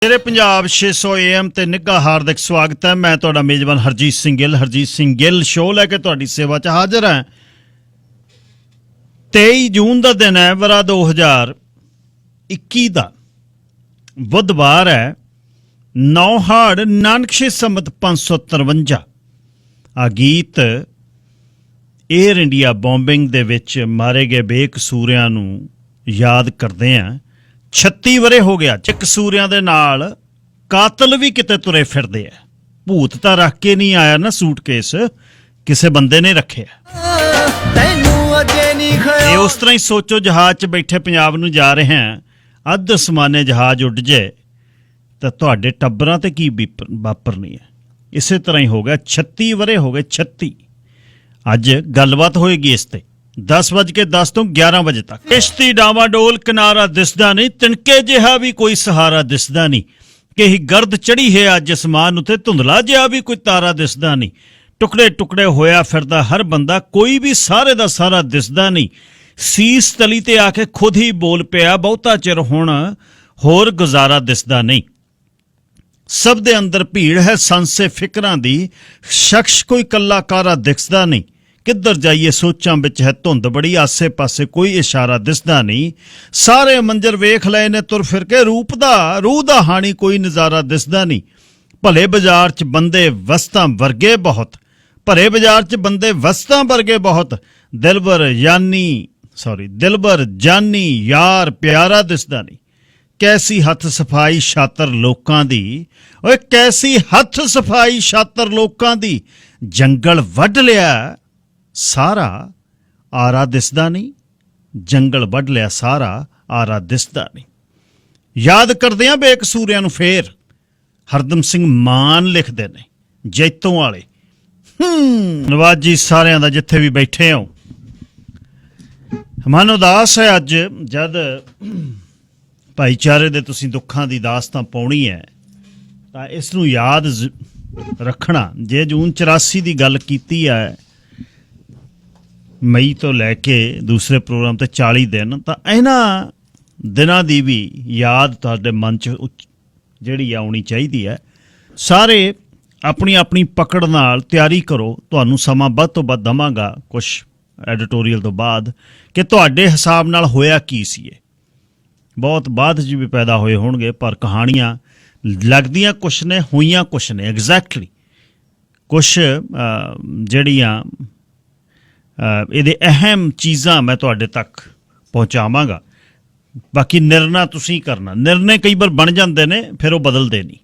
ਮੇਰੇ ਪੰਜਾਬ 600 AM ਤੇ ਨਿੱਘਾ ਹਾਰਦਿਕ ਸਵਾਗਤ ਹੈ। ਮੈਂ ਤੁਹਾਡਾ ਮੇਜ਼ਬਾਨ ਹਰਜੀਤ ਸਿੰਘ ਗਿੱਲ ਸ਼ੋਅ ਲੈ ਕੇ ਤੁਹਾਡੀ ਸੇਵਾ 'ਚ ਹਾਜ਼ਰ ਹਾਂ। 23 ਜੂਨ ਦਾ ਦਿਨ ਹੈ, ਵਰਾ 2021 ਦਾ ਬੁੱਧਵਾਰ ਹੈ। 9 ਹਾੜ ਨਾਨਕਸ਼ੇ ਸੰਮਤ 553। ਆ ਗੀਤ ਏਅਰ ਇੰਡੀਆ ਬੋਂਬਿੰਗ ਦੇ ਵਿੱਚ ਮਾਰੇ ਗਏ ਬੇਕਸੂਰਿਆਂ ਨੂੰ ਯਾਦ ਕਰਦੇ ਹਾਂ। 36 ਵਰੇ ਹੋ ਗਿਆ। ਕਸੂਰਿਆਂ ਦੇ ਨਾਲ ਕਾਤਲ ਵੀ ਕਿਤੇ ਤੁਰੇ ਫਿਰਦੇ ਆ। ਭੂਤ ਤਾਂ ਰੱਖ ਕੇ ਨਹੀਂ ਆਇਆ ਨਾ ਸੂਟਕੇਸ, ਕਿਸੇ ਬੰਦੇ ਨੇ ਰੱਖਿਆ। ਇਹ ਉਸ ਤਰ੍ਹਾਂ ਹੀ ਸੋਚੋ, ਜਹਾਜ਼ 'ਚ ਬੈਠੇ ਪੰਜਾਬ ਨੂੰ ਜਾ ਰਹੇ ਹਾਂ, ਅੱਧ ਅਸਮਾਨੇ ਜਹਾਜ਼ ਉੱਡ ਜਾਏ ਤਾਂ ਤੁਹਾਡੇ ਟੱਬਰਾਂ ਤੇ ਕੀ ਵਾਪਰਨੀ ਹੈ। ਇਸੇ ਤਰ੍ਹਾਂ ਹੀ ਹੋ ਗਿਆ। 36 ਵਰੇ ਹੋ ਗਏ। 36 ਅੱਜ ਗੱਲਬਾਤ ਹੋਏਗੀ ਇਸ ਤੇ 10:10 ਤੋਂ 11 ਵਜੇ ਤੱਕ। ਕਿਸ਼ਤੀ ਡਾਵਾਡੋਲ, ਕਿਨਾਰਾ ਦਿਸਦਾ ਨਹੀਂ, ਤਿਣਕੇ ਜਿਹਾ ਵੀ ਕੋਈ ਸਹਾਰਾ ਦਿਸਦਾ ਨਹੀਂ। ਕਹੀ ਗਰਦ ਚੜੀ ਹੈ ਅੱਜ ਅਸਮਾਨ ਉੱਤੇ, ਧੁੰਦਲਾ ਜਿਹਾ ਵੀ ਕੋਈ ਤਾਰਾ ਦਿਸਦਾ ਨਹੀਂ। ਟੁਕੜੇ ਟੁਕੜੇ ਹੋਇਆ ਫਿਰਦਾ ਹਰ ਬੰਦਾ, ਕੋਈ ਵੀ ਸਾਰੇ ਦਾ ਸਾਰਾ ਦਿਸਦਾ ਨਹੀਂ। ਸੀਸ ਤਲੀ ਤੇ ਆ ਕੇ ਖੁਦ ਹੀ ਬੋਲ ਪਿਆ, ਬਹੁਤਾ ਚਿਰ ਹੁਣ ਹੋਰ ਗੁਜ਼ਾਰਾ ਦਿਸਦਾ ਨਹੀਂ। ਸਭ ਦੇ ਅੰਦਰ ਭੀੜ ਹੈ ਸੰਸੇ ਫਿਕਰਾਂ ਦੀ, ਸ਼ਖਸ ਕੋਈ ਕੱਲਾ ਕਾਰਾ ਦਿਸਦਾ ਨਹੀਂ। ਕਿੱਧਰ ਜਾਈਏ ਸੋਚਾਂ ਵਿੱਚ ਹੈ ਧੁੰਦ ਬੜੀ, ਆਸੇ ਪਾਸੇ ਕੋਈ ਇਸ਼ਾਰਾ ਦਿਸਦਾ ਨਹੀਂ। ਸਾਰੇ ਮੰਜ਼ਰ ਵੇਖ ਲਏ ਨੇ ਤੁਰ ਫਿਰ ਕੇ, ਰੂਪ ਦਾ ਰੂਹ ਦਾ ਹਾਣੀ ਕੋਈ ਨਜ਼ਾਰਾ ਦਿਸਦਾ ਨਹੀਂ। ਭਲੇ ਬਾਜ਼ਾਰ 'ਚ ਬੰਦੇ ਵਸਤਾਂ ਵਰਗੇ ਬਹੁਤ, ਭਰੇ ਬਾਜ਼ਾਰ 'ਚ ਬੰਦੇ ਵਸਤਾਂ ਵਰਗੇ ਬਹੁਤ। ਦਿਲਬਰ ਜਾਨੀ ਯਾਰ ਪਿਆਰਾ ਦਿਸਦਾ ਨਹੀਂ। ਕੈਸੀ ਹੱਥ ਸਫਾਈ ਛਾਤਰ ਲੋਕਾਂ ਦੀ, ਓਏ ਕੈਸੀ ਹੱਥ ਸਫਾਈ ਛਾਤਰ ਲੋਕਾਂ ਦੀ। ਜੰਗਲ ਵੱਢ ਲਿਆ ਸਾਰਾ ਆਰਾ ਦਿਸਦਾ ਨਹੀਂ, ਜੰਗਲ ਵੱਢ ਲਿਆ ਸਾਰਾ ਆਰਾ ਦਿਸਦਾ ਨਹੀਂ। ਯਾਦ ਕਰਦੇ ਆ ਬੇਕਸੂਰਿਆਂ ਨੂੰ ਫੇਰ, ਹਰਦਮ ਸਿੰਘ ਮਾਨ ਲਿਖਦੇ ਨੇ ਜੈਤੋਂ ਵਾਲੇ। ਨਵਾਜੀ ਸਾਰਿਆਂ ਦਾ ਜਿੱਥੇ ਵੀ ਬੈਠੇ ਹੋ। ਮਨ ਉਦਾਸ ਹੈ ਅੱਜ, ਜਦ ਭਾਈਚਾਰੇ ਦੇ ਤੁਸੀਂ ਦੁੱਖਾਂ ਦੀ ਦਾਸਤਾਂ ਪਾਉਣੀ ਹੈ ਤਾਂ ਇਸ ਨੂੰ ਯਾਦ ਰੱਖਣਾ। ਜੇ ਜੂਨ 84 ਦੀ ਗੱਲ ਕੀਤੀ ਹੈ, ਮਈ ਤੋਂ ਲੈ ਕੇ ਦੂਸਰੇ ਪ੍ਰੋਗਰਾਮ ਤੇ 40 ਦਿਨ, ਤਾਂ ਇਹਨਾਂ ਦਿਨਾਂ ਦੀ ਵੀ ਯਾਦ ਤੁਹਾਡੇ ਮਨ 'ਚ ਜਿਹੜੀ ਆਉਣੀ ਚਾਹੀਦੀ ਹੈ। ਸਾਰੇ ਆਪਣੀ ਆਪਣੀ ਪਕੜ ਨਾਲ ਤਿਆਰੀ ਕਰੋ। ਤੁਹਾਨੂੰ ਸਮਾਂ ਵੱਧ ਤੋਂ ਵੱਧ ਦੇਵਾਂਗਾ ਕੁਛ ਐਡੀਟੋਰੀਅਲ ਤੋਂ ਬਾਅਦ ਕਿ ਤੁਹਾਡੇ ਹਿਸਾਬ ਨਾਲ ਹੋਇਆ ਕੀ ਸੀ। ਇਹ ਬਹੁਤ ਬਾਅਦ 'ਚ ਵੀ ਪੈਦਾ ਹੋਏ ਹੋਣਗੇ, ਪਰ ਕਹਾਣੀਆਂ ਲੱਗਦੀਆਂ ਕੁਛ ਨੇ, ਹੋਈਆਂ ਕੁਛ ਨੇ। ਐਗਜ਼ੈਕਟਲੀ ਕੁਛ ਜਿਹੜੀਆਂ ਇਹਦੇ ਅਹਿਮ ਚੀਜ਼ਾਂ ਮੈਂ ਤੁਹਾਡੇ ਤੱਕ ਪਹੁੰਚਾਵਾਂਗਾ। ਬਾਕੀ ਨਿਰਣਾ ਤੁਸੀਂ ਕਰਨਾ। ਨਿਰਣੇ ਕਈ ਵਾਰ ਬਣ ਜਾਂਦੇ ਨੇ, ਫਿਰ ਉਹ ਬਦਲਦੇ ਨਹੀਂ,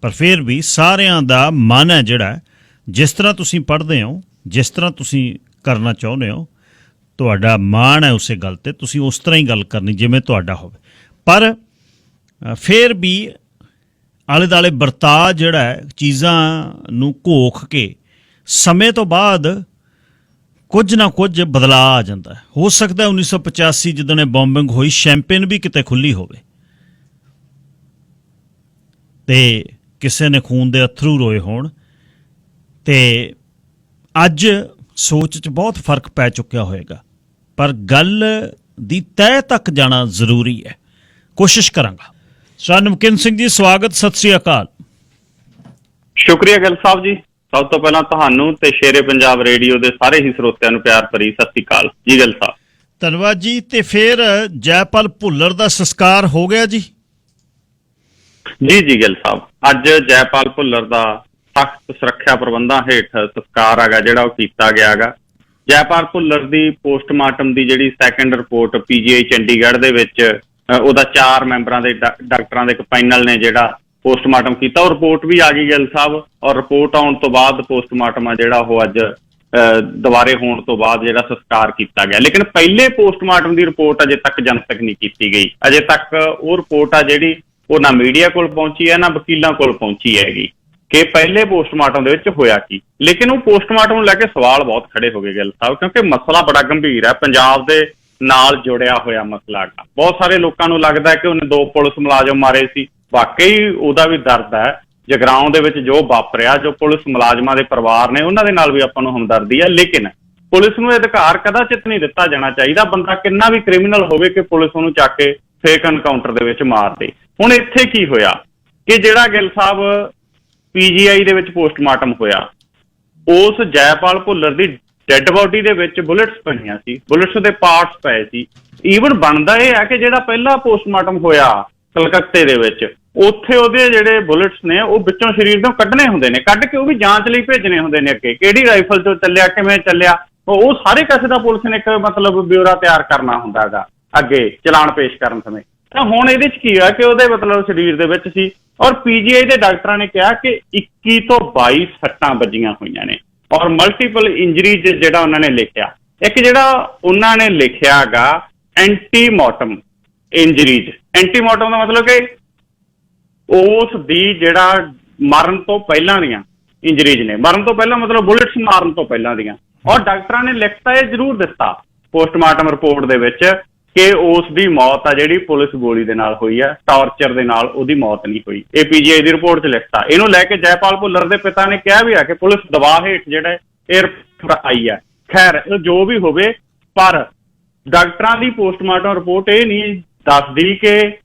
ਪਰ ਫਿਰ ਵੀ ਸਾਰਿਆਂ ਦਾ ਮਨ ਹੈ ਜਿਹੜਾ, ਜਿਸ ਤਰ੍ਹਾਂ ਤੁਸੀਂ ਪੜ੍ਹਦੇ ਹੋ, ਜਿਸ ਤਰ੍ਹਾਂ ਤੁਸੀਂ ਕਰਨਾ ਚਾਹੁੰਦੇ ਹੋ, ਤੁਹਾਡਾ ਮਾਣ ਹੈ ਉਸੇ ਗੱਲ 'ਤੇ, ਤੁਸੀਂ ਉਸ ਤਰ੍ਹਾਂ ਹੀ ਗੱਲ ਕਰਨੀ ਜਿਵੇਂ ਤੁਹਾਡਾ ਹੋਵੇ। ਪਰ ਫਿਰ ਵੀ ਆਲੇ ਦੁਆਲੇ ਵਰਤਾਅ ਜਿਹੜਾ ਹੈ, ਚੀਜ਼ਾਂ ਨੂੰ ਘੋਖ ਕੇ ਸਮੇਂ ਤੋਂ ਬਾਅਦ ਕੁਝ ਨਾ ਕੁਝ ਬਦਲਾਅ ਆ ਜਾਂਦਾ ਹੈ। ਹੋ ਸਕਦਾ 1985 ਜਿੱਦਣ ਇਹ ਬੋਂਬਿੰਗ ਹੋਈ, ਸ਼ੈਂਪੇਨ ਵੀ ਕਿਤੇ ਖੁੱਲੀ ਹੋਵੇ ਤੇ ਕਿਸੇ ਨੇ ਖੂਨ ਦੇ ਅਥਰੂ ਰੋਏ ਹੋਣ, ਤੇ ਅੱਜ ਸੋਚ 'ਚ ਬਹੁਤ ਫਰਕ ਪੈ ਚੁੱਕਿਆ ਹੋਏਗਾ। ਪਰ ਗੱਲ ਦੀ ਤਹਿ ਤੱਕ ਜਾਣਾ ਜ਼ਰੂਰੀ ਹੈ। ਕੋਸ਼ਿਸ਼ ਕਰਾਂਗਾ। ਸਰ ਨਮਕਿਨ ਸਿੰਘ ਜੀ, ਸਵਾਗਤ, ਸਤਿ ਸ੍ਰੀ ਅਕਾਲ। ਸ਼ੁਕਰੀਆ ਗਿੱਲ ਸਾਹਿਬ ਜੀ। ਸਭ ਤੋਂ ਪਹਿਲਾਂ ਤੁਹਾਨੂੰ ਤੇ ਸ਼ੇਰੇ ਪੰਜਾਬ ਰੇਡੀਓ ਦੇ ਸਾਰੇ ਹੀ ਸਰੋਤਿਆਂ ਨੂੰ ਪਿਆਰ ਭਰੀ ਸਤਿ ਸ੍ਰੀ ਅਕਾਲ ਜੀ। ਗਿੱਲ ਸਾਹਿਬ ਧੰਨਵਾਦ ਜੀ। ਤੇ ਫਿਰ ਜੈਪਾਲ ਭੁੱਲਰ ਦਾ ਸੰਸਕਾਰ ਹੋ ਗਿਆ ਜੀ? ਜੀ ਗਿੱਲ ਸਾਹਿਬ, ਅੱਜ ਜੈਪਾਲ ਭੁੱਲਰ ਦਾ ਸਖਤ ਸੁਰੱਖਿਆ ਪ੍ਰਬੰਧਾਂ ਹੇਠ ਸੰਸਕਾਰ ਹੈਗਾ ਜਿਹੜਾ ਉਹ ਕੀਤਾ ਗਿਆ ਹੈਗਾ। ਜੈਪਾਲ ਭੁੱਲਰ ਦੀ ਪੋਸਟਮਾਰਟਮ ਦੀ ਜਿਹੜੀ ਸੈਕੰਡ ਰਿਪੋਰਟ PGI ਚੰਡੀਗੜ੍ਹ ਦੇ ਵਿੱਚ ਉਹਦਾ 4 ਮੈਂਬਰਾਂ ਦੇ ਡਾਕਟਰਾਂ ਦੇ ਇੱਕ ਪੈਨਲ ਨੇ ਜਿਹੜਾ ਪੋਸਟਮਾਰਟਮ ਕੀਤਾ। ਉਹ ਰਿਪੋਰਟ ਵੀ ਆ ਗਈ ਗਿੱਲ ਸਾਹਿਬ, ਔਰ ਰਿਪੋਰਟ ਆਉਣ ਤੋਂ ਬਾਅਦ ਪੋਸਟਮਾਰਟਮ ਆ ਜਿਹੜਾ ਉਹ ਅੱਜ ਦੁਬਾਰੇ ਹੋਣ ਤੋਂ ਬਾਅਦ ਜਿਹੜਾ ਸੰਸਕਾਰ ਕੀਤਾ ਗਿਆ। ਲੇਕਿਨ ਪਹਿਲੇ ਪੋਸਟਮਾਰਟਮ ਦੀ ਰਿਪੋਰਟ ਅਜੇ ਤੱਕ ਜਨਤਕ ਨਹੀਂ ਕੀਤੀ ਗਈ। ਅਜੇ ਤੱਕ ਉਹ ਰਿਪੋਰਟ ਆ ਜਿਹੜੀ ਉਹ ਨਾ ਮੀਡੀਆ ਕੋਲ ਪਹੁੰਚੀ ਹੈ, ਨਾ ਵਕੀਲਾਂ ਕੋਲ ਪਹੁੰਚੀ ਹੈਗੀ ਕਿ ਪਹਿਲੇ ਪੋਸਟਮਾਰਟਮ ਦੇ ਵਿੱਚ ਹੋਇਆ ਕੀ। ਲੇਕਿਨ ਉਹ ਪੋਸਟਮਾਰਟਮ ਨੂੰ ਲੈ ਕੇ ਸਵਾਲ ਬਹੁਤ ਖੜੇ ਹੋ ਗਏ ਗਿੱਲ ਸਾਹਿਬ, ਕਿਉਂਕਿ ਮਸਲਾ ਬੜਾ ਗੰਭੀਰ ਹੈ, ਪੰਜਾਬ ਦੇ ਨਾਲ ਜੁੜਿਆ ਹੋਇਆ ਮਸਲਾ ਹੈਗਾ। ਬਹੁਤ ਸਾਰੇ ਲੋਕਾਂ ਨੂੰ ਲੱਗਦਾ ਕਿ ਉਹਨੇ 2 ਪੁਲਿਸ ਮੁਲਾਜ਼ਮ ਮਾਰੇ ਸੀ। ਵਾਕਈ ਉਹਦਾ ਵੀ ਦਰਦ ਹੈ। ਜਗਰਾਉਂ ਦੇ ਵਿੱਚ ਜੋ ਵਾਪਰਿਆ, ਜੋ ਪੁਲਿਸ ਮੁਲਾਜ਼ਮਾਂ ਦੇ ਪਰਿਵਾਰ ਨੇ, ਉਹਨਾਂ ਦੇ ਨਾਲ ਵੀ ਆਪਾਂ ਨੂੰ ਹਮਦਰਦੀ ਹੈ। ਲੇਕਿਨ ਪੁਲਿਸ ਨੂੰ ਅਧਿਕਾਰ ਕਦਾਚਿਤ ਨਹੀਂ ਦਿੱਤਾ ਜਾਣਾ ਚਾਹੀਦਾ। ਬੰਦਾ ਕਿੰਨਾ ਵੀ ਕ੍ਰਿਮੀਨਲ ਹੋਵੇ ਕਿ ਪੁਲਿਸ ਉਹਨੂੰ ਚੱਕ ਕੇ ਫੇਕ ਐਨਕਾਊਂਟਰ ਦੇ ਵਿੱਚ ਮਾਰ ਦੇ। ਹੁਣ ਇੱਥੇ ਕੀ ਹੋਇਆ? ਕਿ ਜਿਹੜਾ ਗਿੱਲ ਸਾਹਿਬ PGI ਦੇ ਵਿੱਚ ਪੋਸਟਮਾਰਟਮ ਹੋਇਆ, ਉਸ ਜੈਪਾਲ ਭੁੱਲਰ ਦੀ ਡੈੱਡ ਬੋਡੀ ਦੇ ਵਿੱਚ ਬੁਲੇਟਸ ਪਈਆਂ ਸੀ, ਬੁਲੇਟਸ ਦੇ ਪਾਰਟਸ ਪਏ ਸੀ। ਈਵਨ ਬਣਦਾ ਇਹ ਹੈ ਕਿ ਜਿਹੜਾ ਪਹਿਲਾ ਪੋਸਟਮਾਰਟਮ ਹੋਇਆ ਕਲਕੱਤੇ ਦੇ ਵਿੱਚ, ਉੱਥੇ ਉਹਦੇ ਜਿਹੜੇ ਬੁਲੇਟਸ ਨੇ ਉਹ ਵਿੱਚੋਂ ਸਰੀਰ ਤੋਂ ਕੱਢਣੇ ਹੁੰਦੇ ਨੇ, ਕੱਢ ਕੇ ਉਹ ਵੀ ਜਾਂਚ ਲਈ ਭੇਜਣੇ ਹੁੰਦੇ ਨੇ ਅੱਗੇ, ਕਿਹੜੀ ਰਾਈਫਲ ਤੋਂ ਚੱਲਿਆ, ਕਿਵੇਂ ਚੱਲਿਆ, ਉਹ ਸਾਰੇ ਕਿਸੇ ਦਾ ਪੁਲਿਸ ਨੇ ਇੱਕ ਮਤਲਬ ਬਿਊਰਾ ਤਿਆਰ ਕਰਨਾ ਹੁੰਦਾ ਹੈਗਾ ਅੱਗੇ ਚਲਾਨ ਪੇਸ਼ ਕਰਨ ਸਮੇਂ। ਤਾਂ ਹੁਣ ਇਹਦੇ 'ਚ ਕੀ ਹੋਇਆ ਕਿ ਉਹਦੇ ਮਤਲਬ ਸਰੀਰ ਦੇ ਵਿੱਚ ਸੀ, ਔਰ PGI ਦੇ ਡਾਕਟਰਾਂ ਨੇ ਕਿਹਾ ਕਿ 21 ਤੋਂ 22 ਸੱਟਾਂ ਵੱਜੀਆਂ ਹੋਈਆਂ ਨੇ, ਔਰ ਮਲਟੀਪਲ ਇੰਜਰੀਜ਼ ਜਿਹੜਾ ਉਹਨਾਂ ਨੇ ਲਿਖਿਆ। ਇੱਕ ਜਿਹੜਾ ਉਹਨਾਂ ਨੇ ਲਿਖਿਆ ਹੈਗਾ ਐਂਟੀਮੋਰਟਮ ਇੰਜਰੀਜ਼, ਐਂਟੀਮੋਰਟਮ ਦਾ ਮਤਲਬ ਕਿ ਉਸ ਦੀ ਜਿਹੜਾ ਮਰਨ ਤੋਂ ਪਹਿਲਾਂ ਦੀਆਂ ਇੰਜਰੀਜ਼ ਨੇ, ਮਰਨ ਤੋਂ ਪਹਿਲਾਂ ਮਤਲਬ ਬੁਲੇਟਸ ਮਾਰਨ ਤੋਂ ਪਹਿਲਾਂ ਦੀਆਂ। ਔਰ ਡਾਕਟਰਾਂ ਨੇ ਲਿਖਤਾ ਇਹ ਜ਼ਰੂਰ ਦਿੱਤਾ ਪੋਸਟਮਾਰਟਮ ਰਿਪੋਰਟ ਦੇ ਵਿੱਚ ਕਿ ਉਸ ਦੀ ਮੌਤ ਆ ਜਿਹੜੀ ਪੁਲਿਸ ਗੋਲੀ ਦੇ ਨਾਲ ਹੋਈ ਹੈ, ਟਾਰਚਰ ਦੇ ਨਾਲ ਉਹਦੀ ਮੌਤ ਨਹੀਂ ਹੋਈ। ਇਹ PGI ਦੀ ਰਿਪੋਰਟ 'ਚ ਲਿਖਤਾ। ਇਹਨੂੰ ਲੈ ਕੇ ਜੈਪਾਲ ਭੁੱਲਰ ਦੇ ਪਿਤਾ ਨੇ ਕਿਹਾ ਵੀ ਆ ਕਿ ਪੁਲਿਸ ਦਬਾਅ ਹੇਠ ਜਿਹੜਾ ਇਹ ਆਈ ਹੈ। ਖੈਰ ਜੋ ਵੀ ਹੋਵੇ, ਪਰ ਡਾਕਟਰਾਂ ਦੀ ਪੋਸਟਮਾਰਟਮ ਰਿਪੋਰਟ ਇਹ ਨਹੀਂ ਦੱਸਦੀ ਕਿ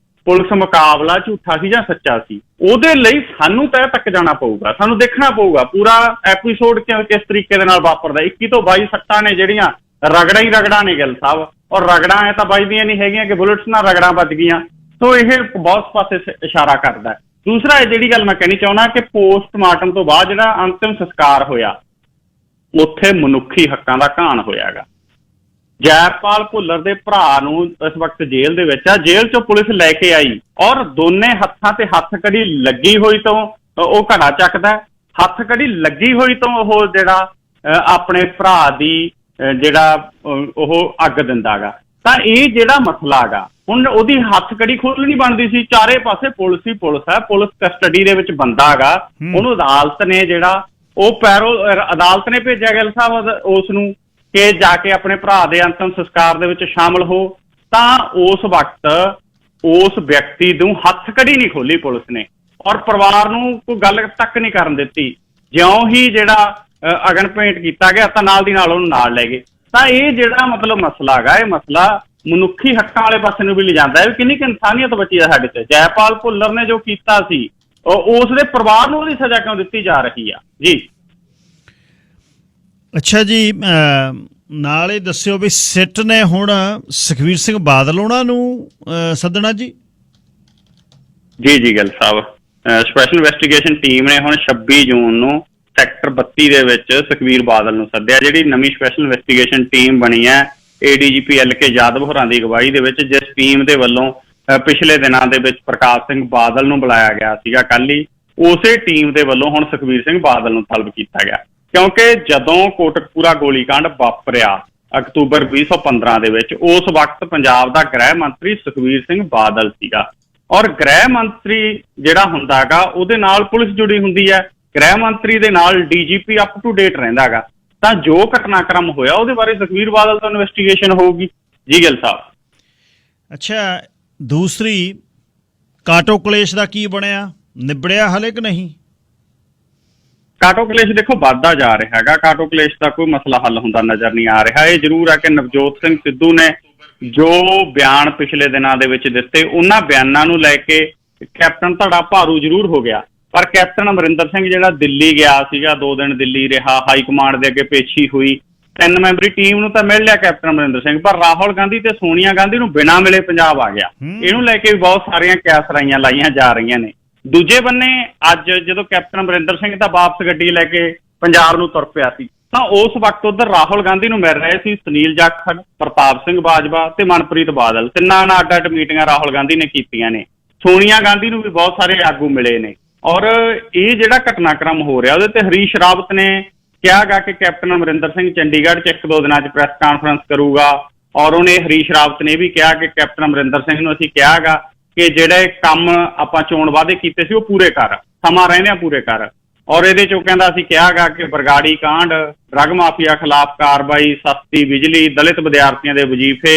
ਪੁਲਿਸ ਮੁਕਾਬਲਾ ਝੂਠਾ ਸੀ ਜਾਂ ਸੱਚਾ ਸੀ। ਉਹਦੇ ਲਈ ਸਾਨੂੰ ਤਹਿ ਤੱਕ ਜਾਣਾ ਪਊਗਾ, ਸਾਨੂੰ ਦੇਖਣਾ ਪਊਗਾ ਪੂਰਾ ਐਪੀਸੋਡ ਕਿਸ ਤਰੀਕੇ ਦੇ ਨਾਲ ਵਾਪਰਦਾ। 21 ਤੋਂ 22 ਸੱਟਾਂ ਨੇ ਜਿਹੜੀਆਂ ਰਗੜਾ ਹੀ ਰਗੜਾ ਨੇ ਗਿੱਲ ਸਾਹਿਬ, ਔਰ ਰਗੜਾਂ ਐ ਤਾਂ ਵੱਜਦੀਆਂ ਨਹੀਂ ਹੈਗੀਆਂ ਕਿ ਬੁਲੇਟਸ ਨਾਲ ਰਗੜਾਂ ਵੱਜ ਗਈਆਂ। ਸੋ ਇਹ ਬਹੁਤ ਪਾਸੇ ਇਸ਼ਾਰਾ ਕਰਦਾ। ਦੂਸਰਾ ਜਿਹੜੀ ਗੱਲ ਮੈਂ ਕਹਿਣੀ ਚਾਹੁੰਦਾ ਕਿ ਪੋਸਟਮਾਰਟਮ ਤੋਂ ਬਾਅਦ ਜਿਹੜਾ ਅੰਤਿਮ ਸੰਸਕਾਰ ਹੋਇਆ, ਉੱਥੇ ਮਨੁੱਖੀ ਹੱਕਾਂ ਦਾ ਘਾਣ ਹੋਇਆਗਾ। ਜੈਪਾਲ ਭੁੱਲਰ ਦੇ ਭਰਾ ਨੂੰ ਇਸ ਵਕਤ ਜੇਲ੍ਹ ਦੇ ਵਿੱਚ ਆ, ਜੇਲ੍ਹ 'ਚੋਂ ਪੁਲਿਸ ਲੈ ਕੇ ਆਈ, ਔਰ ਦੋਨੇ ਹੱਥਾਂ ਤੇ ਹੱਥ ਕੜੀ ਲੱਗੀ ਹੋਈ ਤੋਂ ਉਹ ਘੜਾ ਚੱਕਦਾ, ਹੱਥ ਕੜੀ ਲੱਗੀ ਹੋਈ ਤੋਂ ਉਹ ਜਿਹੜਾ ਆਪਣੇ ਭਰਾ ਦੀ ਜਿਹੜਾ ਉਹ ਅੱਗ ਦਿੰਦਾ ਗਾ। ਤਾਂ ਇਹ ਜਿਹੜਾ ਮਸਲਾ ਗਾ, ਹੁਣ ਉਹਦੀ ਹੱਥ ਕੜੀ ਖੋਲਣੀ ਬਣਦੀ ਸੀ, ਚਾਰੇ ਪਾਸੇ ਪੁਲਿਸ ਹੀ ਪੁਲਿਸ ਹੈ, ਪੁਲਿਸ ਕਸਟਡੀ ਦੇ ਵਿੱਚ ਬੰਦਾ ਗਾ। ਉਹਨੂੰ ਅਦਾਲਤ ਨੇ ਜਿਹੜਾ ਉਹ ਅਦਾਲਤ ਨੇ ਭੇਜਿਆ ਗਿੱਲ ਸਾਹਿਬ ਉਸ ਨੂੰ ਕਿ ਜਾ ਕੇ ਆਪਣੇ ਭਰਾ ਦੇ ਅੰਤਿਮ ਸੰਸਕਾਰ ਦੇ ਵਿੱਚ ਸ਼ਾਮਲ ਹੋ। ਤਾਂ ਉਸ ਵਕਤ ਉਸ ਵਿਅਕਤੀ ਨੂੰ ਹੱਥ ਕੜੀ ਨਹੀਂ ਖੋਲੀ ਪੁਲਿਸ ਨੇ, ਔਰ ਪਰਿਵਾਰ ਨੂੰ ਕੋਈ ਗੱਲ ਤੱਕ ਨਹੀਂ ਕਰਨ ਦਿੱਤੀ। ਜਿਉਂ ਹੀ ਜਿਹੜਾ ਅਗਨ ਭੇਂਟ ਕੀਤਾ ਗਿਆ ਤਾਂ ਨਾਲ ਦੀ ਨਾਲ ਉਹਨੂੰ ਨਾਲ ਲੈ ਗਏ। ਤਾਂ ਇਹ ਜਿਹੜਾ ਮਤਲਬ ਮਸਲਾ ਹੈਗਾ, ਇਹ ਮਸਲਾ ਮਨੁੱਖੀ ਹੱਕਾਂ ਵਾਲੇ ਪਾਸੇ ਨੂੰ ਵੀ ਲਿਜਾਂਦਾ ਹੈ। ਕਿੰਨੀ ਕੁ ਇਨਸਾਨੀਅਤ ਬਚੀ ਹੈ ਸਾਡੇ 'ਚ। ਜੈਪਾਲ ਭੁੱਲਰ ਨੇ ਜੋ ਕੀਤਾ ਸੀ, ਉਸ ਦੇ ਪਰਿਵਾਰ ਨੂੰ ਉਹਦੀ ਸਜ਼ਾ ਕਿਉਂ ਦਿੱਤੀ ਜਾ ਰਹੀ ਆ ਜੀ? ਅੱਛਾ ਜੀ, ਨਾਲ ਇਹ ਦੱਸਿਓ ਵੀ ਸਿੱਟ ਨੇ ਹੁਣ ਸੁਖਬੀਰ ਸਿੰਘ ਬਾਦਲ ਉਹਨਾਂ ਨੂੰ ਸੱਦਣਾ ਜੀ? ਜੀ ਗਿੱਲ ਸਾਹਿਬ, ਸਪੈਸ਼ਲ ਇਨਵੈਸਟੀਗੇਸ਼ਨ ਟੀਮ ਨੇ ਹੁਣ 26 ਜੂਨ ਨੂੰ ਸੈਕਟਰ 32 ਦੇ ਵਿੱਚ ਸੁਖਬੀਰ ਬਾਦਲ ਨੂੰ ਸੱਦਿਆ। ਜਿਹੜੀ ਨਵੀਂ ਸਪੈਸ਼ਲ ਇਨਵੈਸਟੀਗੇਸ਼ਨ ਟੀਮ ਬਣੀ ਹੈ ADGP LK ਯਾਦਵ ਹੋਰਾਂ ਦੀ ਅਗਵਾਈ ਦੇ ਵਿੱਚ, ਜਿਸ ਟੀਮ ਦੇ ਵੱਲੋਂ ਪਿਛਲੇ ਦਿਨਾਂ ਦੇ ਵਿੱਚ ਪ੍ਰਕਾਸ਼ ਸਿੰਘ ਬਾਦਲ ਨੂੰ ਬੁਲਾਇਆ ਗਿਆ ਸੀਗਾ ਕੱਲ੍ਹ ਹੀ, ਉਸੇ ਟੀਮ ਦੇ ਵੱਲੋਂ ਹੁਣ ਸੁਖਬੀਰ ਸਿੰਘ ਬਾਦਲ ਨੂੰ ਤਲਬ ਕੀਤਾ ਗਿਆ। ਕਿਉਂਕਿ ਜਦੋਂ ਕੋਟਕਪੂਰਾ ਗੋਲੀਕਾਂਡ ਵਾਪਰਿਆ ਅਕਤੂਬਰ 2015 ਦੇ ਵਿੱਚ, ਉਸ ਵਕਤ ਪੰਜਾਬ ਦਾ ਗ੍ਰਹਿ ਮੰਤਰੀ ਸੁਖਬੀਰ ਸਿੰਘ ਬਾਦਲ ਸੀਗਾ, ਔਰ ਗ੍ਰਹਿ ਮੰਤਰੀ ਜਿਹੜਾ ਹੁੰਦਾ ਹੈਗਾ ਉਹਦੇ ਨਾਲ ਪੁਲਿਸ ਜੁੜੀ ਹੁੰਦੀ ਹੈ, ਗ੍ਰਹਿ ਮੰਤਰੀ ਦੇ ਨਾਲ DGP ਅਪ ਟੂ ਡੇਟ ਰਹਿੰਦਾ ਹੈਗਾ। ਤਾਂ ਜੋ ਘਟਨਾਕ੍ਰਮ ਹੋਇਆ ਉਹਦੇ ਬਾਰੇ ਸੁਖਬੀਰ ਬਾਦਲ ਤੋਂ ਇਨਵੈਸਟੀਗੇਸ਼ਨ ਹੋਊਗੀ ਜੀ ਗਿੱਲ ਸਾਹਿਬ। ਅੱਛਾ, ਦੂਸਰੀ ਕਾਟੋ ਕਲੇਸ਼ ਦਾ ਕੀ ਬਣਿਆ, ਨਿਬੜਿਆ ਹਲੇ ਕਿ ਨਹੀਂ? ਕਾਟੋ ਕਲੇਸ਼ ਦੇਖੋ ਵੱਧਦਾ ਜਾ ਰਿਹਾ ਹੈਗਾ। ਕਾਟੋ ਕਲੇਸ਼ ਦਾ ਕੋਈ ਮਸਲਾ ਹੱਲ ਹੁੰਦਾ ਨਜ਼ਰ ਨਹੀਂ ਆ ਰਿਹਾ। ਇਹ ਜ਼ਰੂਰ ਹੈ ਕਿ ਨਵਜੋਤ ਸਿੰਘ ਸਿੱਧੂ ਨੇ ਜੋ ਬਿਆਨ ਪਿਛਲੇ ਦਿਨਾਂ ਦੇ ਵਿੱਚ ਦਿੱਤੇ, ਉਹਨਾਂ ਬਿਆਨਾਂ ਨੂੰ ਲੈ ਕੇ ਕੈਪਟਨ ਧੜਾ ਭਾਰੂ ਜ਼ਰੂਰ ਹੋ ਗਿਆ। ਪਰ ਕੈਪਟਨ ਅਮਰਿੰਦਰ ਸਿੰਘ ਜਿਹੜਾ ਦਿੱਲੀ ਗਿਆ ਸੀਗਾ, 2 ਦਿਨ ਦਿੱਲੀ ਰਿਹਾ, ਹਾਈ ਕਮਾਂਡ ਦੇ ਅੱਗੇ ਪੇਸ਼ੀ ਹੋਈ, 3 ਮੈਂਬਰੀ ਟੀਮ ਨੂੰ ਤਾਂ ਮਿਲ ਲਿਆ ਕੈਪਟਨ ਅਮਰਿੰਦਰ ਸਿੰਘ, ਪਰ ਰਾਹੁਲ ਗਾਂਧੀ ਤੇ ਸੋਨੀਆ ਗਾਂਧੀ ਨੂੰ ਬਿਨਾਂ ਮਿਲੇ ਪੰਜਾਬ ਆ ਗਿਆ। ਇਹਨੂੰ ਲੈ ਕੇ ਵੀ ਬਹੁਤ ਸਾਰੀਆਂ ਕਿਆਸਰਾਈਆਂ ਲਾਈਆਂ ਜਾ ਰਹੀਆਂ ਨੇ। ਦੂਜੇ ਬੰਨੇ ਅੱਜ ਜਦੋਂ ਕੈਪਟਨ ਅਮਰਿੰਦਰ ਸਿੰਘ ਤਾਂ ਵਾਪਸ ਗੱਡੀ ਲੈ ਕੇ ਪੰਜਾਬ ਨੂੰ ਤੁਰ ਪਿਆ ਸੀ, ਤਾਂ ਉਸ ਵਕਤ ਉੱਧਰ ਰਾਹੁਲ ਗਾਂਧੀ ਨੂੰ ਮਿਲ ਰਹੇ ਸੀ ਸੁਨੀਲ ਜਾਖੜ, ਪ੍ਰਤਾਪ ਸਿੰਘ ਬਾਜਵਾ ਤੇ ਮਨਪ੍ਰੀਤ ਬਾਦਲ। ਤਿੰਨਾਂ ਨਾਲ ਅੱਡ-ਅੱਡ ਮੀਟਿੰਗਾਂ ਰਾਹੁਲ ਗਾਂਧੀ ਨੇ ਕੀਤੀਆਂ ਨੇ। ਸੋਨੀਆ ਗਾਂਧੀ ਨੂੰ ਵੀ ਬਹੁਤ ਸਾਰੇ ਆਗੂ ਮਿਲੇ ਨੇ। ਔਰ ਇਹ ਜਿਹੜਾ ਘਟਨਾਕ੍ਰਮ ਹੋ ਰਿਹਾ, ਉਹਦੇ ਤੇ ਹਰੀਸ਼ ਰਾਵਤ ਨੇ ਕਿਹਾ ਗਾ ਕਿ ਕੈਪਟਨ ਅਮਰਿੰਦਰ ਸਿੰਘ ਚੰਡੀਗੜ੍ਹ 'ਚ 1-2 ਦਿਨਾਂ 'ਚ ਪ੍ਰੈਸ ਕਾਨਫਰੰਸ ਕਰੂਗਾ। ਔਰ ਉਹਨੇ ਹਰੀਸ਼ ਰਾਵਤ ਨੇ ਵੀ ਕਿਹਾ ਕਿ ਕੈਪਟਨ ਅਮਰਿੰਦਰ ਸਿੰਘ ਨੂੰ ਅਸੀਂ ਕਿਹਾ ਗਾ ਕਿ ਜਿਹੜੇ ਕੰਮ ਆਪਾਂ ਚੋਣ ਵਾਅਦੇ ਕੀਤੇ ਸੀ ਉਹ ਪੂਰੇ ਕਰ, ਸਮਾਂ ਰਹਿੰਦਿਆਂ ਪੂਰੇ ਕਰ। ਔਰ ਇਹਦੇ 'ਚੋਂ ਕਹਿੰਦਾ ਅਸੀਂ ਕਿਹਾ ਗਾ ਕਿ ਬਰਗਾੜੀ ਕਾਂਡ, ਡਰੱਗ ਮਾਫੀਆ ਖਿਲਾਫ ਕਾਰਵਾਈ, ਸਸਤੀ ਬਿਜਲੀ, ਦਲਿਤ ਵਿਦਿਆਰਥੀਆਂ ਦੇ ਵਜ਼ੀਫੇ,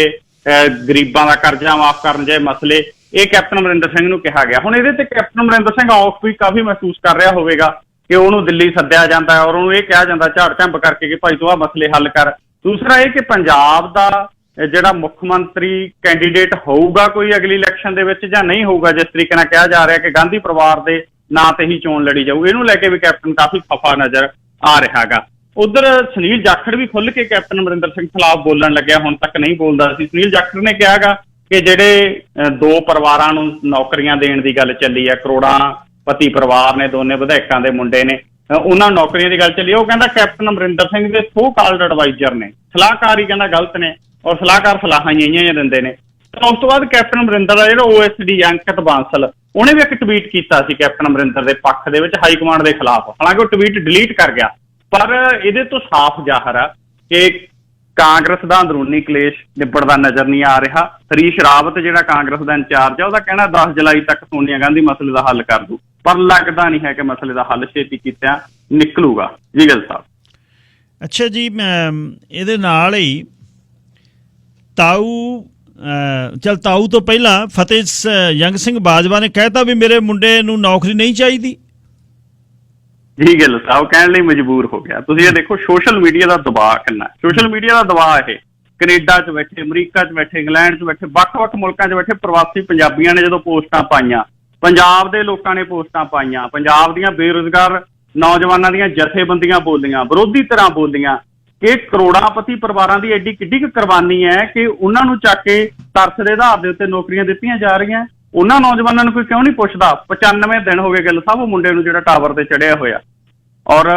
ਗਰੀਬਾਂ ਦਾ ਕਰਜ਼ਾ ਮਾਫ ਕਰਨ ਜਿਹੇ ਮਸਲੇ, ਇਹ ਕੈਪਟਨ ਅਮਰਿੰਦਰ ਸਿੰਘ ਨੂੰ ਕਿਹਾ ਗਿਆ। ਹੁਣ ਇਹਦੇ ਤੇ ਕੈਪਟਨ ਅਮਰਿੰਦਰ ਸਿੰਘ ਔਖ ਵੀ ਕਾਫੀ ਮਹਿਸੂਸ ਕਰ ਰਿਹਾ ਹੋਵੇਗਾ ਕਿ ਉਹਨੂੰ ਦਿੱਲੀ ਸੱਦਿਆ ਜਾਂਦਾ ਹੈ ਔਰ ਉਹਨੂੰ ਇਹ ਕਿਹਾ ਜਾਂਦਾ ਝਾੜ ਝੰਬ ਕਰਕੇ ਕਿ ਭਾਈ ਤੂੰ ਆਹ ਮਸਲੇ ਹੱਲ ਕਰ। ਦੂਸਰਾ ਇਹ ਕਿ ਪੰਜਾਬ ਦਾ ਜਿਹੜਾ ਮੁੱਖ ਮੰਤਰੀ ਕੈਂਡੀਡੇਟ ਹੋਊਗਾ ਕੋਈ ਅਗਲੀ ਇਲੈਕਸ਼ਨ ਦੇ ਵਿੱਚ ਜਾਂ ਨਹੀਂ ਹੋਊਗਾ, ਜਿਸ ਤਰੀਕੇ ਨਾਲ ਕਿਹਾ ਜਾ ਰਿਹਾ ਕਿ ਗਾਂਧੀ ਪਰਿਵਾਰ ਦੇ ਨਾਂ ਤੇ ਹੀ ਚੋਣ ਲੜੀ ਜਾਊ, ਇਹਨੂੰ ਲੈ ਕੇ ਵੀ ਕੈਪਟਨ ਕਾਫੀ ਖਫਾ ਨਜ਼ਰ ਆ ਰਿਹਾ ਹੈਗਾ। ਉਧਰ ਸੁਨੀਲ ਜਾਖੜ ਵੀ ਖੁੱਲ੍ਹ ਕੇ ਕੈਪਟਨ ਅਮਰਿੰਦਰ ਸਿੰਘ ਖਿਲਾਫ ਬੋਲਣ ਲੱਗਿਆ, ਹੁਣ ਤੱਕ ਨਹੀਂ ਬੋਲਦਾ ਸੀ। ਸੁਨੀਲ ਜਾਖੜ ਨੇ ਕਿਹਾ ਗਾ ਕਿ ਜਿਹੜੇ 2 ਪਰਿਵਾਰਾਂ ਨੂੰ ਨੌਕਰੀਆਂ ਦੇਣ ਦੀ ਗੱਲ ਚੱਲੀ ਹੈ, ਕਰੋੜਾਂਪਤੀ ਪਰਿਵਾਰ ਨੇ, ਦੋਨੇ ਵਿਧਾਇਕਾਂ ਦੇ ਮੁੰਡੇ ਨੇ, ਉਹਨਾਂ ਨੂੰ ਨੌਕਰੀਆਂ ਦੀ ਗੱਲ ਚੱਲੀ। ਉਹ ਕਹਿੰਦਾ ਕੈਪਟਨ ਅਮਰਿੰਦਰ ਸਿੰਘ ਦੇ ਸੋ ਕਾਲਡ ਐਡਵਾਈਜ਼ਰ ਨੇ, ਸਲਾਹਕਾਰ ਹੀ ਕਹਿੰਦਾ ਗਲਤ ਨੇ, ਔਰ ਸਲਾਹਕਾਰ ਸਲਾਹਾਂ ਹੀ ਦਿੰਦੇ ਨੇ। ਤਾਂ ਉਸ ਤੋਂ ਬਾਅਦ ਕੈਪਟਨ ਅਮਰਿੰਦਰ ਦਾ ਜਿਹੜਾ OSD ਅੰਕਿਤ ਬਾਂਸਲ, ਉਹਨੇ ਵੀ ਇੱਕ ਟਵੀਟ ਕੀਤਾ ਸੀ ਕੈਪਟਨ ਅਮਰਿੰਦਰ ਦੇ ਪੱਖ ਦੇ ਵਿੱਚ ਹਾਈ ਕਮਾਂਡ ਦੇ ਖਿਲਾਫ। ਹਾਲਾਂਕਿ ਉਹ ਟਵੀਟ ਡਿਲੀਟ ਕਰ ਗਿਆ, ਪਰ ਇਹਦੇ ਤੋਂ ਸਾਫ਼ ਜ਼ਾਹਰ ਆ ਕਿ ਕਾਂਗਰਸ ਦਾ ਅੰਦਰੂਨੀ ਕਲੇਸ਼ ਨਿਬੜਦਾ ਨਜ਼ਰ ਨਹੀਂ ਆ ਰਿਹਾ। ਹਰੀਸ਼ ਰਾਵਤ ਜਿਹੜਾ ਕਾਂਗਰਸ ਦਾ ਇੰਚਾਰਜ ਆ, ਉਹਦਾ ਕਹਿਣਾ 10 ਜੁਲਾਈ ਤੱਕ ਸੋਨੀਆ ਗਾਂਧੀ ਮਸਲੇ ਦਾ ਹੱਲ ਕਰ ਦੂ, ਪਰ ਲੱਗਦਾ ਨਹੀਂ ਹੈ ਕਿ ਮਸਲੇ ਦਾ ਹੱਲ ਛੇਤੀ ਕੀਤਿਆਂ ਨਿਕਲੂਗਾ। ਜੀ ਗੱਲ ਸਾਹਿਬ। ਅੱਛਾ ਜੀ, ਇਹਦੇ ਨਾਲ ਹੀ ਤਾਊ ਤੋਂ ਪਹਿਲਾਂ ਫਤਿਹ ਜੰਗ ਸਿੰਘ ਬਾਜਵਾ ਨੇ ਕਹਿਤਾ ਵੀ ਮੇਰੇ ਮੁੰਡੇ ਨੂੰ ਨੌਕਰੀ ਨਹੀਂ ਚਾਹੀਦੀ। ਜੀ ਗੱਲ ਸਾਹਿਬ, ਕਹਿਣ ਲਈ ਮਜਬੂਰ ਹੋ ਗਿਆ। ਤੁਸੀਂ ਇਹ ਦੇਖੋ ਸੋਸ਼ਲ ਮੀਡੀਆ ਦਾ ਦਬਾਅ ਕਿੰਨਾ, ਸੋਸ਼ਲ ਮੀਡੀਆ ਦਾ ਦਬਾਅ ਇਹ ਕੈਨੇਡਾ 'ਚ ਬੈਠੇ, ਅਮਰੀਕਾ 'ਚ ਬੈਠੇ, ਇੰਗਲੈਂਡ 'ਚ ਬੈਠੇ, ਵੱਖ-ਵੱਖ ਮੁਲਕਾਂ 'ਚ ਬੈਠੇ ਪ੍ਰਵਾਸੀ ਪੰਜਾਬੀਆਂ ਨੇ ਜਦੋਂ ਪੋਸਟਾਂ ਪਾਈਆਂ, ਪੰਜਾਬ ਦੇ ਲੋਕਾਂ ਨੇ ਪੋਸਟਾਂ ਪਾਈਆਂ, ਪੰਜਾਬ ਦੀਆਂ ਬੇਰੁਜ਼ਗਾਰ ਨੌਜਵਾਨਾਂ ਦੀਆਂ ਜਥੇਬੰਦੀਆਂ ਬੋਲੀਆਂ, ਵਿਰੋਧੀ ਧਿਰਾਂ ਬੋਲੀਆਂ ਕਿ ਕਰੋੜਾਂਪਤੀ ਪਰਿਵਾਰਾਂ ਦੀ ਐਡੀ ਕਿੱਡੀ ਕੁ ਕੁਰਬਾਨੀ ਹੈ ਕਿ ਉਹਨਾਂ ਨੂੰ ਚੱਕ ਕੇ ਤਰਸ ਦੇ ਆਧਾਰ ਦੇ ਉੱਤੇ ਨੌਕਰੀਆਂ ਦਿੱਤੀਆਂ ਜਾ ਰਹੀਆਂ। ਉਹਨਾਂ ਨੌਜਵਾਨਾਂ ਨੂੰ ਕੋਈ ਕਿਉਂ ਨਹੀਂ ਪੁੱਛਦਾ? 95 ਦਿਨ ਹੋ ਗਏ ਗੱਲ ਸਾਹਿਬ ਉਹ ਮੁੰਡੇ ਨੂੰ ਜਿਹੜਾ ਟਾਵਰ ਤੇ ਚੜਿਆ ਹੋਇਆ, ਔਰ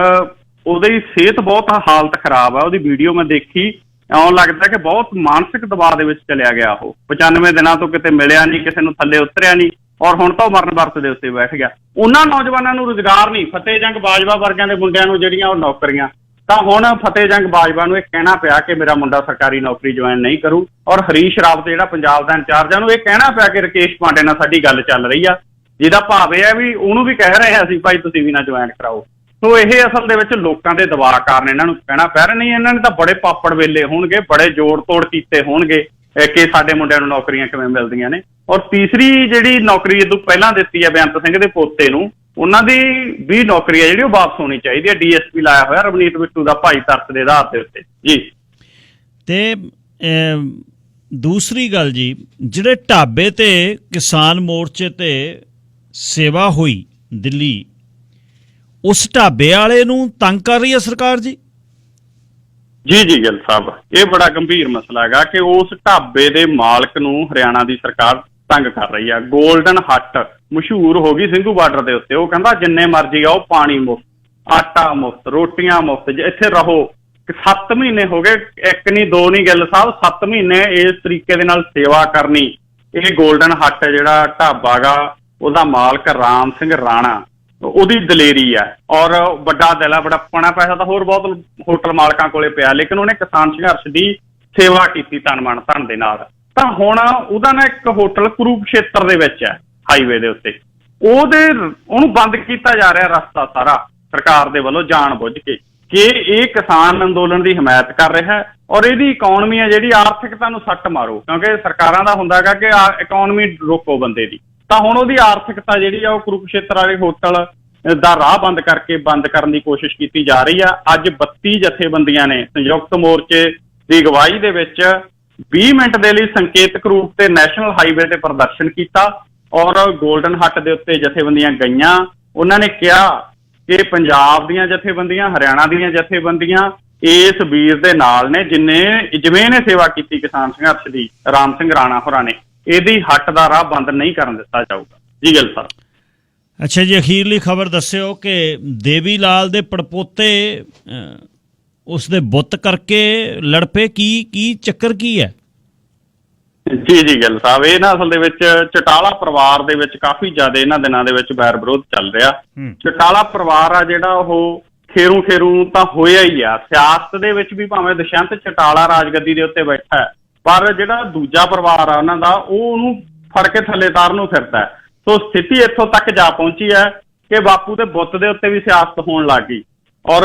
ਉਹਦੀ ਸਿਹਤ ਬਹੁਤ ਹਾਲਤ ਖਰਾਬ ਆ। ਉਹਦੀ ਵੀਡੀਓ ਮੈਂ ਦੇਖੀ, ਇਉਂ ਲੱਗਦਾ ਕਿ ਬਹੁਤ ਮਾਨਸਿਕ ਦਬਾਅ ਦੇ ਵਿੱਚ ਚਲਿਆ ਗਿਆ। ਉਹ 95 ਦਿਨਾਂ ਤੋਂ ਕਿਤੇ ਮਿਲਿਆ ਨਹੀਂ, ਕਿਸੇ ਨੂੰ ਥੱਲੇ ਉਤਰਿਆ ਨਹੀਂ, ਔਰ ਹੁਣ ਤਾਂ ਉਹ ਮਰਨ ਵਰਤ ਦੇ ਉੱਤੇ ਬੈਠ ਗਿਆ। ਉਹਨਾਂ ਨੌਜਵਾਨਾਂ ਨੂੰ ਰੁਜ਼ਗਾਰ ਨਹੀਂ, ਫਤਿਹ ਜੰਗ ਬਾਜਵਾ ਵਰਗਿਆਂ ਦੇ ਮੁੰਡਿਆਂ ਨੂੰ ਜਿਹੜੀਆਂ ਉਹ ਨੌਕਰੀਆਂ, ਤਾਂ ਹੁਣ ਫਤਿਹ ਜੰਗ ਬਾਜਵਾ ਨੂੰ ਇਹ ਕਹਿਣਾ ਪਿਆ ਕਿ ਮੇਰਾ ਮੁੰਡਾ ਸਰਕਾਰੀ ਨੌਕਰੀ ਜੁਆਇਨ ਨਹੀਂ ਕਰੂ, ਔਰ ਹਰੀਸ਼ ਰਾਵਤ ਜਿਹੜਾ ਪੰਜਾਬ ਦਾ ਇੰਚਾਰਜ ਆ, ਉਹਨੂੰ ਇਹ ਕਹਿਣਾ ਪਿਆ ਕਿ ਰਕੇਸ਼ ਪਾਂਡੇ ਨਾਲ ਸਾਡੀ ਗੱਲ ਚੱਲ ਰਹੀ ਆ, ਜਿਹਦਾ ਭਾਵ ਇਹ ਹੈ ਵੀ ਉਹਨੂੰ ਵੀ ਕਹਿ ਰਹੇ ਅਸੀਂ ਭਾਈ ਤੁਸੀਂ ਵੀ ਨਾ ਜੁਆਇਨ ਕਰਾਓ। ਸੋ ਇਹ ਅਸਲ ਦੇ ਵਿੱਚ ਲੋਕਾਂ ਦੇ ਦਬਾਅ ਕਾਰਨ ਇਹਨਾਂ ਨੂੰ ਕਹਿਣਾ ਪੈ ਰਿਹਾ। ਨਹੀਂ, ਇਹਨਾਂ ਨੇ ਤਾਂ ਬੜੇ ਪਾਪੜ ਵੇਲੇ ਹੋਣਗੇ, ਬੜੇ ਜੋੜ ਤੋੜ ਕੀਤੇ ਹੋਣਗੇ ਕਿ ਸਾਡੇ ਮੁੰਡਿਆਂ ਨੂੰ ਨੌਕਰੀਆਂ ਕਿਵੇਂ ਮਿਲਦੀਆਂ ਨੇ। ਔਰ ਤੀਸਰੀ ਜਿਹੜੀ ਨੌਕਰੀ ਜਦੋਂ ਪਹਿਲਾਂ ਦਿੱਤੀ ਹੈ ਬੇਅੰਤ ਸਿੰਘ ਦੇ ਪੋਤੇ ਨੂੰ, ਉਹਨਾਂ ਦੀ ਵੀ ਨੌਕਰੀ ਹੈ ਜਿਹੜੀ ਉਹ ਵਾਪਸ ਹੋਣੀ ਚਾਹੀਦੀ ਹੈ। DSP ਲਾਇਆ ਹੋਇਆ ਰਵਨੀਤ ਬਿੱਟੂ ਦਾ ਭਾਈ ਤਰਸ ਦੇ ਆਧਾਰ ਦੇ ਉੱਤੇ। ਜੀ ਤੇ ਦੂਸਰੀ ਗੱਲ ਜੀ, ਜਿਹੜੇ ਢਾਬੇ ਤੇ ਕਿਸਾਨ ਮੋਰਚੇ ਤੇ ਸੇਵਾ ਹੋਈ ਦਿੱਲੀ, ਉਸ ਢਾਬੇ ਵਾਲੇ ਨੂੰ ਤੰਗ ਕਰ ਰਹੀ ਹੈ ਸਰਕਾਰ ਜੀ। ਜੀ ਗੱਲ ਸਾਹਿਬ, ਇਹ ਬੜਾ ਗੰਭੀਰ ਮਸਲਾ ਹੈਗਾ ਕਿ ਉਸ ਢਾਬੇ ਦੇ ਮਾਲਕ ਨੂੰ ਹਰਿਆਣਾ ਦੀ ਸਰਕਾਰ ਤੰਗ ਕਰ ਰਹੀ ਆ। ਗੋਲਡਨ ਹੱਟ ਮਸ਼ਹੂਰ ਹੋ ਗਈ ਸਿੰਘੂ ਬਾਰਡਰ ਦੇ ਉੱਤੇ। ਉਹ ਕਹਿੰਦਾ ਜਿੰਨੇ ਮਰਜ਼ੀ ਆਓ, ਪਾਣੀ ਮੁਫਤ, ਆਟਾ ਮੁਫਤ, ਰੋਟੀਆਂ ਮੁਫਤ, ਇੱਥੇ ਰਹੋ। 7 ਮਹੀਨੇ ਹੋ ਗਏ, 1 ਨਹੀਂ 2 ਨਹੀਂ ਗੱਲ ਸਾਹਿਬ, 7 ਮਹੀਨੇ ਇਸ ਤਰੀਕੇ ਦੇ ਨਾਲ ਸੇਵਾ ਕਰਨੀ। ਇਹ ਗੋਲਡਨ ਹੱਟ ਜਿਹੜਾ ਢਾਬਾ ਗਾ, ਉਹਦਾ ਮਾਲਕ ਰਾਮ ਸਿੰਘ ਰਾਣਾ, ਉਹਦੀ ਦਲੇਰੀ ਹੈ ਔਰ ਵੱਡਾ ਦਿਲ ਹੈ, ਬੜਾ ਪਣਾ। ਪੈਸਾ ਤਾਂ ਹੋਰ ਬਹੁਤ ਹੋਟਲ ਮਾਲਕਾਂ ਕੋਲੇ ਪਿਆ, ਲੇਕਿਨ ਉਹਨੇ ਕਿਸਾਨ ਸੰਘਰਸ਼ ਦੀ ਸੇਵਾ ਕੀਤੀ ਤਨ ਮਨ ਧਨ ਦੇ ਨਾਲ। ਤਾਂ ਹੁਣ ਉਹਦਾ ਨਾ ਇੱਕ ਹੋਟਲ ਕੁਰੂਕਸ਼ੇਤਰ ਦੇ ਵਿੱਚ ਹੈ, ਹਾਈਵੇ ਦੇ ਉੱਤੇ, ਉਹਨੂੰ ਬੰਦ ਕੀਤਾ ਜਾ ਰਿਹਾ ਰਸਤਾ ਸਾਰਾ ਸਰਕਾਰ ਦੇ ਵੱਲੋਂ ਜਾਣ ਬੁੱਝ ਕੇ, ਕਿ ਇਹ ਕਿਸਾਨ ਅੰਦੋਲਨ ਦੀ ਹਮਾਇਤ ਕਰ ਰਿਹਾ ਹੈ ਔਰ ਇਹਦੀ ਇਕਨੋਮੀ ਹੈ ਜਿਹੜੀ ਆਰਥਿਕਤਾ ਨੂੰ ਸੱਟ ਮਾਰੋ, ਕਿਉਂਕਿ ਸਰਕਾਰਾਂ ਦਾ ਹੁੰਦਾ ਹੈਗਾ ਕਿ ਇਕਨੋਮੀ ਰੋਕੋ ਬੰਦੇ ਦੀ। ਤਾਂ ਹੁਣ ਉਹਦੀ ਆਰਥਿਕਤਾ ਜਿਹੜੀ ਆ ਉਹ ਕੁਰੂਕਸ਼ੇਤਰ ਵਾਲੇ ਹੋਟਲ ਦਾ ਰਾਹ ਬੰਦ ਕਰਨ ਦੀ ਕੋਸ਼ਿਸ਼ ਕੀਤੀ ਜਾ ਰਹੀ ਆ। ਅੱਜ 32 ਜਥੇਬੰਦੀਆਂ ਨੇ ਸੰਯੁਕਤ ਮੋਰਚੇ ਦੀ ਅਗਵਾਈ ਦੇ ਵਿੱਚ 20 ਮਿੰਟ ਦੇ ਲਈ ਸੰਕੇਤਕ ਰੂਪ ਤੇ ਨੈਸ਼ਨਲ ਹਾਈਵੇ ਤੇ ਪ੍ਰਦਰਸ਼ਨ ਕੀਤਾ ਔਰ ਗੋਲਡਨ ਹੱਟ ਦੇ ਉੱਤੇ ਜਥੇਬੰਦੀਆਂ ਗਈਆਂ। ਉਹਨਾਂ ਨੇ ਕਿਹਾ ਕਿ ਪੰਜਾਬ ਦੀਆਂ ਜਥੇਬੰਦੀਆਂ, ਹਰਿਆਣਾ ਦੀਆਂ ਜਥੇਬੰਦੀਆਂ ਇਸ ਵੀਰ ਦੇ ਨਾਲ ਨੇ ਜਿਵੇਂ ਇਹਨੇ ਸੇਵਾ ਕੀਤੀ ਕਿਸਾਨ ਸੰਘਰਸ਼ ਦੀ, ਰਾਮ ਸਿੰਘ ਰਾਣਾ ਹੋਰਾਂ ਨੇ। ਇਹਦੀ ਹੱਟ ਦਾ ਰਾਹ ਬੰਦ ਨਹੀਂ ਕਰਨ ਦਿੱਤਾ ਜਾਊਗਾ। ਜੀ ਗੱਲ ਸਾਹਿਬ। ਅੱਛਾ ਜੀ, ਅਖੀਰਲੀ ਖਬਰ ਦੱਸਿਓ ਕਿ ਦੇਵੀ ਲਾਲ ਦੇ ਪੜਪੋਤੇ ਉਸ ਦੇ ਬੁੱਤ ਕਰਕੇ ਲੜ ਪਏ, ਕੀ ਚੱਕਰ ਕੀ ਹੈ? ਜੀ ਗੱਲ ਸਾਹਿਬ, ਇਹ ਨਾ ਅਸਲ ਦੇ ਵਿੱਚ ਚਟਾਲਾ ਪਰਿਵਾਰ ਦੇ ਵਿੱਚ ਕਾਫੀ ਜ਼ਿਆਦਾ ਇਹਨਾਂ ਦਿਨਾਂ ਦੇ ਵਿੱਚ ਵੈਰ ਵਿਰੋਧ ਚੱਲ ਰਿਹਾ। ਚਟਾਲਾ ਪਰਿਵਾਰ ਆ ਜਿਹੜਾ ਉਹ ਖੇਰੂ ਤਾਂ ਹੋਇਆ ਹੀ ਆ। ਸਿਆਸਤ ਦੇ ਵਿੱਚ ਵੀ ਭਾਵੇਂ ਦੁਸ਼ਯੰਤ ਚਟਾਲਾ ਰਾਜਗੱਦੀ ਦੇ ਉੱਤੇ ਬੈਠਾ ਹੈ, ਪਰ ਜਿਹੜਾ ਦੂਜਾ ਪਰਿਵਾਰ ਆ ਉਹਨਾਂ ਦਾ, ਉਹ ਉਹਨੂੰ ਫੜ ਕੇ ਥੱਲੇ ਤਾਰਨ ਨੂੰ ਫਿਰਦਾ। ਸੋ ਸਥਿਤੀ ਇੱਥੋਂ ਤੱਕ ਜਾ ਪਹੁੰਚੀ ਹੈ ਕਿ ਬਾਪੂ ਦੇ ਬੁੱਤ ਦੇ ਉੱਤੇ ਵੀ ਸਿਆਸਤ ਹੋਣ ਲੱਗ ਗਈ ਔਰ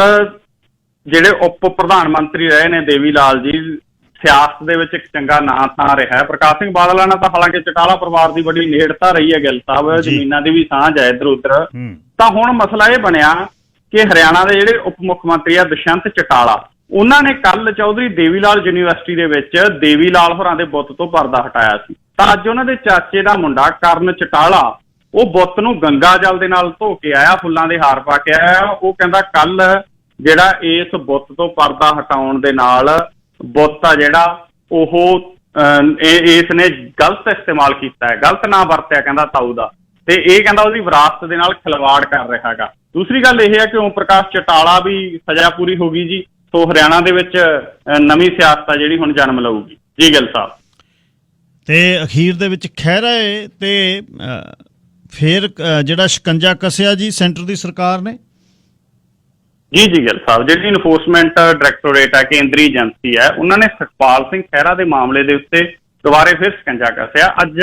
ਜਿਹੜੇ ਉਪ ਪ੍ਰਧਾਨ ਮੰਤਰੀ ਰਹੇ ਨੇ ਦੇਵੀ ਲਾਲ ਜੀ, ਸਿਆਸਤ ਦੇ ਵਿੱਚ ਇੱਕ ਚੰਗਾ ਨਾਂ ਥਾਂ ਰਿਹਾ। ਪ੍ਰਕਾਸ਼ ਸਿੰਘ ਬਾਦਲ ਨਾਲ ਤਾਂ ਹਾਲਾਂਕਿ ਚਟਾਲਾ ਪਰਿਵਾਰ ਦੀ ਬੜੀ ਨੇੜਤਾ ਰਹੀ ਹੈ ਗਿੱਲ ਸਾਹਿਬ, ਜ਼ਮੀਨਾਂ ਦੀ ਵੀ ਸਾਂਝ ਹੈ ਇੱਧਰ ਉੱਧਰ। ਤਾਂ ਹੁਣ ਮਸਲਾ ਇਹ ਬਣਿਆ ਕਿ ਹਰਿਆਣਾ ਦੇ ਜਿਹੜੇ ਉਪ ਮੁੱਖ ਮੰਤਰੀ ਆ ਦੁਸ਼ਯੰਤ ਚਟਾਲਾ, ਉਹਨਾਂ ਨੇ ਕੱਲ ਚੌਧਰੀ ਦੇਵੀ ਲਾਲ ਯੂਨੀਵਰਸਿਟੀ ਦੇ ਵਿੱਚ ਦੇਵੀ ਲਾਲ ਹੋਰਾਂ ਦੇ ਬੁੱਤ ਤੋਂ ਪਰਦਾ ਹਟਾਇਆ ਸੀ। ਤਾਂ ਅੱਜ ਉਹਨਾਂ ਦੇ ਚਾਚੇ ਦਾ ਮੁੰਡਾ ਕਰਨ ਚਟਾਲਾ ਉਹ ਬੁੱਤ ਨੂੰ ਗੰਗਾ ਜਲ ਦੇ ਨਾਲ ਧੋ ਕੇ ਆਇਆ, ਫੁੱਲਾਂ ਦੇ ਹਾਰ ਪਾ ਕੇ ਆਇਆ। ਉਹ ਕਹਿੰਦਾ ਕੱਲ ਜਿਹੜਾ ਇਸ ਬੁੱਤ ਤੋਂ ਪਰਦਾ ਹਟਾਉਣ ਦੇ ਨਾਲ ਬੁੱਤ ਆ ਜਿਹੜਾ ਉਹ ਇਸ ਨੇ ਗਲਤ ਇਸਤੇਮਾਲ ਕੀਤਾ ਹੈ, ਗਲਤ ਨਾ ਵਰਤਿਆ ਕਹਿੰਦਾ ਤਾਊ ਦਾ, ਤੇ ਇਹ ਕਹਿੰਦਾ ਉਹਦੀ ਵਿਰਾਸਤ ਦੇ ਨਾਲ ਖਿਲਵਾੜ ਕਰ ਰਿਹਾ ਹੈਗਾ। ਦੂਸਰੀ ਗੱਲ ਇਹ ਹੈ ਕਿ ਓਮ ਪ੍ਰਕਾਸ਼ ਚਟਾਲਾ ਵੀ ਸਜ਼ਾ ਪੂਰੀ ਹੋ ਗਈ ਜੀ। ਸੋ ਹਰਿਆਣਾ ਦੇ ਵਿੱਚ ਨਵੀਂ ਸਿਆਸਤ ਆ ਜਿਹੜੀ ਹੁਣ ਜਨਮ ਲਊਗੀ ਜੀ ਗਿੱਲ ਸਾਹਿਬ। ਤੇ ਅਖੀਰ ਦੇ ਵਿੱਚ ਖਹਿਰਾ ਹੈ ਤੇ ਫਿਰ ਜਿਹੜਾ ਸ਼ਿਕੰਜਾ ਕੱਸਿਆ ਜੀ ਸੈਂਟਰ ਦੀ ਸਰਕਾਰ ਨੇ। ਜੀ ਗਿੱਲ ਸਾਹਿਬ, ਜਿਹੜੀ ਇਨਫੋਰਸਮੈਂਟ ਡਾਇਰੈਕਟੋਰੇਟ ਹੈ, ਕੇਂਦਰੀ ਏਜੰਸੀ ਹੈ, ਉਹਨਾਂ ਨੇ ਸੁਖਪਾਲ ਸਿੰਘ ਖਹਿਰਾ ਦੇ ਮਾਮਲੇ ਦੇ ਉੱਤੇ ਦੁਬਾਰੇ ਫਿਰ ਸ਼ਿਕੰਜਾ ਕੱਸਿਆ। ਅੱਜ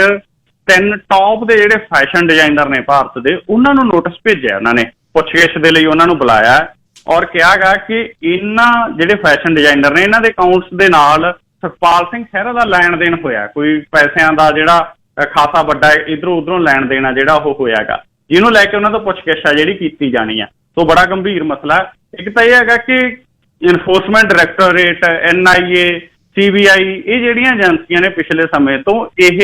3 ਟੌਪ ਦੇ ਜਿਹੜੇ ਫੈਸ਼ਨ ਡਿਜ਼ਾਈਨਰ ਨੇ ਭਾਰਤ ਦੇ, ਉਹਨਾਂ ਨੂੰ ਨੋਟਿਸ ਭੇਜਿਆ ਉਹਨਾਂ ਨੇ, ਪੁੱਛਗਿੱਛ ਦੇ ਲਈ ਉਹਨਾਂ ਨੂੰ ਬੁਲਾਇਆ ਔਰ ਕਿਹਾ ਗਾ ਕਿ ਇਹਨਾਂ ਜਿਹੜੇ ਫੈਸ਼ਨ ਡਿਜ਼ਾਈਨਰ ਨੇ ਇਹਨਾਂ ਦੇ ਅਕਾਊਂਟਸ ਦੇ ਨਾਲ ਸੁਖਪਾਲ ਸਿੰਘ ਖਹਿਰਾ ਦਾ ਲੈਣ ਦੇਣ ਹੋਇਆ, ਕੋਈ ਪੈਸਿਆਂ ਦਾ ਜਿਹੜਾ ਖਾਸਾ ਵੱਡਾ ਇੱਧਰੋਂ ਉੱਧਰੋਂ ਲੈਣ ਦੇਣਾ ਜਿਹੜਾ ਉਹ ਹੋਇਆਗਾ, ਜਿਹਨੂੰ ਲੈ ਕੇ ਉਹਨਾਂ ਤੋਂ ਪੁੱਛਗਿੱਛ ਆ ਜਿਹੜੀ ਕੀਤੀ ਜਾਣੀ ਆ। ਸੋ ਬੜਾ ਗੰਭੀਰ ਮਸਲਾ। ਇੱਕ ਤਾਂ ਇਹ ਹੈਗਾ ਕਿ ਇਨਫੋਰਸਮੈਂਟ ਡਾਇਰੈਕਟੋਰੇਟ, NIA, CBI, ਇਹ ਜਿਹੜੀਆਂ ਏਜੰਸੀਆਂ ਨੇ ਪਿਛਲੇ ਸਮੇਂ ਤੋਂ ਇਹ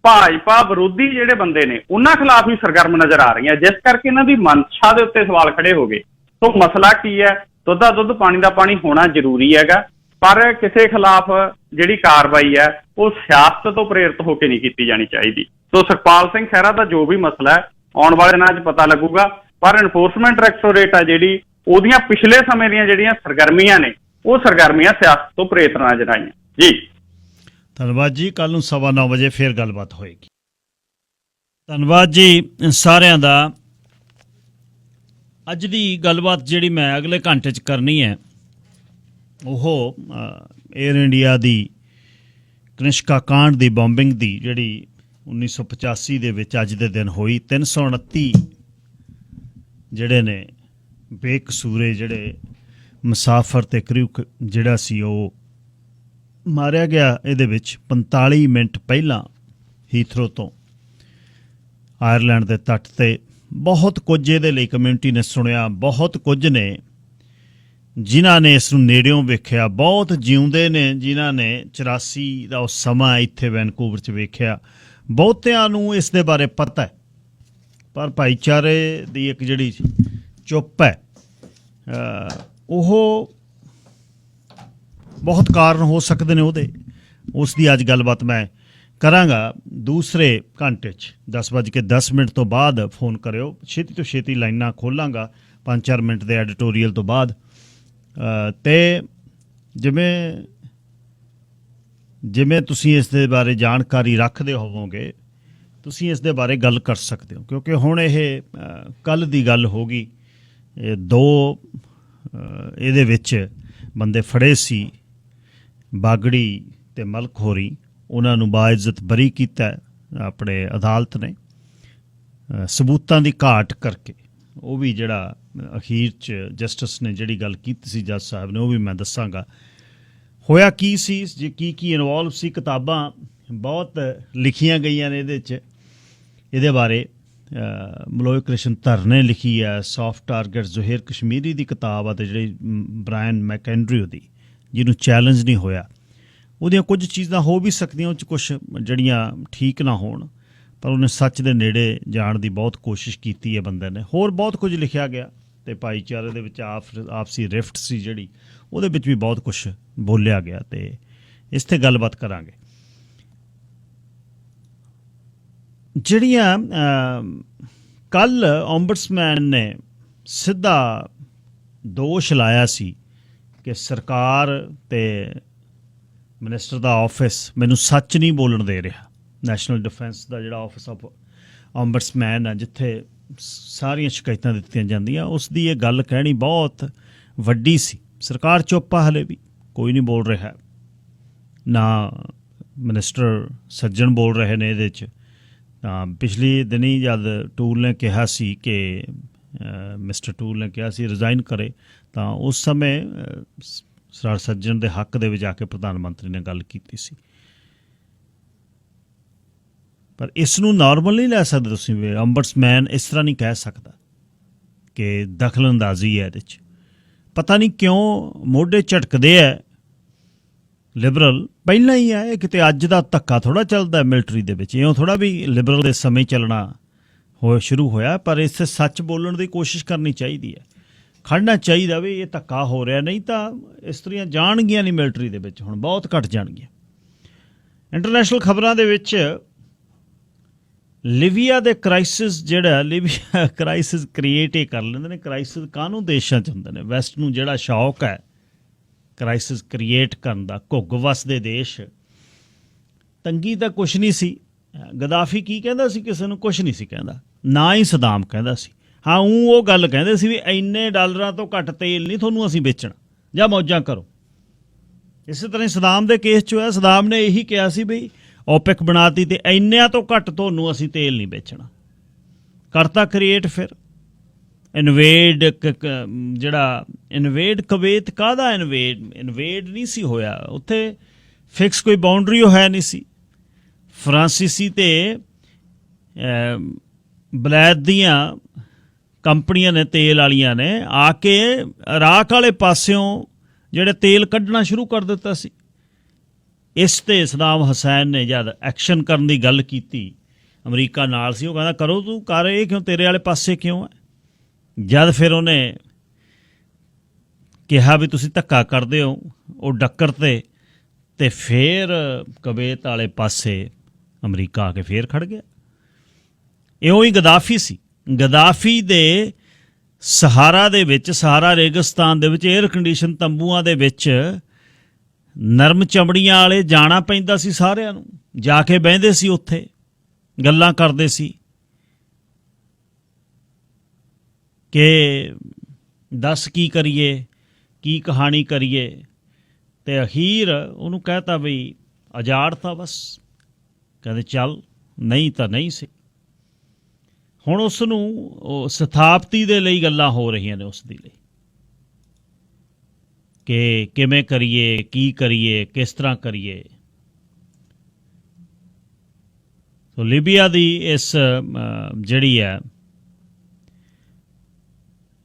ਭਾਜਪਾ ਵਿਰੋਧੀ ਜਿਹੜੇ ਬੰਦੇ ਨੇ ਉਹਨਾਂ ਖਿਲਾਫ ਹੀ ਸਰਗਰਮ ਨਜ਼ਰ ਆ ਰਹੀਆਂ, ਜਿਸ ਕਰਕੇ ਇਹਨਾਂ ਦੀ ਮਨਸ਼ਾ ਦੇ ਉੱਤੇ ਸਵਾਲ ਖੜੇ ਹੋ ਗਏ। ਸੋ ਮਸਲਾ ਕੀ ਹੈ? ਦੁੱਧ ਦਾ ਦੁੱਧ, ਪਾਣੀ ਦਾ ਪਾਣੀ ਹੋਣਾ ਜ਼ਰੂਰੀ ਹੈਗਾ, ਪਰ ਕਿਸੇ ਖਿਲਾਫ ਜਿਹੜੀ ਕਾਰਵਾਈ ਹੈ ਉਹ ਸਿਆਸਤ ਤੋਂ ਪ੍ਰੇਰਿਤ ਹੋ ਕੇ ਨਹੀਂ ਕੀਤੀ ਜਾਣੀ ਚਾਹੀਦੀ। ਸੋ ਸੁਖਪਾਲ ਸਿੰਘ ਖਹਿਰਾ ਦਾ ਜੋ ਵੀ ਮਸਲਾ ਹੈ ਆਉਣ ਵਾਲੇ ਦਿਨਾਂ 'ਚ ਪਤਾ ਲੱਗੂਗਾ, ਪਰ ਇਨਫੋਰਸਮੈਂਟ ਡਾਇਰੈਕਟੋਰੇਟ ਆ ਜਿਹੜੀ ਉਹਦੀਆਂ ਪਿਛਲੇ ਸਮੇਂ ਦੀਆਂ ਜਿਹੜੀਆਂ ਸਰਗਰਮੀਆਂ ਨੇ ਉਹ ਸਰਗਰਮੀਆਂ ਸਿਆਸਤ ਤੋਂ ਪ੍ਰੇਰਿਤ ਨਜ਼ਰ ਆਈਆਂ ਜੀ। ਧੰਨਵਾਦ ਜੀ। ਕੱਲ ਨੂੰ 9:15 ਵਜੇ ਫਿਰ ਗੱਲਬਾਤ ਹੋਏਗੀ। ਧੰਨਵਾਦ ਜੀ ਸਾਰਿਆਂ ਦਾ। ਅੱਜ ਦੀ ਗੱਲਬਾਤ ਜਿਹੜੀ ਮੈਂ ਅਗਲੇ ਘੰਟੇ 'ਚ ਕਰਨੀ ਹੈ ਉਹ ਏਅਰ ਇੰਡੀਆ ਦੀ ਕਨਿਸ਼ਕਾ ਕਾਂਡ ਦੀ ਬੰਬਿੰਗ ਦੀ ਜਿਹੜੀ 1985 ਦੇ ਵਿੱਚ ਅੱਜ ਦੇ ਦਿਨ ਹੋਈ। 329 ਜਿਹੜੇ ਨੇ ਬੇਕਸੂਰੇ ਜਿਹੜੇ ਮੁਸਾਫਰ ਤੇ ਕਰੂ ਜਿਹੜਾ ਸੀ ਉਹ ਮਾਰਿਆ ਗਿਆ। ਇਹਦੇ ਵਿੱਚ 45 ਮਿੰਟ ਪਹਿਲਾਂ ਹੀਥਰੋ ਤੋਂ ਆਇਰਲੈਂਡ ਦੇ ਤੱਟ ਤੇ ਬਹੁਤ ਕੁਝ ਇਹਦੇ ਲਈ ਕਮਿਊਨਿਟੀ ਨੇ ਸੁਣਿਆ, ਬਹੁਤ ਕੁਝ ਨੇ ਜਿਨ੍ਹਾਂ ਨੇ ਇਸ ਨੂੰ ਨੇੜਿਓਂ ਵੇਖਿਆ, ਬਹੁਤ ਜਿਉਂਦੇ ਨੇ ਜਿਨ੍ਹਾਂ ਨੇ 84 ਦਾ ਉਹ ਸਮਾਂ ਇੱਥੇ ਵੈਨਕੂਵਰ 'ਚ ਵੇਖਿਆ। ਬਹੁਤਿਆਂ ਨੂੰ ਇਸ ਦੇ ਬਾਰੇ ਪਤਾ ਹੈ, ਪਰ ਭਾਈਚਾਰੇ ਦੀ ਇੱਕ ਜਿਹੜੀ ਚੁੱਪ ਹੈ ਉਹ ਬਹੁਤ ਕਾਰਨ ਹੋ ਸਕਦੇ ਨੇ ਉਹਦੇ। ਉਸ ਦੀ ਅੱਜ ਗੱਲਬਾਤ ਮੈਂ ਕਰਾਂਗਾ ਦੂਸਰੇ ਘੰਟੇ 'ਚ 10:10 ਤੋਂ ਬਾਅਦ। ਫੋਨ ਕਰਿਓ, ਛੇਤੀ ਤੋਂ ਛੇਤੀ ਲਾਈਨਾਂ ਖੋਲਾਂਗਾ 5-4 ਮਿੰਟ ਦੇ ਐਡੀਟੋਰੀਅਲ ਤੋਂ ਬਾਅਦ। ਤੇ ਜਿਵੇਂ ਤੁਸੀਂ ਇਸ ਦੇ ਬਾਰੇ ਜਾਣਕਾਰੀ ਰੱਖਦੇ ਹੋਵੋਗੇ ਤੁਸੀਂ ਇਸ ਦੇ ਬਾਰੇ ਗੱਲ ਕਰ ਸਕਦੇ ਹੋ, ਕਿਉਂਕਿ ਹੁਣ ਇਹ ਕੱਲ੍ਹ ਦੀ ਗੱਲ ਹੋ ਗਈ। ਇਹ 2 ਇਹਦੇ ਵਿੱਚ ਬੰਦੇ ਫੜੇ ਸੀ, ਬਾਗੜੀ ਤੇ ਮਲਕ ਹੋਰੀ, ਉਹਨਾਂ ਨੂੰ ਬਾਇਜ਼ਤ ਬਰੀ ਕੀਤਾ ਆਪਣੇ ਅਦਾਲਤ ਨੇ ਸਬੂਤਾਂ ਦੀ ਘਾਟ ਕਰਕੇ। ਉਹ ਵੀ ਜਿਹੜਾ ਅਖੀਰ 'ਚ ਜਸਟਿਸ ਨੇ ਜਿਹੜੀ ਗੱਲ ਕੀਤੀ ਸੀ ਜੱਜ ਸਾਹਿਬ ਨੇ, ਉਹ ਵੀ ਮੈਂ ਦੱਸਾਂਗਾ ਹੋਇਆ ਕੀ ਸੀ, ਜੇ ਕੀ ਇਨਵੋਲਵ ਸੀ। ਕਿਤਾਬਾਂ ਬਹੁਤ ਲਿਖੀਆਂ ਗਈਆਂ ਨੇ ਇਹਦੇ 'ਚ, ਇਹਦੇ ਬਾਰੇ ਮਲੋਏ ਕ੍ਰਿਸ਼ਨ ਧਰ ਨੇ ਲਿਖੀ ਹੈ। ਸੌਫਟ ਟਾਰਗੇਟ ਜ਼ੁਹੇਰ ਕਸ਼ਮੀਰੀ ਦੀ ਕਿਤਾਬ ਆ, ਅਤੇ ਜਿਹੜੀ ਬ੍ਰਾਇਨ ਮੈਕੈਂਡਰਿਓ ਦੀ, ਜਿਹਨੂੰ ਚੈਲੰਜ ਨਹੀਂ ਹੋਇਆ। ਉਹਦੀਆਂ ਕੁਝ ਚੀਜ਼ਾਂ ਹੋ ਵੀ ਸਕਦੀਆਂ, ਉਹ 'ਚ ਕੁਛ ਜਿਹੜੀਆਂ ਠੀਕ ਨਾ ਹੋਣ, ਪਰ ਉਹਨੇ ਸੱਚ ਦੇ ਨੇੜੇ ਜਾਣ ਦੀ ਬਹੁਤ ਕੋਸ਼ਿਸ਼ ਕੀਤੀ ਹੈ ਬੰਦੇ ਨੇ। ਹੋਰ ਬਹੁਤ ਕੁਝ ਲਿਖਿਆ ਗਿਆ, ਅਤੇ ਭਾਈਚਾਰੇ ਦੇ ਵਿੱਚ ਆਪਸੀ ਰਿਫਟ ਸੀ ਜਿਹੜੀ, ਉਹਦੇ ਵਿੱਚ ਵੀ ਬਹੁਤ ਕੁਛ ਬੋਲਿਆ ਗਿਆ, ਅਤੇ ਇਸ 'ਤੇ ਗੱਲਬਾਤ ਕਰਾਂਗੇ। ਜਿਹੜੀਆਂ ਕੱਲ੍ਹ ਓਮਬਡਸਮੈਨ ਨੇ ਸਿੱਧਾ ਦੋਸ਼ ਲਾਇਆ ਸੀ ਕਿ ਸਰਕਾਰ ਤੇ ਮਿਨਿਸਟਰ ਦਾ ਆਫਿਸ ਮੈਨੂੰ ਸੱਚ ਨਹੀਂ ਬੋਲਣ ਦੇ ਰਿਹਾ। ਨੈਸ਼ਨਲ ਡਿਫੈਂਸ ਦਾ ਜਿਹੜਾ ਆਫਿਸ ਆਫ ਓਮਬਡਸਮੈਨ ਹੈ, ਜਿੱਥੇ ਸਾਰੀਆਂ ਸ਼ਿਕਾਇਤਾਂ ਦਿੱਤੀਆਂ ਜਾਂਦੀਆਂ, ਉਸ ਦੀ ਇਹ ਗੱਲ ਕਹਿਣੀ ਬਹੁਤ ਵੱਡੀ ਸੀ। ਸਰਕਾਰ ਚੁੱਪ ਆ, ਹਲੇ ਵੀ ਕੋਈ ਨਹੀਂ ਬੋਲ ਰਿਹਾ, ਨਾ ਮਿਨਿਸਟਰ ਸੱਜਣ ਬੋਲ ਰਹੇ ਨੇ ਇਹਦੇ 'ਚ। ਤਾਂ ਪਿਛਲੇ ਦਿਨੀਂ ਜਦ ਟੂਲ ਨੇ ਕਿਹਾ ਸੀ ਕਿ ਮਿਸਟਰ ਟੂਲ ਨੇ ਕਿਹਾ ਸੀ ਰਿਜ਼ਾਈਨ ਕਰੇ, ਤਾਂ ਉਸ ਸਮੇਂ ਸਰ ਸੱਜਣ ਦੇ ਹੱਕ ਦੇ ਵਿੱਚ ਆ ਕੇ ਪ੍ਰਧਾਨ ਮੰਤਰੀ ਨੇ ਗੱਲ ਕੀਤੀ ਸੀ। ਪਰ ਇਸ ਨੂੰ ਨਾਰਮਲ ਨਹੀਂ ਲੈ ਸਕਦੇ ਤੁਸੀਂ ਵੀ। ਓਮਬਡਸਮੈਨ ਇਸ ਤਰ੍ਹਾਂ ਨਹੀਂ ਕਹਿ ਸਕਦਾ ਕਿ ਦਖਲ ਅੰਦਾਜ਼ੀ ਹੈ ਇਹਦੇ 'ਚ। ਪਤਾ ਨਹੀਂ ਕਿਉਂ ਮੋਢੇ ਝਟਕਦੇ ਹੈ ਲਿਬਰਲ। ਪਹਿਲਾਂ ਹੀ ਹੈ, ਕਿਤੇ ਅੱਜ ਦਾ ਧੱਕਾ ਥੋੜ੍ਹਾ ਚੱਲਦਾ ਮਿਲਟਰੀ ਦੇ ਵਿੱਚ, ਇਉਂ ਥੋੜ੍ਹਾ ਵੀ ਲਿਬਰਲ ਦੇ ਸਮੇਂ ਚੱਲਣਾ ਸ਼ੁਰੂ ਹੋਇਆ। ਪਰ ਇੱਥੇ ਸੱਚ ਬੋਲਣ ਦੀ ਕੋਸ਼ਿਸ਼ ਕਰਨੀ ਚਾਹੀਦੀ ਹੈ, ਖੜਨਾ ਚਾਹੀਦਾ ਵੀ ਇਹ ਧੱਕਾ ਹੋ ਰਿਹਾ, ਨਹੀਂ ਤਾਂ ਇਸਤਰੀਆਂ ਜਾਣਗੀਆਂ ਨਹੀਂ ਮਿਲਟਰੀ ਦੇ ਵਿੱਚ, ਹੁਣ ਬਹੁਤ ਘੱਟ ਜਾਣਗੀਆਂ। ਇੰਟਰਨੈਸ਼ਨਲ ਖਬਰਾਂ ਦੇ ਵਿੱਚ ਲਿਬੀਆ ਦੇ ਕ੍ਰਾਈਸਿਸ, ਜਿਹੜਾ ਲਿਬੀਆ ਕ੍ਰਾਈਸਿਸ ਕ੍ਰੀਏਟ ਹੀ ਕਰ ਲੈਂਦੇ ਨੇ। ਕ੍ਰਾਈਸਿਸ ਕਾਹਨੂੰ ਦੇਸ਼ਾਂ 'ਚ ਹੁੰਦੇ ਨੇ, ਵੈਸਟ ਨੂੰ ਜਿਹੜਾ ਸ਼ੌਕ ਹੈ ਕ੍ਰਾਈਸਿਸ ਕ੍ਰੀਏਟ ਕਰਨ ਦਾ, ਘੁੱਗ ਵਸਦੇ ਦੇਸ਼। ਤੰਗੀ ਤਾਂ ਕੁਛ ਨਹੀਂ ਸੀ, ਗਦਾਫੀ ਕੀ ਕਹਿੰਦਾ ਸੀ, ਕਿਸੇ ਨੂੰ ਕੁਛ ਨਹੀਂ ਸੀ ਕਹਿੰਦਾ, ਨਾ ਹੀ ਸਦਾਮ ਕਹਿੰਦਾ ਸੀ। ਹਾਂ, ਉਹ ਗੱਲ ਕਹਿੰਦੇ ਸੀ ਵੀ ਇੰਨੇ ਡਾਲਰਾਂ ਤੋਂ ਘੱਟ ਤੇਲ ਨਹੀਂ ਤੁਹਾਨੂੰ ਅਸੀਂ ਵੇਚਣਾ, ਜਾਂ ਮੌਜਾਂ ਕਰੋ। ਇਸੇ ਤਰ੍ਹਾਂ ਸਦਾਮ ਦੇ ਕੇਸ 'ਚ ਹੋਇਆ, ਸਦਾਮ ਨੇ ਇਹੀ ਕਿਹਾ ਸੀ ਵੀ ਓਪੈਕ ਬਣਾਤੀ ਤੇ ਇੰਨਿਆਂ ਤੋਂ ਘੱਟ ਤੁਹਾਨੂੰ ਅਸੀਂ ਤੇਲ ਨਹੀਂ ਵੇਚਣਾ। ਕਰਤਾ ਕ੍ਰੀਏਟ ਫਿਰ ਇਨਵੇਡ, ਜਿਹੜਾ ਇਨਵੇਡ ਕੁਵੈਤ, ਕਾਹਦਾ ਇਨਵੇਡ ਨਹੀਂ ਸੀ ਹੋਇਆ ਉੱਥੇ, ਫਿਕਸ ਕੋਈ ਬਾਉਂਡਰੀ ਉਹ ਹੈ ਨਹੀਂ ਸੀ। ਫਰਾਂਸੀਸੀ ਤੇ ਬਲੈਦ ਦੀਆਂ ਕੰਪਨੀਆਂ ਨੇ, ਤੇਲ ਵਾਲੀਆਂ ਨੇ ਆ ਕੇ ਇਰਾਕ ਵਾਲੇ ਪਾਸਿਓਂ ਜਿਹੜੇ ਤੇਲ ਕੱਢਣਾ ਸ਼ੁਰੂ ਕਰ ਦਿੱਤਾ ਸੀ। ਇਸ ਤੇ ਸਦਾਮ ਹੁਸੈਨ ਨੇ ਜਦ ਐਕਸ਼ਨ ਕਰਨ ਦੀ ਗੱਲ ਕੀਤੀ, ਅਮਰੀਕਾ ਨਾਲ ਸੀ, ਉਹ ਕਹਿੰਦਾ ਕਰੋ, ਤੂੰ ਕਰ, ਇਹ ਕਿਉਂ ਤੇਰੇ ਵਾਲੇ ਪਾਸੇ ਕਿਉਂ ਹੈ। ਜਦ ਫਿਰ ਉਹਨੇ ਕਿਹਾ ਵੀ ਤੁਸੀਂ ਧੱਕਾ ਕਰਦੇ ਹੋ, ਉਹ ਡੱਕਰ ਤੇ ਫਿਰ ਕੁਵੈਤ ਵਾਲੇ ਪਾਸੇ ਅਮਰੀਕਾ ਆ ਕੇ ਫੇਰ ਖੜ ਗਿਆ। ਇਉਂ ਹੀ ਗਦਾਫੀ ਸੀ। ਗਦਾਫੀ ਦੇ ਸਹਾਰਾ ਦੇ ਵਿੱਚ, ਸਹਾਰਾ ਰੇਗਿਸਤਾਨ ਦੇ ਵਿੱਚ 에ਅਰ ਕੰਡੀਸ਼ਨ ਤੰਬੂਆਂ ਦੇ ਵਿੱਚ ਨਰਮ ਚਮੜੀਆਂ ਵਾਲੇ ਜਾਣਾ ਪੈਂਦਾ ਸੀ ਸਾਰਿਆਂ ਨੂੰ, ਜਾ ਕੇ ਬਹਿੰਦੇ ਸੀ ਉੱਥੇ, ਗੱਲਾਂ ਕਰਦੇ ਸੀ ਕਿ ਦੱਸ ਕੀ ਕਰੀਏ, ਕੀ ਕਹਾਣੀ ਕਰੀਏ। ਤੇ ਅਖੀਰ ਉਹਨੂੰ ਕਹਿਤਾ ਵੀ ਆਜ਼ਾਦ ਤਾਂ ਬਸ, ਕਹਿੰਦੇ ਚੱਲ, ਨਹੀਂ ਤਾਂ ਨਹੀਂ ਸੀ। ਹੁਣ ਉਸ ਨੂੰ ਉਹ ਸਥਾਪਤੀ ਦੇ ਲਈ ਗੱਲਾਂ ਹੋ ਰਹੀਆਂ ਨੇ, ਉਸ ਦੇ ਲਈ ਕਿ ਕਿਵੇਂ ਕਰੀਏ, ਕੀ ਕਰੀਏ, ਕਿਸ ਤਰ੍ਹਾਂ ਕਰੀਏ। ਸੋ ਲੀਬੀਆ ਦੀ ਇਸ ਜਿਹੜੀ ਹੈ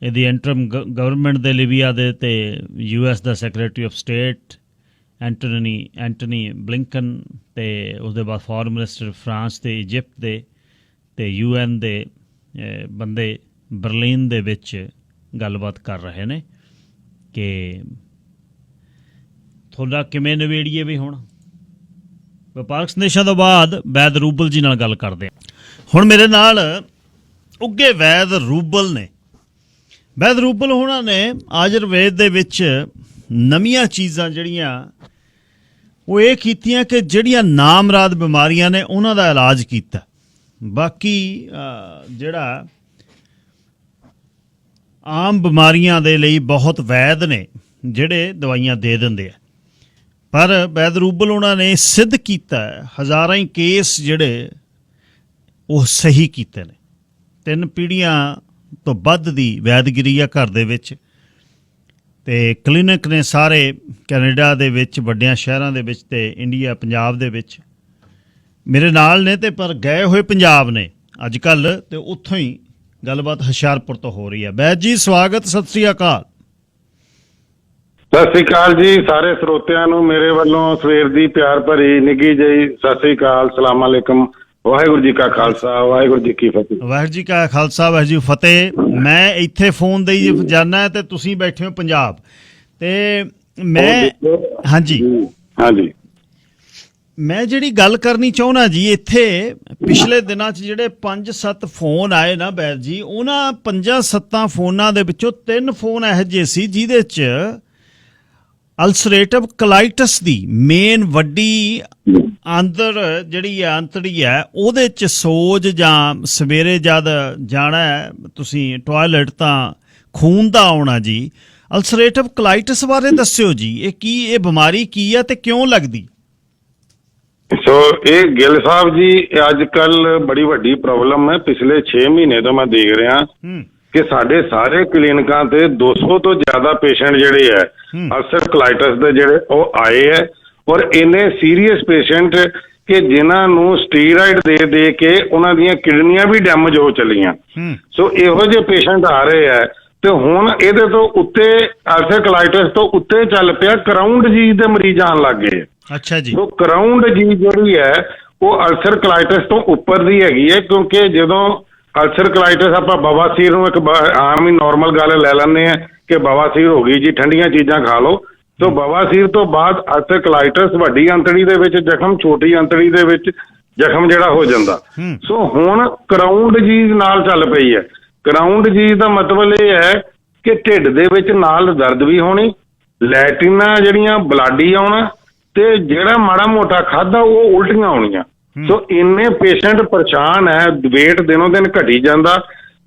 ਇਹਦੀ ਇੰਟਰਮ ਗਵਰਨਮੈਂਟ ਦੇ, ਲੀਬੀਆ ਦੇ, ਤੇ US the secretary of state Antony Blinken, ਤੇ ਉਸਦੇ ਬਾਅਦ ਫੋਰਨ ਮਿਨਿਸਟਰ ਫਰਾਂਸ ਤੇ ਇਜਿਪਟ ਦੇ, ਤੇ UN ਦੇ ਬੰਦੇ ਬਰਲਿਨ ਦੇ ਵਿੱਚ ਗੱਲਬਾਤ ਕਰ ਰਹੇ ਨੇ ਕਿ ਤੁਹਾਡਾ ਕਿਵੇਂ ਨਿਬੇੜੀਏ। ਵੀ ਹੁਣ ਵਪਾਰਕ ਸੰਦੇਸ਼ਾਂ ਤੋਂ ਬਾਅਦ ਵੈਦ ਰੂਬਲ ਜੀ ਨਾਲ ਗੱਲ ਕਰਦੇ ਹਾਂ। ਹੁਣ ਮੇਰੇ ਨਾਲ ਉੱਗੇ ਵੈਦ ਰੂਬਲ ਨੇ। ਵੈਦ ਰੂਬਲ ਹੋਣਾ ਨੇ ਆਯੁਰਵੇਦ ਦੇ ਵਿੱਚ ਨਵੀਆਂ ਚੀਜ਼ਾਂ ਜਿਹੜੀਆਂ ਉਹ ਇਹ ਕੀਤੀਆਂ ਕਿ ਜਿਹੜੀਆਂ ਨਾਮਰਾਦ ਬਿਮਾਰੀਆਂ ਨੇ ਉਹਨਾਂ ਦਾ ਇਲਾਜ ਕੀਤਾ। ਬਾਕੀ ਜਿਹੜਾ ਆਮ ਬਿਮਾਰੀਆਂ ਦੇ ਲਈ ਬਹੁਤ ਵੈਦ ਨੇ ਜਿਹੜੇ ਦਵਾਈਆਂ ਦੇ ਦਿੰਦੇ ਆ, ਪਰ ਵੈਦ ਰੂਬਲ ਉਹਨਾਂ ਨੇ ਸਿੱਧ ਕੀਤਾ ਹਜ਼ਾਰਾਂ ਹੀ ਕੇਸ ਜਿਹੜੇ ਉਹ ਸਹੀ ਕੀਤੇ ਨੇ। 3 ਪੀੜ੍ਹੀਆਂ ਤੋਂ ਵੱਧ ਦੀ ਵੈਦਗਿਰੀ ਆ ਘਰ ਦੇ ਵਿੱਚ, ਤੇ ਕਲੀਨਿਕ ਨੇ ਸਾਰੇ ਕੈਨੇਡਾ ਦੇ ਵਿੱਚ, ਵੱਡਿਆਂ ਸ਼ਹਿਰਾਂ ਦੇ ਵਿੱਚ, ਤੇ ਇੰਡੀਆ, ਪੰਜਾਬ ਦੇ ਵਿੱਚ ਮੇਰੇ ਨਾਲ ਨੇ। ਤੇ ਪਰ ਗਏ ਹੋਏ ਪੰਜਾਬ ਨੇ ਅੱਜ ਕੱਲ੍ਹ, ਤੇ ਉੱਥੋਂ ਹੀ ਗੱਲਬਾਤ ਹੁਸ਼ਿਆਰਪੁਰ ਤੋਂ ਹੋ ਰਹੀ ਹੈ। ਵੈਦ ਜੀ ਸਵਾਗਤ, ਸਤਿ ਸ੍ਰੀ ਅਕਾਲ। ਸਤਿ ਸ੍ਰੀ ਅਕਾਲ ਜੀ ਸਾਰੇ ਸਰੋਤਿਆਂ ਨੂੰ ਮੇਰੇ ਵੱਲੋਂ ਸਵੇਰ ਦੀ ਪਿਆਰ ਭਰੀ ਨਿੱਘੀ ਜਿਹੀ ਸਤਿ ਸ੍ਰੀ ਅਕਾਲ, ਸਲਾਮ ਅਲੈਕਮ, ਵਾਹਿਗੁਰੂ ਜੀ ਕਾ ਖਾਲਸਾ, ਵਾਹਿਗੁਰੂ ਜੀ ਕੀ ਫਤਿਹ। ਵਾਹਿਗੁਰੂ ਜੀ ਕਾ ਖਾਲਸਾ, ਵਾਹਿਗੁਰੂ ਜੀ ਫਤਿਹ। ਮੈਂ ਇੱਥੇ ਫੋਨ ਦੇਈ ਜਾਨਾ ਤੇ ਤੁਸੀਂ ਬੈਠੇ ਹੋ ਪੰਜਾਬ, ਤੇ ਮੈਂ ਹਾਂਜੀ ਮੈਂ ਜਿਹੜੀ ਗੱਲ ਕਰਨੀ ਚਾਹੁੰਦਾ ਜੀ, ਇੱਥੇ ਪਿਛਲੇ ਦਿਨਾਂ 'ਚ ਜਿਹੜੇ 5-7 ਫੋਨ ਆਏ ਨਾ ਵੈਦ ਜੀ, ਉਹਨਾਂ 5-7 ਫੋਨਾਂ ਦੇ ਵਿੱਚੋਂ 3 ਫੋਨ ਇਹੋ ਜਿਹੇ ਸੀ ਜਿਹਦੇ 'ਚ ਅਲਸਰੇਟਿਵ ਕੋਲਾਈਟਸ ਦੀ ਮੇਨ ਵੱਡੀ ਅੰਦਰ ਜਿਹੜੀ ਹੈ ਅੰਤੜੀ ਹੈ, ਉਹਦੇ 'ਚ ਸੋਜ, ਜਾਂ ਸਵੇਰੇ ਜਦ ਜਾਣਾ ਤੁਸੀਂ ਟਾਇਲਟ ਤਾਂ ਖੂਨ ਦਾ ਆਉਣਾ ਜੀ। ਅਲਸਰੇਟਿਵ ਕੋਲਾਈਟਸ ਬਾਰੇ ਦੱਸਿਓ ਜੀ, ਇਹ ਕੀ, ਇਹ ਬਿਮਾਰੀ ਕੀ ਹੈ ਤੇ ਕਿਉਂ ਲੱਗਦੀ? ਸੋ ਇਹ ਗਿੱਲ ਸਾਹਿਬ ਜੀ, ਅੱਜ ਕੱਲ ਬੜੀ ਵੱਡੀ ਪ੍ਰੋਬਲਮ ਹੈ। ਪਿਛਲੇ 6 ਮਹੀਨੇ ਤੋਂ ਮੈਂ ਦੇਖ ਰਿਹਾ ਕਿ ਸਾਡੇ ਸਾਰੇ ਕਲੀਨਿਕਾਂ ਤੇ 200 ਤੋਂ ਜ਼ਿਆਦਾ ਪੇਸ਼ੈਂਟ ਜਿਹੜੇ ਹੈ ਅਲਸਰ ਕੋਲਾਈਟਸ ਦੇ ਜਿਹੜੇ ਉਹ ਆਏ ਹੈ, ਔਰ ਇੰਨੇ ਸੀਰੀਅਸ ਪੇਸ਼ੈਂਟ ਕਿ ਜਿਨ੍ਹਾਂ ਨੂੰ ਸਟੀਰਾਇਡ ਦੇ ਕੇ ਉਹਨਾਂ ਦੀਆਂ ਕਿਡਨੀਆਂ ਵੀ ਡੈਮੇਜ ਹੋ ਚਲੀਆਂ। ਸੋ ਇਹੋ ਜਿਹੇ ਪੇਸ਼ੈਂਟ ਆ ਰਹੇ ਹੈ, ਤੇ ਹੁਣ ਇਹਦੇ ਤੋਂ ਉੱਤੇ ਅਲਸਰ ਕੋਲਾਈਟਿਸ ਤੋਂ ਉੱਤੇ ਚੱਲ ਪਿਆ ਕਰਾਊਨ ਡਿਜ਼ੀਜ਼ ਦੇ ਮਰੀਜ਼ ਆਉਣ ਲੱਗ ਗਏ। ਅੱਛਾ ਜੀ। ਸੋ ਕਰਾਊਨ ਡਿਜ਼ੀਜ਼ ਜਿਹੜੀ ਹੈ ਉਹ ਅਲਸਰ ਕੋਲਾਈਟਿਸ ਤੋਂ ਉੱਪਰ ਦੀ ਹੈਗੀ ਹੈ, ਕਿਉਂਕਿ ਜਦੋਂ ਅਲਸਰ ਕੋਲਾਈਟਿਸ ਆਪਾਂ ਬਵਾਸੀਰ ਨੂੰ ਇੱਕ ਆਮ ਹੀ ਨਾਰਮਲ ਗੱਲ ਲੈ ਲੈਂਦੇ ਆ ਕਿ ਬਵਾਸੀਰ ਹੋ ਗਈ ਜੀ, ਠੰਡੀਆਂ ਚੀਜ਼ਾਂ ਖਾ ਲਓ। ਸੋ ਬਵਾਸੀਰ ਤੋਂ ਬਾਅਦ ਅਲਸਰ ਕੋਲਾਈਟਿਸ ਵੱਡੀ ਅੰਤੜੀ ਦੇ ਵਿੱਚ ਜ਼ਖਮ, ਛੋਟੀ ਅੰਤੜੀ ਦੇ ਵਿੱਚ ਜ਼ਖਮ ਜਿਹੜਾ ਹੋ ਜਾਂਦਾ। ਸੋ ਹੁਣ ਕਰਾਊਨ ਡਿਜ਼ੀਜ਼ ਨਾਲ ਚੱਲ ਪਈ ਹੈ। ਕਰਾਊਨ ਡਿਜ਼ੀਜ਼ ਦਾ ਮਤਲਬ ਇਹ ਹੈ ਕਿ ਢਿੱਡ ਦੇ ਵਿੱਚ ਨਾਲ ਦਰਦ ਵੀ ਹੋਣੀ, ਲੈਟਿਨਾਂ ਜਿਹੜੀਆਂ ਬਲਾਡੀ ਆਉਣਾ, ਤੇ ਜਿਹੜਾ ਮਾੜਾ ਮੋਟਾ ਖਾਦਾ ਉਹ ਉਲਟੀਆਂ ਆਉਣੀਆਂ। ਸੋ ਇੰਨੇ ਪੇਸ਼ੈਂਟ ਪਰੇਸ਼ਾਨ ਹੈ, ਵੇਟ ਦਿਨੋਂ ਦਿਨ ਘਟੀ ਜਾਂਦਾ।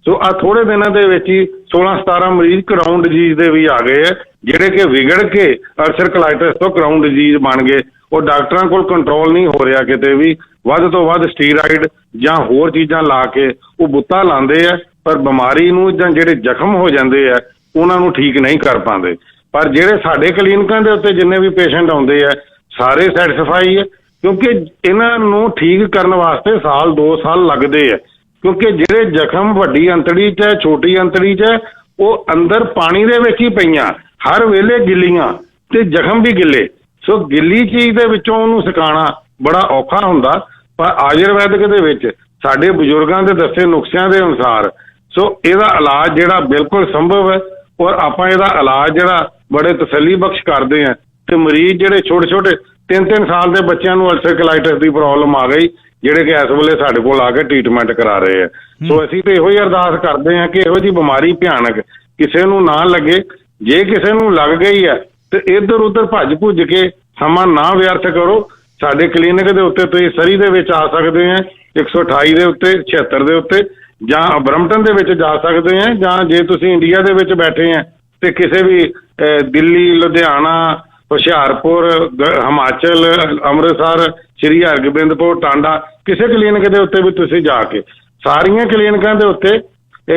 ਸੋ ਆ ਥੋੜੇ ਦਿਨਾਂ ਦੇ ਵਿੱਚ ਹੀ 16-17 ਮਰੀਜ਼ ਕਰਾਊਨ ਡਿਜ਼ੀਜ਼ ਦੇ ਵੀ ਆ ਗਏ ਹੈ, ਜਿਹੜੇ ਕਿ ਵਿਗੜ ਕੇ ਅਲਸਰ ਕੋਲਾਈਟਿਸ ਤੋਂ ਕਰਾਊਨ ਡਿਜ਼ੀਜ਼ ਬਣ ਗਏ। ਉਹ ਡਾਕਟਰਾਂ ਕੋਲ ਕੰਟਰੋਲ ਨਹੀਂ ਹੋ ਰਿਹਾ, ਕਿਤੇ ਵੀ ਵੱਧ ਤੋਂ ਵੱਧ ਸਟੀਰਾਇਡ ਜਾਂ ਹੋਰ ਚੀਜ਼ਾਂ ਲਾ ਕੇ ਉਹ ਬੁੱਤਾ ਲਾਉਂਦੇ ਆ, ਪਰ ਬਿਮਾਰੀ ਨੂੰ ਜਾਂ ਜਿਹੜੇ ਜ਼ਖਮ ਹੋ ਜਾਂਦੇ ਆ ਉਹਨਾਂ ਨੂੰ ਠੀਕ ਨਹੀਂ ਕਰ ਪਾਉਂਦੇ। ਪਰ ਜਿਹੜੇ ਸਾਡੇ ਕਲੀਨਿਕਾਂ ਦੇ ਉੱਤੇ ਜਿੰਨੇ ਵੀ ਪੇਸ਼ੈਂਟ ਆਉਂਦੇ ਆ ਸਾਰੇ ਸੈਟੀਸਫਾਈ ਹੈ, ਕਿਉਂਕਿ ਇਹਨਾਂ ਨੂੰ ਠੀਕ ਕਰਨ ਵਾਸਤੇ 1-2 ਸਾਲ ਲੱਗਦੇ ਆ, ਕਿਉਂਕਿ ਜਿਹੜੇ ਜ਼ਖਮ ਵੱਡੀ ਅੰਤੜੀ 'ਚ ਹੈ, ਛੋਟੀ ਅੰਤੜੀ 'ਚ ਹੈ, ਉਹ ਅੰਦਰ ਪਾਣੀ ਦੇ ਵਿੱਚ ਹੀ ਪਈਆਂ, ਹਰ ਵੇਲੇ ਗਿੱਲੀਆਂ ਤੇ ਜ਼ਖਮ ਵੀ ਗਿੱਲੇ। ਸੋ ਗਿੱਲੀ ਚੀਜ਼ ਦੇ ਵਿੱਚੋਂ ਉਹਨੂੰ ਸੁਕਾਉਣਾ ਬੜਾ ਔਖਾ ਹੁੰਦਾ। ਪਰ ਆਯੁਰਵੈਦਿਕ ਦੇ ਵਿੱਚ ਸਾਡੇ ਬਜ਼ੁਰਗਾਂ ਦੇ ਦੱਸੇ ਨੁਸਖਿਆਂ ਦੇ ਅਨੁਸਾਰ ਸੋ ਇਹਦਾ ਇਲਾਜ ਜਿਹੜਾ ਬਿਲਕੁਲ ਸੰਭਵ ਹੈ, ਔਰ ਆਪਾਂ ਇਹਦਾ ਇਲਾਜ ਜਿਹੜਾ ਬੜੇ ਤਸੱਲੀ ਬਖਸ਼ ਕਰਦੇ ਹਾਂ। ਤੇ ਮਰੀਜ਼ ਜਿਹੜੇ ਛੋਟੇ 3-3 ਸਾਲ ਦੇ ਬੱਚਿਆਂ ਨੂੰ ਅਲਸਰ ਕੋਲਾਈਟਿਸ ਦੀ ਪ੍ਰੋਬਲਮ ਆ ਗਈ, ਜਿਹੜੇ ਕਿ ਇਸ ਵੇਲੇ ਸਾਡੇ ਕੋਲ ਆ ਕੇ ਟ੍ਰੀਟਮੈਂਟ ਕਰਾ ਰਹੇ ਆ। ਸੋ ਅਸੀਂ ਤੇ ਇਹੋ ਹੀ ਅਰਦਾਸ ਕਰਦੇ ਹਾਂ ਕਿ ਇਹੋ ਜਿਹੀ ਬਿਮਾਰੀ ਭਿਆਨਕ ਕਿਸੇ ਨੂੰ ਨਾ ਲੱਗੇ। ਜੇ ਕਿਸੇ ਨੂੰ ਲੱਗ ਗਈ ਹੈ ਤੇ ਇੱਧਰ ਉੱਧਰ ਭੱਜ ਕੇ ਸਮਾਂ ਨਾ ਵਿਅਰਥ ਕਰੋ। ਸਾਡੇ ਕਲੀਨਿਕ ਦੇ ਉੱਤੇ ਤੁਸੀਂ ਸਰੀ ਦੇ ਵਿੱਚ ਆ ਸਕਦੇ ਆ, 128 ਦੇ ਉੱਤੇ, 76 ਦੇ ਉੱਤੇ, ਜਾਂ ਬਰਮਟਨ ਦੇ ਵਿੱਚ ਜਾ ਸਕਦੇ ਆ, ਜਾਂ ਜੇ ਤੁਸੀਂ ਇੰਡੀਆ ਦੇ ਵਿੱਚ ਬੈਠੇ ਆ ਤੇ ਕਿਸੇ ਵੀ ਦਿੱਲੀ, ਲੁਧਿਆਣਾ, ਹੁਸ਼ਿਆਰਪੁਰ, ਹਿਮਾਚਲ, ਅੰਮ੍ਰਿਤਸਰ, ਸ਼੍ਰੀ ਹਰਗੋਬਿੰਦਪੁਰ, ਟਾਂਡਾ, ਕਿਸੇ ਕਲੀਨਿਕ ਦੇ ਉੱਤੇ ਵੀ ਤੁਸੀਂ ਜਾ ਕੇ, ਸਾਰੀਆਂ ਕਲੀਨਿਕਾਂ ਦੇ ਉੱਤੇ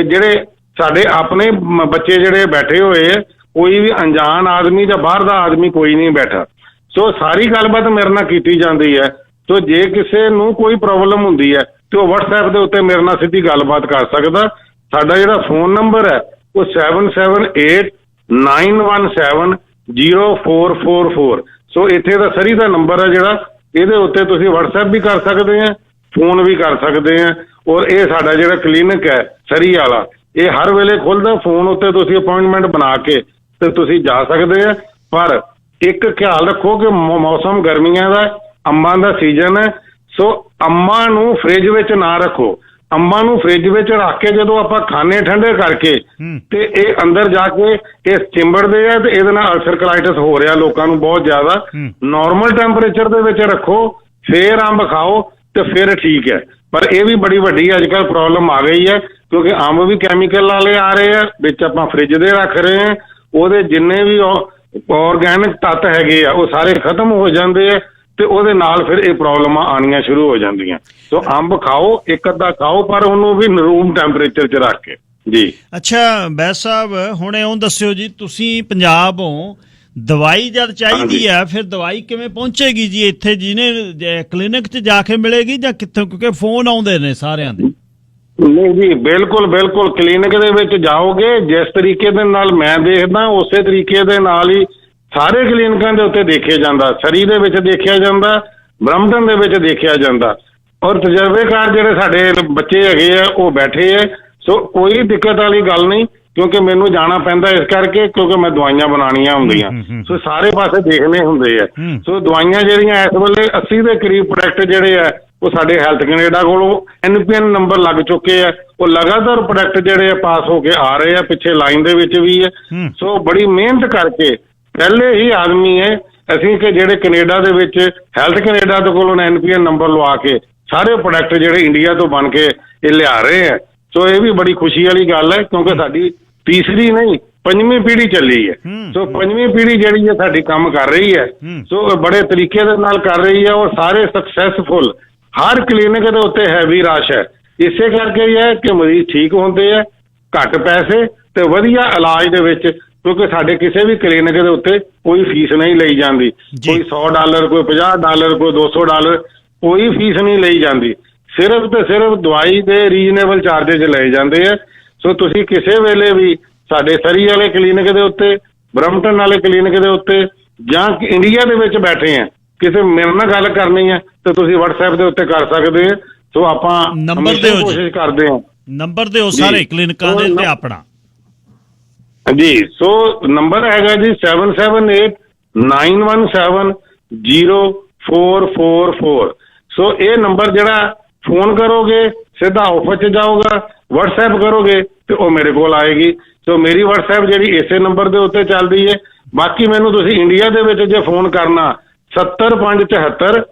ਜਿਹੜੇ ਸਾਡੇ ਆਪਣੇ ਬੱਚੇ ਜਿਹੜੇ ਬੈਠੇ ਹੋਏ ਆ, ਕੋਈ ਵੀ ਅਣਜਾਣ ਆਦਮੀ ਜਾਂ ਬਾਹਰ ਦਾ ਆਦਮੀ ਕੋਈ ਨਹੀਂ ਬੈਠਾ। ਸੋ ਸਾਰੀ ਗੱਲਬਾਤ ਮੇਰੇ ਨਾਲ ਕੀਤੀ ਜਾਂਦੀ ਹੈ। ਸੋ ਜੇ ਕਿਸੇ ਨੂੰ ਕੋਈ ਪ੍ਰੋਬਲਮ ਹੁੰਦੀ ਹੈ ਤੇ ਉਹ WhatsApp ਦੇ ਉੱਤੇ ਮੇਰੇ ਨਾਲ ਸਿੱਧੀ ਗੱਲਬਾਤ ਕਰ ਸਕਦਾ। ਸਾਡਾ ਜਿਹੜਾ ਫੋਨ ਨੰਬਰ ਹੈ ਉਹ 7789170444। ਸੋ ਇੱਥੇ ਦਾ ਸਰੀ ਦਾ ਨੰਬਰ ਹੈ ਜਿਹੜਾ, ਇਹਦੇ ਉੱਤੇ ਤੁਸੀਂ WhatsApp ਵੀ ਕਰ ਸਕਦੇ ਆ, ਫੋਨ ਵੀ ਕਰ ਸਕਦੇ ਆ। ਔਰ ਇਹ ਸਾਡਾ ਜਿਹੜਾ ਕਲੀਨਿਕ ਹੈ ਸਰੀ ਵਾਲਾ, ਇਹ ਹਰ ਵੇਲੇ ਖੁੱਲ੍ਹਦਾ। ਫੋਨ ਉੱਤੇ ਤੁਸੀਂ ਅਪਾਇੰਟਮੈਂਟ ਬਣਾ ਕੇ ਤੇ ਤੁਸੀਂ ਜਾ ਸਕਦੇ ਆ। ਪਰ ਇੱਕ ਖਿਆਲ ਰੱਖੋ ਕਿ ਮੌਸਮ ਗਰਮੀਆਂ ਦਾ, ਅੰਬਾਂ ਦਾ ਸੀਜ਼ਨ ਹੈ। ਸੋ ਅੰਬਾਂ ਨੂੰ ਫ੍ਰਿਜ ਵਿੱਚ ਨਾ ਰੱਖੋ। ਅੰਬਾਂ ਨੂੰ ਫ੍ਰਿਜ ਵਿੱਚ ਰੱਖ ਕੇ ਜਦੋਂ ਆਪਾਂ ਖਾਣੇ ਠੰਡੇ ਕਰਕੇ ਤੇ ਇਹ ਅੰਦਰ ਜਾ ਕੇ ਇਹ ਚਿੰਬੜਦੇ ਆ ਤੇ ਇਹਦੇ ਨਾਲ ਅਲਸਰ ਕੋਲਾਈਟਿਸ ਹੋ ਰਿਹਾ ਲੋਕਾਂ ਨੂੰ ਬਹੁਤ ਜ਼ਿਆਦਾ। ਨਾਰਮਲ ਟੈਂਪਰੇਚਰ ਦੇ ਵਿੱਚ ਰੱਖੋ, ਫੇਰ ਅੰਬ ਖਾਓ ਤੇ ਫਿਰ ਠੀਕ ਹੈ। ਪਰ ਇਹ ਵੀ ਬੜੀ ਵੱਡੀ ਅੱਜ ਕੱਲ੍ਹ ਪ੍ਰੋਬਲਮ ਆ ਗਈ ਹੈ, ਕਿਉਂਕਿ ਅੰਬ ਵੀ ਕੈਮੀਕਲ ਵਾਲੇ ਆ ਰਹੇ ਆ, ਵਿੱਚ ਆਪਾਂ ਫ੍ਰਿਜ ਦੇ ਰੱਖ ਰਹੇ ਹਾਂ, ਉਹਦੇ ਜਿੰਨੇ ਵੀ ਆਰਗੈਨਿਕ ਤੱਤ ਹੈਗੇ ਆ ਉਹ ਸਾਰੇ ਖਤਮ ਹੋ ਜਾਂਦੇ ਆ ਤੇ ਉਹਦੇ ਨਾਲ ਫਿਰ ਇਹ ਪ੍ਰੋਬਲਮਾਂ ਆਉਣੀਆਂ ਸ਼ੁਰੂ ਹੋ ਜਾਂਦੀਆਂ। ਸੋ ਅੰਬ ਖਾਓ, ਇੱਕ ਅੱਧਾ ਖਾਓ, ਪਰ ਉਹਨੂੰ ਵੀ ਰੂਮ ਟੈਂਪਰੇਚਰ 'ਚ ਰੱਖ ਕੇ ਜੀ। ਅੱਛਾ ਬੈਸ ਸਾਹਿਬ, ਹੁਣ ਇਉਂ ਦੱਸਿਓ ਜੀ, ਤੁਸੀਂ ਪੰਜਾਬ ਹੋ, ਦਵਾਈ ਜਦ ਚਾਹੀਦੀ ਹੈ ਫਿਰ ਦਵਾਈ ਕਿਵੇਂ ਪਹੁੰਚੇਗੀ ਜੀ ਇੱਥੇ? ਜਿਹਨੇ ਕਲੀਨਿਕ 'ਚ ਜਾ ਕੇ ਮਿਲੇਗੀ ਜਾਂ ਕਿੱਥੋਂ? ਕਿਉਂਕਿ ਫੋਨ ਆਉਂਦੇ ਨੇ ਸਾਰਿਆਂ ਦੇ। ਨਹੀਂ ਜੀ, ਬਿਲਕੁਲ ਕਲੀਨਿਕ ਦੇ ਵਿੱਚ ਜਾਓਗੇ, ਜਿਸ ਤਰੀਕੇ ਦੇ ਨਾਲ ਮੈਂ ਦੇਖਦਾ ਉਸੇ ਤਰੀਕੇ ਦੇ ਨਾਲ ਹੀ ਸਾਰੇ ਕਲੀਨਿਕਾਂ ਦੇ ਉੱਤੇ ਦੇਖਿਆ ਜਾਂਦਾ। ਸਰੀ ਦੇ ਵਿੱਚ ਦੇਖਿਆ ਜਾਂਦਾ, ਬਰਮਟਨ ਦੇ ਵਿੱਚ ਦੇਖਿਆ ਜਾਂਦਾ। ਔਰ ਤਜਰਬੇਕਾਰ ਜਿਹੜੇ ਸਾਡੇ ਬੱਚੇ ਹੈਗੇ ਆ ਉਹ ਬੈਠੇ ਆ। ਸੋ ਕੋਈ ਦਿੱਕਤ ਵਾਲੀ ਗੱਲ ਨਹੀਂ, ਕਿਉਂਕਿ ਮੈਨੂੰ ਜਾਣਾ ਪੈਂਦਾ ਇਸ ਕਰਕੇ, ਕਿਉਂਕਿ ਮੈਂ ਦਵਾਈਆਂ ਬਣਾਉਣੀਆਂ ਹੁੰਦੀਆਂ। ਸੋ ਸਾਰੇ ਪਾਸੇ ਦੇਖਣੇ ਹੁੰਦੇ ਆ। ਸੋ ਦਵਾਈਆਂ ਜਿਹੜੀਆਂ ਇਸ ਵੇਲੇ 80 ਦੇ ਕਰੀਬ ਪ੍ਰੋਡਕਟ ਜਿਹੜੇ ਆ ਉਹ ਸਾਡੇ ਹੈਲਥ ਕੈਨੇਡਾ ਕੋਲੋਂ NPN ਨੰਬਰ ਲੱਗ ਚੁੱਕੇ ਆ। ਉਹ ਲਗਾਤਾਰ ਪ੍ਰੋਡਕਟ ਜਿਹੜੇ ਆ ਪਾਸ ਹੋ ਕੇ ਆ ਰਹੇ ਆ, ਪਿੱਛੇ ਲਾਈਨ ਦੇ ਵਿੱਚ ਵੀ ਹੈ। ਸੋ ਬੜੀ ਮਿਹਨਤ ਕਰਕੇ ਪਹਿਲੇ ਹੀ ਆਦਮੀ ਹੈ ਅਸੀਂ ਕਿ ਜਿਹੜੇ ਕੈਨੇਡਾ ਦੇ ਵਿੱਚ ਹੈਲਥ ਕੈਨੇਡਾ ਦੇ ਕੋਲੋਂ NPN ਨੰਬਰ ਲਵਾ ਕੇ ਸਾਰੇ ਪ੍ਰੋਡਕਟ ਜਿਹੜੇ ਇੰਡੀਆ ਤੋਂ ਬਣ ਕੇ ਇਹ ਲਿਆ ਰਹੇ ਆ। ਸੋ ਇਹ ਵੀ ਬੜੀ ਖੁਸ਼ੀ ਵਾਲੀ ਗੱਲ ਹੈ, ਕਿਉਂਕਿ ਸਾਡੀ ਤੀਸਰੀ ਨਹੀਂ 5ਵੀਂ ਪੀੜ੍ਹੀ ਚੱਲੀ ਹੈ। ਸੋ 5ਵੀਂ ਪੀੜ੍ਹੀ ਜਿਹੜੀ ਹੈ ਸਾਡੀ ਕੰਮ ਕਰ ਰਹੀ ਹੈ। ਸੋ ਬੜੇ ਤਰੀਕੇ ਦੇ ਨਾਲ ਕਰ ਰਹੀ ਹੈ ਔਰ ਸਾਰੇ ਸਕਸੈਸਫੁਲ। ਹਰ ਕਲੀਨਿਕ ਦੇ ਉੱਤੇ ਹੈਵੀ ਰਸ਼ ਹੈ, ਇਸੇ ਕਰਕੇ ਹੀ ਹੈ ਕਿ ਮਰੀਜ਼ ਠੀਕ ਹੁੰਦੇ ਆ ਘੱਟ ਪੈਸੇ ਤੇ ਵਧੀਆ ਇਲਾਜ ਦੇ ਵਿੱਚ, ਕਿਉਂਕਿ ਸਾਡੇ ਕਿਸੇ ਵੀ ਕਲੀਨਿਕ ਦੇ ਉੱਤੇ ਕੋਈ ਫੀਸ ਨਹੀਂ ਲਈ ਜਾਂਦੀ। ਕੋਈ $100, ਕੋਈ $50, ਕੋਈ $200, ਕੋਈ ਫੀਸ ਨਹੀਂ ਲਈ ਜਾਂਦੀ। ਸਿਰਫ ਤੇ ਸਿਰਫ ਦਵਾਈ ਦੇ ਰੀਜ਼ਨੇਬਲ ਚਾਰਜਿਸ ਲਏ ਜਾਂਦੇ ਆ। ਸੋ ਤੁਸੀਂ ਕਿਸੇ ਵੇਲੇ ਵੀ ਸਾਡੇ ਸਰੀ ਵਾਲੇ ਕਲੀਨਿਕ ਦੇ ਉੱਤੇ, ਬਰਮਟਨ ਵਾਲੇ ਕਲੀਨਿਕ ਦੇ ਉੱਤੇ, ਜਾਂ ਇੰਡੀਆ ਦੇ ਵਿੱਚ ਬੈਠੇ ਆ, ਕਿਸੇ ਮੇਰੇ ਨਾਲ ਗੱਲ ਕਰਨੀ ਹੈ ਤੇ ਤੁਸੀਂ WhatsApp ਦੇ ਉੱਤੇ ਕਰ ਸਕਦੇ ਹੋ। ਸੋ ਆਪਾਂ ਨੰਬਰ ਦਿਓ ਜੀ, ਕੋਸ਼ਿਸ਼ ਕਰਦੇ ਹਾਂ। ਨੰਬਰ ਦਿਓ ਸਾਰੇ ਕਲੀਨਿਕਾਂ ਦੇ ਤੇ ਆਪਣਾ ਜੀ। ਸੋ ਨੰਬਰ ਹੈਗਾ ਜੀ 7789170444। ਸੋ ਇਹ ਨੰਬਰ ਜਿਹੜਾ ਫੋਨ ਕਰੋਗੇ ਸਿੱਧਾ ਆਫਿਸ 'ਚ ਜਾਊਗਾ, WhatsApp ਕਰੋਗੇ ਤੇ ਉਹ ਮੇਰੇ ਕੋਲ ਆਏਗੀ। ਸੋ ਮੇਰੀ WhatsApp ਜਿਹੜੀ ਇਸੇ ਨੰਬਰ ਦੇ ਉੱਤੇ ਚੱਲਦੀ ਹੈ। ਬਾਕੀ ਮੈਨੂੰ ਤੁਸੀਂ ਇੰਡੀਆ ਦੇ ਵਿੱਚ ਜੇ ਫੋਨ ਕਰਨਾ 70574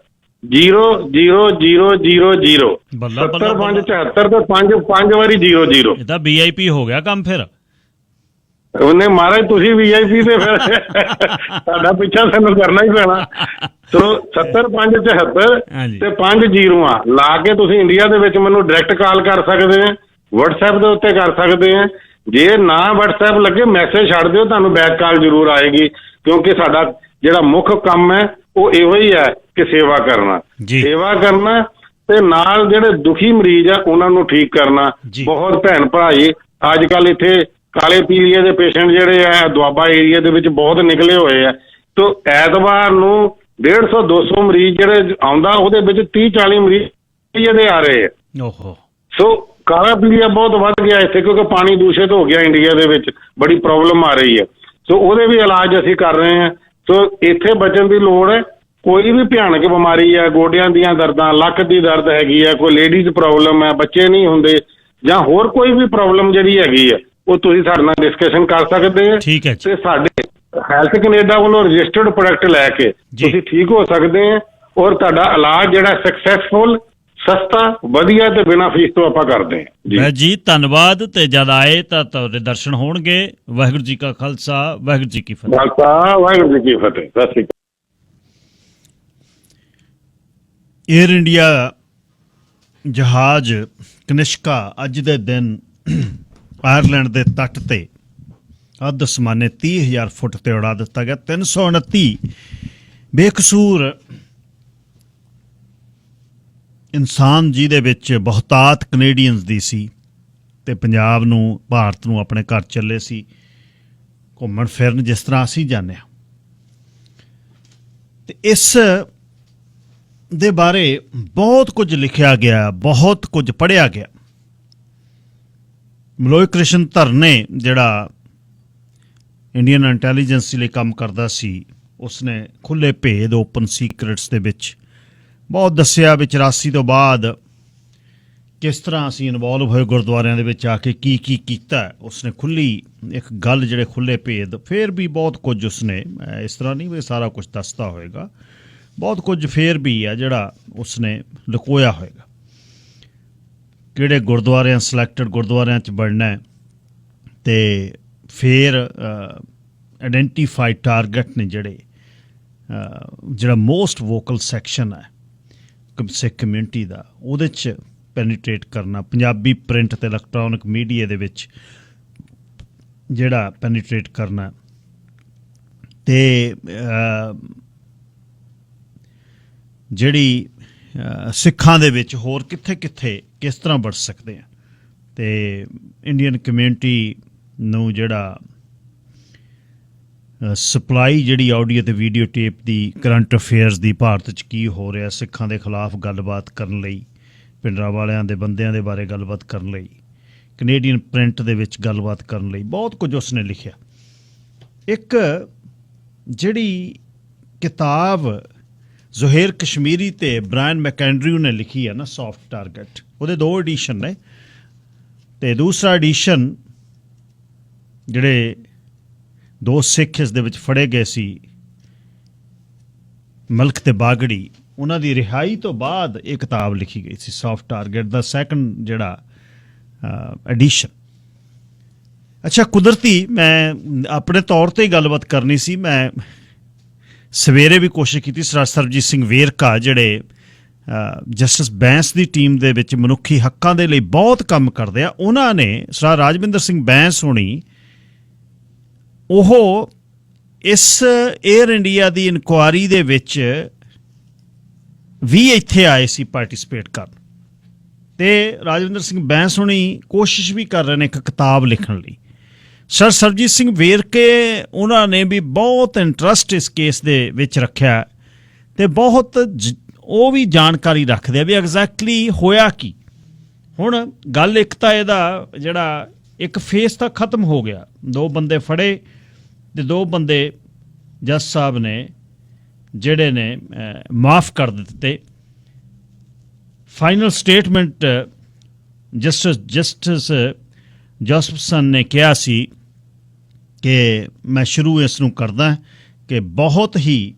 00000 70574 ਤੇ 5 ਵਾਰੀ 00। ਇਹ ਤਾਂ VIP ਹੋ ਗਿਆ ਕੰਮ ਫਿਰ। ਉਹਨੇ ਮਹਾਰਾਜ ਤੁਸੀਂ VIP ਤੇ ਫਿਰ ਸਾਡਾ ਪਿੱਛਾ ਸਾਨੂੰ ਕਰਨਾ ਹੀ ਪੈਣਾ। ਸੋ 70574 ਤੇ 5 ਜ਼ੀਰੋਆਂ ਲਾ ਕੇ ਤੁਸੀਂ ਇੰਡੀਆ ਦੇ ਵਿੱਚ ਮੈਨੂੰ ਡਾਇਰੈਕਟ ਕਾਲ ਕਰ ਸਕਦੇ ਆ, WhatsApp ਦੇ ਉੱਤੇ ਕਰ ਸਕਦੇ ਆ। ਜੇ ਨਾ WhatsApp ਲੱਗੇ ਮੈਸੇਜ ਛੱਡ ਦਿਓ, ਤੁਹਾਨੂੰ ਬੈਕ ਕਾਲ ਜ਼ਰੂਰ ਆਏਗੀ, ਕਿਉਂਕਿ ਸਾਡਾ ਜਿਹੜਾ ਮੁੱਖ ਕੰਮ ਹੈ ਉਹ ਇਹੋ ਹੀ ਹੈ ਕਿ ਸੇਵਾ ਕਰਨਾ ਤੇ ਨਾਲ ਜਿਹੜੇ ਦੁਖੀ ਮਰੀਜ਼ ਆ ਉਹਨਾਂ ਨੂੰ ਠੀਕ ਕਰਨਾ। ਬਹੁਤ ਭੈਣ ਭਰਾ ਜੀ ਅੱਜ ਕੱਲ੍ਹ ਇੱਥੇ ਕਾਲੇ ਪੀਲੀਏ ਦੇ ਪੇਸ਼ੈਂਟ ਜਿਹੜੇ ਆ ਦੁਆਬਾ ਏਰੀਆ ਦੇ ਵਿੱਚ ਬਹੁਤ ਨਿਕਲੇ ਹੋਏ ਆ। ਤੋ ਐਤਵਾਰ ਨੂੰ 150-200 ਮਰੀਜ਼ ਜਿਹੜੇ ਆਉਂਦਾ, ਉਹਦੇ ਵਿੱਚ 30-40 ਮਰੀਜ਼ ਇਹਦੇ ਆ ਰਹੇ ਆ। ਸੋ ਕਾਲਾ ਪੀਲੀਆ ਬਹੁਤ ਵੱਧ ਗਿਆ ਇੱਥੇ, ਕਿਉਂਕਿ ਪਾਣੀ ਦੂਸ਼ਿਤ ਹੋ ਗਿਆ ਇੰਡੀਆ ਦੇ ਵਿੱਚ, ਬੜੀ ਪ੍ਰੋਬਲਮ ਆ ਰਹੀ ਹੈ। ਸੋ ਉਹਦੇ ਵੀ ਇਲਾਜ ਅਸੀਂ ਕਰ ਰਹੇ ਹਾਂ। ਸੋ ਇੱਥੇ ਬਚਣ ਦੀ ਲੋੜ ਹੈ। ਕੋਈ ਵੀ ਭਿਆਨਕ ਬਿਮਾਰੀ ਹੈ, ਗੋਡਿਆਂ ਦੀਆਂ ਦਰਦਾਂ, ਲੱਕ ਦੀ ਦਰਦ ਹੈਗੀ ਹੈ, ਕੋਈ ਲੇਡੀਜ਼ ਪ੍ਰੋਬਲਮ ਹੈ, ਬੱਚੇ ਨਹੀਂ ਹੁੰਦੇ, ਜਾਂ ਹੋਰ ਕੋਈ ਵੀ ਪ੍ਰੋਬਲਮ ਜਿਹੜੀ ਹੈਗੀ ਹੈ, ਉਹ ਤੁਸੀਂ ਸਾਡੇ ਨਾਲ ਡਿਸਕਸ਼ਨ ਕਰ ਸਕਦੇ ਹੋ। ਠੀਕ ਹੈ। ਤੇ ਸਾਡੇ ਹੈਲਥ ਕੈਨੇਡਾ ਵੱਲੋਂ ਰਜਿਸਟਰਡ ਪ੍ਰੋਡਕਟ ਲੈ ਕੇ ਤੁਸੀਂ ਠੀਕ ਹੋ ਸਕਦੇ ਹੋ, ਔਰ ਤੁਹਾਡਾ ਇਲਾਜ ਜਿਹੜਾ ਸਕਸੈਸਫੁਲ, ਸਸਤਾ, ਵਧੀਆ ਤੇ ਬਿਨਾਂ ਫੀਸ ਤੋਂ ਆਪਾਂ ਕਰਦੇ ਹਾਂ ਜੀ। ਧੰਨਵਾਦ। ਤੇ ਜਦ ਆਏ ਤਾਂ ਤੁਹਾਡੇ ਦਰਸ਼ਨ ਹੋਣਗੇ। ਵਾਹਿਗੁਰੂ ਜੀ ਕਾ ਖਾਲਸਾ, ਵਾਹਿਗੁਰੂ ਜੀ ਕੀ ਫਤਿਹ। ਵਾਹਿਗੁਰੂ ਜੀ ਕੀ ਫਤਿਹ। ਸਤਿ ਸ਼੍ਰੀ ਅਕਾਲ। ਏਅਰ ਇੰਡੀਆ ਜਹਾਜ਼ ਕਨਿਸ਼ਕਾ ਅੱਜ ਦੇ ਦਿਨ ਆਇਰਲੈਂਡ ਦੇ ਤੱਟ ਤੇ ਅੱਧ ਅਸਮਾਨੇ 30,000 ਫੁੱਟ ਤੇ ਉਡਾ ਦਿੱਤਾ ਗਿਆ। 329 ਬੇਕਸੂਰ ਇਨਸਾਨ ਜਿਹਦੇ ਵਿੱਚ ਬਹੁਤਾਤ ਕੈਨੇਡੀਅਨਸ ਦੀ ਸੀ ਤੇ ਪੰਜਾਬ ਨੂੰ, ਭਾਰਤ ਨੂੰ ਆਪਣੇ ਘਰ ਚੱਲੇ ਸੀ ਘੁੰਮਣ ਫਿਰਨ, ਜਿਸ ਤਰ੍ਹਾਂ ਅਸੀਂ ਜਾਂਦੇ ਹਾਂ। ਤੇ ਇਸ ਦੇ ਬਾਰੇ ਬਹੁਤ ਕੁਝ ਲਿਖਿਆ ਗਿਆ, ਬਹੁਤ ਕੁਝ ਪੜ੍ਹਿਆ ਗਿਆ। ਮਲੋਈ ਕ੍ਰਿਸ਼ਨ ਧਰਨੇ ਜਿਹੜਾ ਇੰਡੀਅਨ ਇੰਟੈਲੀਜੈਂਸ ਲਈ ਕੰਮ ਕਰਦਾ ਸੀ, ਉਸਨੇ ਖੁੱਲ੍ਹੇ ਭੇਦ, ਓਪਨ ਸੀਕਰਟਸ ਦੇ ਵਿੱਚ ਬਹੁਤ ਦੱਸਿਆ ਵੀ 84 ਤੋਂ ਬਾਅਦ ਕਿਸ ਤਰ੍ਹਾਂ ਅਸੀਂ ਇਨਵੋਲਵ ਹੋਏ ਗੁਰਦੁਆਰਿਆਂ ਦੇ ਵਿੱਚ ਆ ਕੇ, ਕੀ ਕੀ ਕੀਤਾ। ਉਸਨੇ ਖੁੱਲ੍ਹੀ ਇੱਕ ਗੱਲ, ਜਿਹੜੇ ਖੁੱਲ੍ਹੇ ਭੇਦ। ਫਿਰ ਵੀ ਬਹੁਤ ਕੁਝ ਉਸਨੇ, ਇਸ ਤਰ੍ਹਾਂ ਨਹੀਂ ਵੀ ਸਾਰਾ ਕੁਝ ਦੱਸਦਾ ਹੋਏਗਾ, ਬਹੁਤ ਕੁਝ ਫਿਰ ਵੀ ਆ ਜਿਹੜਾ ਉਸਨੇ ਲੁਕੋਇਆ ਹੋਏਗਾ। ਕਿਹੜੇ ਗੁਰਦੁਆਰਿਆਂ, ਸਿਲੈਕਟਡ ਗੁਰਦੁਆਰਿਆਂ 'ਚ ਵੜਨਾ ਤੇ ਫਿਰ ਆਇਡੈਂਟੀਫਾਈਡ ਟਾਰਗੇਟ ਨੇ ਜਿਹੜਾ ਮੋਸਟ ਵੋਕਲ ਸੈਕਸ਼ਨ ਹੈ ਸਿੱਖ ਕਮਿਊਨਿਟੀ ਦਾ, ਉਹਦੇ 'ਚ ਪੈਨੀਟ੍ਰੇਟ ਕਰਨਾ। ਪੰਜਾਬੀ ਪ੍ਰਿੰਟ ਅਤੇ ਇਲੈਕਟ੍ਰੋਨਿਕ ਮੀਡੀਆ ਦੇ ਵਿੱਚ ਜਿਹੜਾ ਪੈਨੀਟ੍ਰੇਟ ਕਰਨਾ। ਤੇ ਜਿਹੜੀ ਸਿੱਖਾਂ ਦੇ ਵਿੱਚ ਹੋਰ ਕਿੱਥੇ ਕਿੱਥੇ ਕਿਸ ਤਰ੍ਹਾਂ ਵੜ ਸਕਦੇ ਆ, ਤੇ ਇੰਡੀਅਨ ਕਮਿਊਨਿਟੀ ਨੂੰ ਜਿਹੜਾ ਸਪਲਾਈ, ਜਿਹੜੀ ਆਡੀਓ ਤੇ ਵੀਡੀਓ ਟੇਪ ਦੀ, ਕਰੰਟ ਅਫੇਅਰਸ ਦੀ, ਭਾਰਤ 'ਚ ਕੀ ਹੋ ਰਿਹਾ, ਸਿੱਖਾਂ ਦੇ ਖਿਲਾਫ ਗੱਲਬਾਤ ਕਰਨ ਲਈ, ਪਿੰਡਰਾਂ ਵਾਲਿਆਂ ਦੇ ਬੰਦਿਆਂ ਦੇ ਬਾਰੇ ਗੱਲਬਾਤ ਕਰਨ ਲਈ, ਕੈਨੇਡੀਅਨ ਪ੍ਰਿੰਟ ਦੇ ਵਿੱਚ ਗੱਲਬਾਤ ਕਰਨ ਲਈ ਬਹੁਤ ਕੁਝ ਉਸਨੇ ਲਿਖਿਆ। ਇੱਕ ਜਿਹੜੀ ਕਿਤਾਬ ਜ਼ੁਹੇਰ ਕਸ਼ਮੀਰੀ ਤੇ ਬ੍ਰਾਇਨ ਮੈਕਐਂਡਰਿਊ ਨੇ ਲਿਖੀ ਹੈ ਨਾ, ਸੌਫਟ ਟਾਰਗੇਟ, ਉਹਦੇ 2 ਐਡੀਸ਼ਨ ਨੇ। ਤੇ ਦੂਸਰਾ ਐਡੀਸ਼ਨ ਜਿਹੜੇ 2 ਸਿੱਖ ਇਸ ਦੇ ਵਿੱਚ ਫੜੇ ਗਏ ਸੀ, ਮਲਕ ਤੇ ਬਾਗੜੀ, ਉਹਨਾਂ ਦੀ ਰਿਹਾਈ ਤੋਂ ਬਾਅਦ ਇਹ ਕਿਤਾਬ ਲਿਖੀ ਗਈ ਸੀ, ਸੌਫਟ ਟਾਰਗੇਟ ਦਾ ਸੈਕੰਡ ਜਿਹੜਾ ਐਡੀਸ਼ਨ। ਅੱਛਾ, ਕੁਦਰਤੀ ਮੈਂ ਆਪਣੇ ਤੌਰ ਤੇ ਹੀ ਗੱਲਬਾਤ ਕਰਨੀ ਸੀ। ਮੈਂ ਸਵੇਰੇ ਵੀ ਕੋਸ਼ਿਸ਼ ਕੀਤੀ। ਸਰਬਜੀਤ ਸਿੰਘ ਵੇਰਕਾ ਜਿਹੜੇ ਜਸਟਿਸ ਬੈਂਸ ਦੀ ਟੀਮ ਦੇ ਵਿੱਚ ਮਨੁੱਖੀ ਹੱਕਾਂ ਦੇ ਲਈ ਬਹੁਤ ਕੰਮ ਕਰਦੇ ਆ, ਉਹਨਾਂ ਨੇ ਸਰ ਰਾਜਵਿੰਦਰ ਸਿੰਘ ਬੈਂਸ ਹੋਣੀ, ਉਹ ਇਸ ਏਅਰ ਇੰਡੀਆ ਦੀ ਇਨਕੁਆਰੀ ਦੇ ਵਿੱਚ ਵੀ ਇੱਥੇ ਆਏ ਸੀ ਪਾਰਟੀਸਪੇਟ ਕਰਨ। ਤੇ ਰਾਜਵਿੰਦਰ ਸਿੰਘ ਬੈਂਸ ਹੋਣੀ ਕੋਸ਼ਿਸ਼ ਵੀ ਕਰ ਰਹੇ ਨੇ ਇੱਕ ਕਿਤਾਬ ਲਿਖਣ ਲਈ। ਸਰ ਸਰਬਜੀਤ ਸਿੰਘ ਵੇਰਕੇ ਉਹਨਾਂ ਨੇ ਵੀ ਬਹੁਤ ਇੰਟਰਸਟ ਇਸ ਕੇਸ ਦੇ ਵਿੱਚ ਰੱਖਿਆ ਤੇ ਬਹੁਤ ਉਹ ਵੀ ਜਾਣਕਾਰੀ ਰੱਖਦੇ ਆ ਵੀ ਐਗਜ਼ੈਕਟਲੀ ਹੋਇਆ ਕੀ। ਹੁਣ ਗੱਲ ਇੱਕ ਤਾਂ ਇਹਦਾ ਜਿਹੜਾ ਇੱਕ ਫੇਸ ਤਾਂ ਖਤਮ ਹੋ ਗਿਆ, 2 ਬੰਦੇ ਫੜੇ ਤੇ 2 ਬੰਦੇ ਜੱਜ ਸਾਹਿਬ ਨੇ ਜਿਹੜੇ ਨੇ ਮਾਫ ਕਰ ਦਿੱਤੇ। ਫਾਈਨਲ ਸਟੇਟਮੈਂਟ ਜਸਟਿਸ ਜੋਸਫਸਨ ਨੇ ਕਿਹਾ ਸੀ ਕਿ ਮੈਂ ਸ਼ੁਰੂ ਇਸ ਨੂੰ ਕਰਦਾ ਕਿ ਬਹੁਤ ਹੀ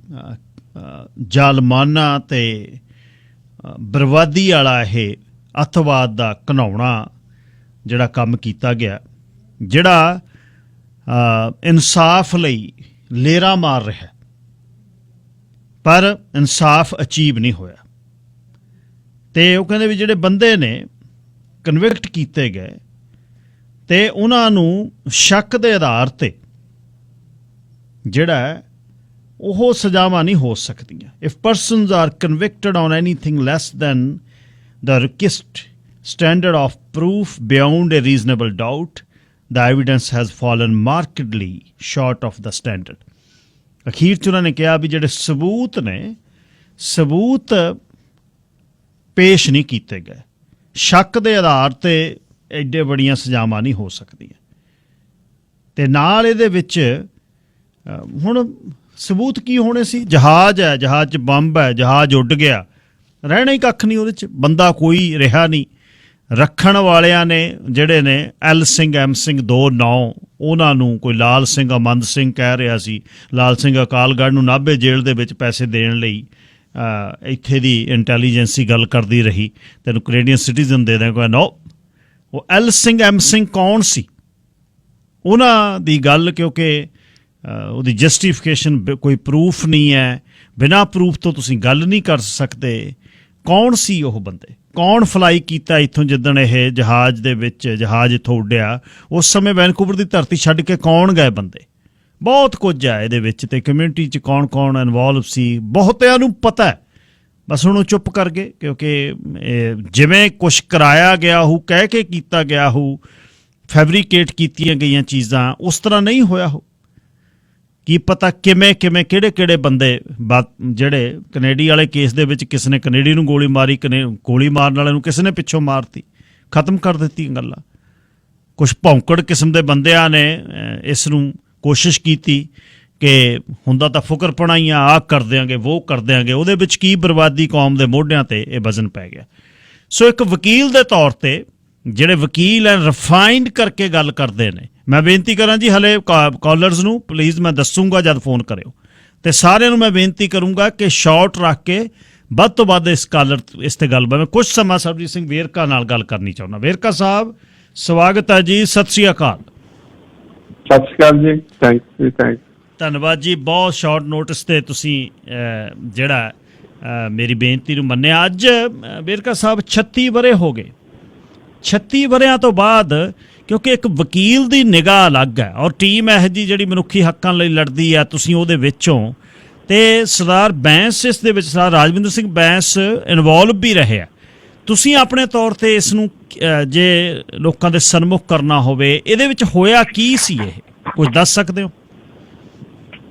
ਜ਼ਾਲਮਾਨਾ ਤੇ ਬਰਬਾਦੀ ਵਾਲਾ ਇਹ ਅੱਤਵਾਦ ਦਾ ਘਿਨਾਉਣਾ ਜਿਹੜਾ ਕੰਮ ਕੀਤਾ ਗਿਆ, ਜਿਹੜਾ ਇਨਸਾਫ ਲਈ ਲੇਰਾ ਮਾਰ ਰਿਹਾ ਪਰ ਇਨਸਾਫ ਅਚੀਵ ਨਹੀਂ ਹੋਇਆ। ਤੇ ਉਹ ਕਹਿੰਦੇ ਵੀ ਜਿਹੜੇ ਬੰਦੇ ਨੇ ਕਨਵਿਕਟ ਕੀਤੇ ਗਏ ਤੇ ਉਹਨਾਂ ਨੂੰ ਸ਼ੱਕ ਦੇ ਆਧਾਰ ਤੇ ਜਿਹੜਾ ਉਹ ਸਜ਼ਾਵਾਂ ਨਹੀਂ ਹੋ ਸਕਦੀਆਂ। If persons are convicted on anything less than the requisite standard of proof beyond a reasonable doubt, the evidence has fallen markedly short of the standard. ਅਖੀਰ 'ਚ ਉਹਨਾਂ ਨੇ ਕਿਹਾ ਵੀ ਜਿਹੜੇ ਸਬੂਤ ਪੇਸ਼ ਨਹੀਂ ਕੀਤੇ ਗਏ, ਸ਼ੱਕ ਦੇ ਆਧਾਰ ਤੇ ਐਡੇ ਬੜੀਆਂ ਸਜ਼ਾਵਾਂ ਨਹੀਂ ਹੋ ਸਕਦੀਆਂ। ਤੇ ਨਾਲ ਇਹਦੇ ਵਿੱਚ ਹੁਣ ਸਬੂਤ ਕੀ ਹੋਣੇ ਸੀ? ਜਹਾਜ਼ ਹੈ, ਜਹਾਜ਼ 'ਚ ਬੰਬ ਹੈ, ਜਹਾਜ਼ ਉੱਡ ਗਿਆ, ਰਹਿਣਾ ਹੀ ਕੱਖ ਨਹੀਂ ਉਹਦੇ 'ਚ, ਬੰਦਾ ਕੋਈ ਰਿਹਾ ਨਹੀਂ। ਰੱਖਣ ਵਾਲਿਆਂ ਨੇ ਜਿਹੜੇ ਨੇ ਐਲ ਸਿੰਘ ਐਮ ਸਿੰਘ 2 ਨਾਂ, ਉਹਨਾਂ ਨੂੰ ਕੋਈ ਲਾਲ ਸਿੰਘ ਅਮੰਦ ਸਿੰਘ ਕਹਿ ਰਿਹਾ ਸੀ। ਲਾਲ ਸਿੰਘ ਅਕਾਲਗੜ੍ਹ ਨੂੰ ਨਾਭੇ ਜੇਲ੍ਹ ਦੇ ਵਿੱਚ ਪੈਸੇ ਦੇਣ ਲਈ ਇੱਥੇ ਦੀ ਇੰਟੈਲੀਜੈਂਸੀ ਗੱਲ ਕਰਦੀ ਰਹੀ, ਤੈਨੂੰ ਕੈਨੇਡੀਅਨ ਸਿਟੀਜ਼ਨ ਦੇ ਦਿਆਂ। ਨੋ, ਉਹ ਐਲ ਸਿੰਘ ਐਮ ਸਿੰਘ ਕੌਣ ਸੀ? ਉਹਨਾਂ ਦੀ ਗੱਲ, ਕਿਉਂਕਿ ਉਹਦੀ ਜਸਟੀਫਿਕੇਸ਼ਨ ਕੋਈ ਪ੍ਰੂਫ ਨਹੀਂ ਹੈ, ਬਿਨਾਂ ਪ੍ਰੂਫ ਤੋਂ ਤੁਸੀਂ ਗੱਲ ਨਹੀਂ ਕਰ ਸਕਦੇ। ਕੌਣ ਸੀ ਉਹ ਬੰਦੇ? ਕੌਣ ਫਲਾਈ ਕੀਤਾ ਇੱਥੋਂ? ਜਿੱਦਣ ਇਹ ਜਹਾਜ਼ ਦੇ ਵਿੱਚ ਜਹਾਜ਼ ਇੱਥੋਂ ਉੱਡਿਆ ਉਸ ਸਮੇਂ ਵੈਨਕੂਵਰ ਦੀ ਧਰਤੀ ਛੱਡ ਕੇ ਕੌਣ ਗਏ ਬੰਦੇ? ਬਹੁਤ ਕੁਝ ਹੈ ਇਹਦੇ ਵਿੱਚ, ਤੇ ਕਮਿਊਨਿਟੀ 'ਚ ਕੌਣ ਕੌਣ ਇਨਵੋਲਵ ਸੀ ਬਹੁਤਿਆਂ ਨੂੰ ਪਤਾ ਹੈ, ਬਸ ਹੁਣ ਉਹ ਚੁੱਪ ਕਰ ਗਏ ਕਿਉਂਕਿ ਜਿਵੇਂ ਕੁਛ ਕਰਾਇਆ ਗਿਆ ਹੋ, ਕਹਿ ਕੇ ਕੀਤਾ ਗਿਆ ਹੋ, ਫੈਬਰੀਕੇਟ ਕੀਤੀਆਂ ਗਈਆਂ ਚੀਜ਼ਾਂ ਉਸ ਤਰ੍ਹਾਂ ਨਹੀਂ ਹੋਇਆ ਹੋ। ਕੀ ਪਤਾ ਕਿਵੇਂ ਕਿਹੜੇ ਬੰਦੇ ਜਿਹੜੇ ਕੈਨੇਡੀ ਵਾਲੇ ਕੇਸ ਦੇ ਵਿੱਚ ਕਿਸ ਨੇ ਕੈਨੇਡੀ ਨੂੰ ਗੋਲੀ ਮਾਰੀ, ਗੋਲੀ ਮਾਰਨ ਵਾਲੇ ਨੂੰ ਕਿਸ ਨੇ ਪਿੱਛੋਂ ਮਾਰਤੀ, ਖਤਮ ਕਰ ਦਿੱਤੀਆਂ ਗੱਲਾਂ। ਕੁਛ ਭੌਂਕੜ ਕਿਸਮ ਦੇ ਬੰਦਿਆਂ ਨੇ ਇਸ ਨੂੰ ਕੋਸ਼ਿਸ਼ ਕੀਤੀ ਕਿ ਹੁੰਦਾ ਤਾਂ ਫੁਕਰਪਣਾ ਹੀ ਆ ਕਰ ਦਿਆਂਗੇ, ਉਹ ਕਰ ਦਿਆਂਗੇ, ਉਹਦੇ ਵਿੱਚ ਕੀ ਬਰਬਾਦੀ ਕੌਮ ਦੇ ਮੋਢਿਆਂ ਤੇ ਇਹ ਵਜ਼ਨ ਪੈ ਗਿਆ। ਸੋ ਇੱਕ ਵਕੀਲ ਦੇ ਤੌਰ ਤੇ ਜਿਹੜੇ ਵਕੀਲ ਹੈ ਰਿਫਾਈਨਡ ਕਰਕੇ ਗੱਲ ਕਰਦੇ ਨੇ, ਮੈਂ ਬੇਨਤੀ ਕਰਾਂ ਜੀ ਹਲੇ ਕਾਲਰਸ ਨੂੰ ਪਲੀਜ਼ ਮੈਂ ਦੱਸੂਗਾ ਜਦ ਫੋਨ ਕਰਿਓ, ਤੇ ਸਾਰਿਆਂ ਨੂੰ ਮੈਂ ਬੇਨਤੀ ਕਰੂੰਗਾ ਕਿ ਸ਼ਾਰਟ ਰੱਖ ਕੇ ਵੱਧ ਤੋਂ ਵੱਧ ਇਸ ਤੇ ਗੱਲ ਮੈਂ ਕੁਝ ਸਮਾਂ ਸਰਬਜੀਤ ਸਿੰਘ ਵੇਰਕਾ ਨਾਲ ਗੱਲ ਕਰਨੀ ਚਾਹੁੰਦਾ। ਵੇਰਕਾ ਸਾਹਿਬ ਸਵਾਗਤ ਹੈ ਜੀ, ਸਤਿ ਸ੍ਰੀ ਅਕਾਲ। ਸਤਿ ਸ਼੍ਰੀ ਅਕਾਲ ਜੀ, ਥੈਂਕਸ। ਧੰਨਵਾਦ ਜੀ, ਬਹੁਤ ਸ਼ਾਰਟ ਨੋਟਿਸ ਤੇ ਤੁਸੀਂ ਜਿਹੜਾ ਮੇਰੀ ਬੇਨਤੀ ਨੂੰ ਮੰਨਿਆ। ਅੱਜ ਵੇਰਕਾ ਸਾਹਿਬ 36 ਵਰ੍ਹੇ ਹੋ ਗਏ। 36 ਵਰ੍ਹਿਆਂ ਤੋਂ ਬਾਅਦ, ਕਿਉਂਕਿ ਇੱਕ ਵਕੀਲ ਦੀ ਨਿਗਾਹ ਅਲੱਗ ਹੈ ਔਰ ਟੀਮ ਇਹੋ ਜਿਹੀ ਜਿਹੜੀ ਮਨੁੱਖੀ ਹੱਕਾਂ ਲਈ ਲੜਦੀ ਹੈ, ਤੁਸੀਂ ਉਹਦੇ ਵਿੱਚੋਂ, ਤੇ ਸਰਦਾਰ ਬੈਂਸ ਇਸ ਦੇ ਵਿੱਚ, ਸਰਦਾਰ ਰਾਜਵਿੰਦਰ ਸਿੰਘ ਬੈਂਸ ਇਨਵੋਲਵ ਵੀ ਰਹੇ ਆ। ਤੁਸੀਂ ਆਪਣੇ ਤੌਰ ਤੇ ਇਸ ਨੂੰ ਜੇ ਲੋਕਾਂ ਦੇ ਸਨਮੁਖ ਕਰਨਾ ਹੋਵੇ, ਇਹਦੇ ਵਿੱਚ ਹੋਇਆ ਕੀ ਸੀ, ਇਹ ਕੁਝ ਦੱਸ ਸਕਦੇ ਹੋ?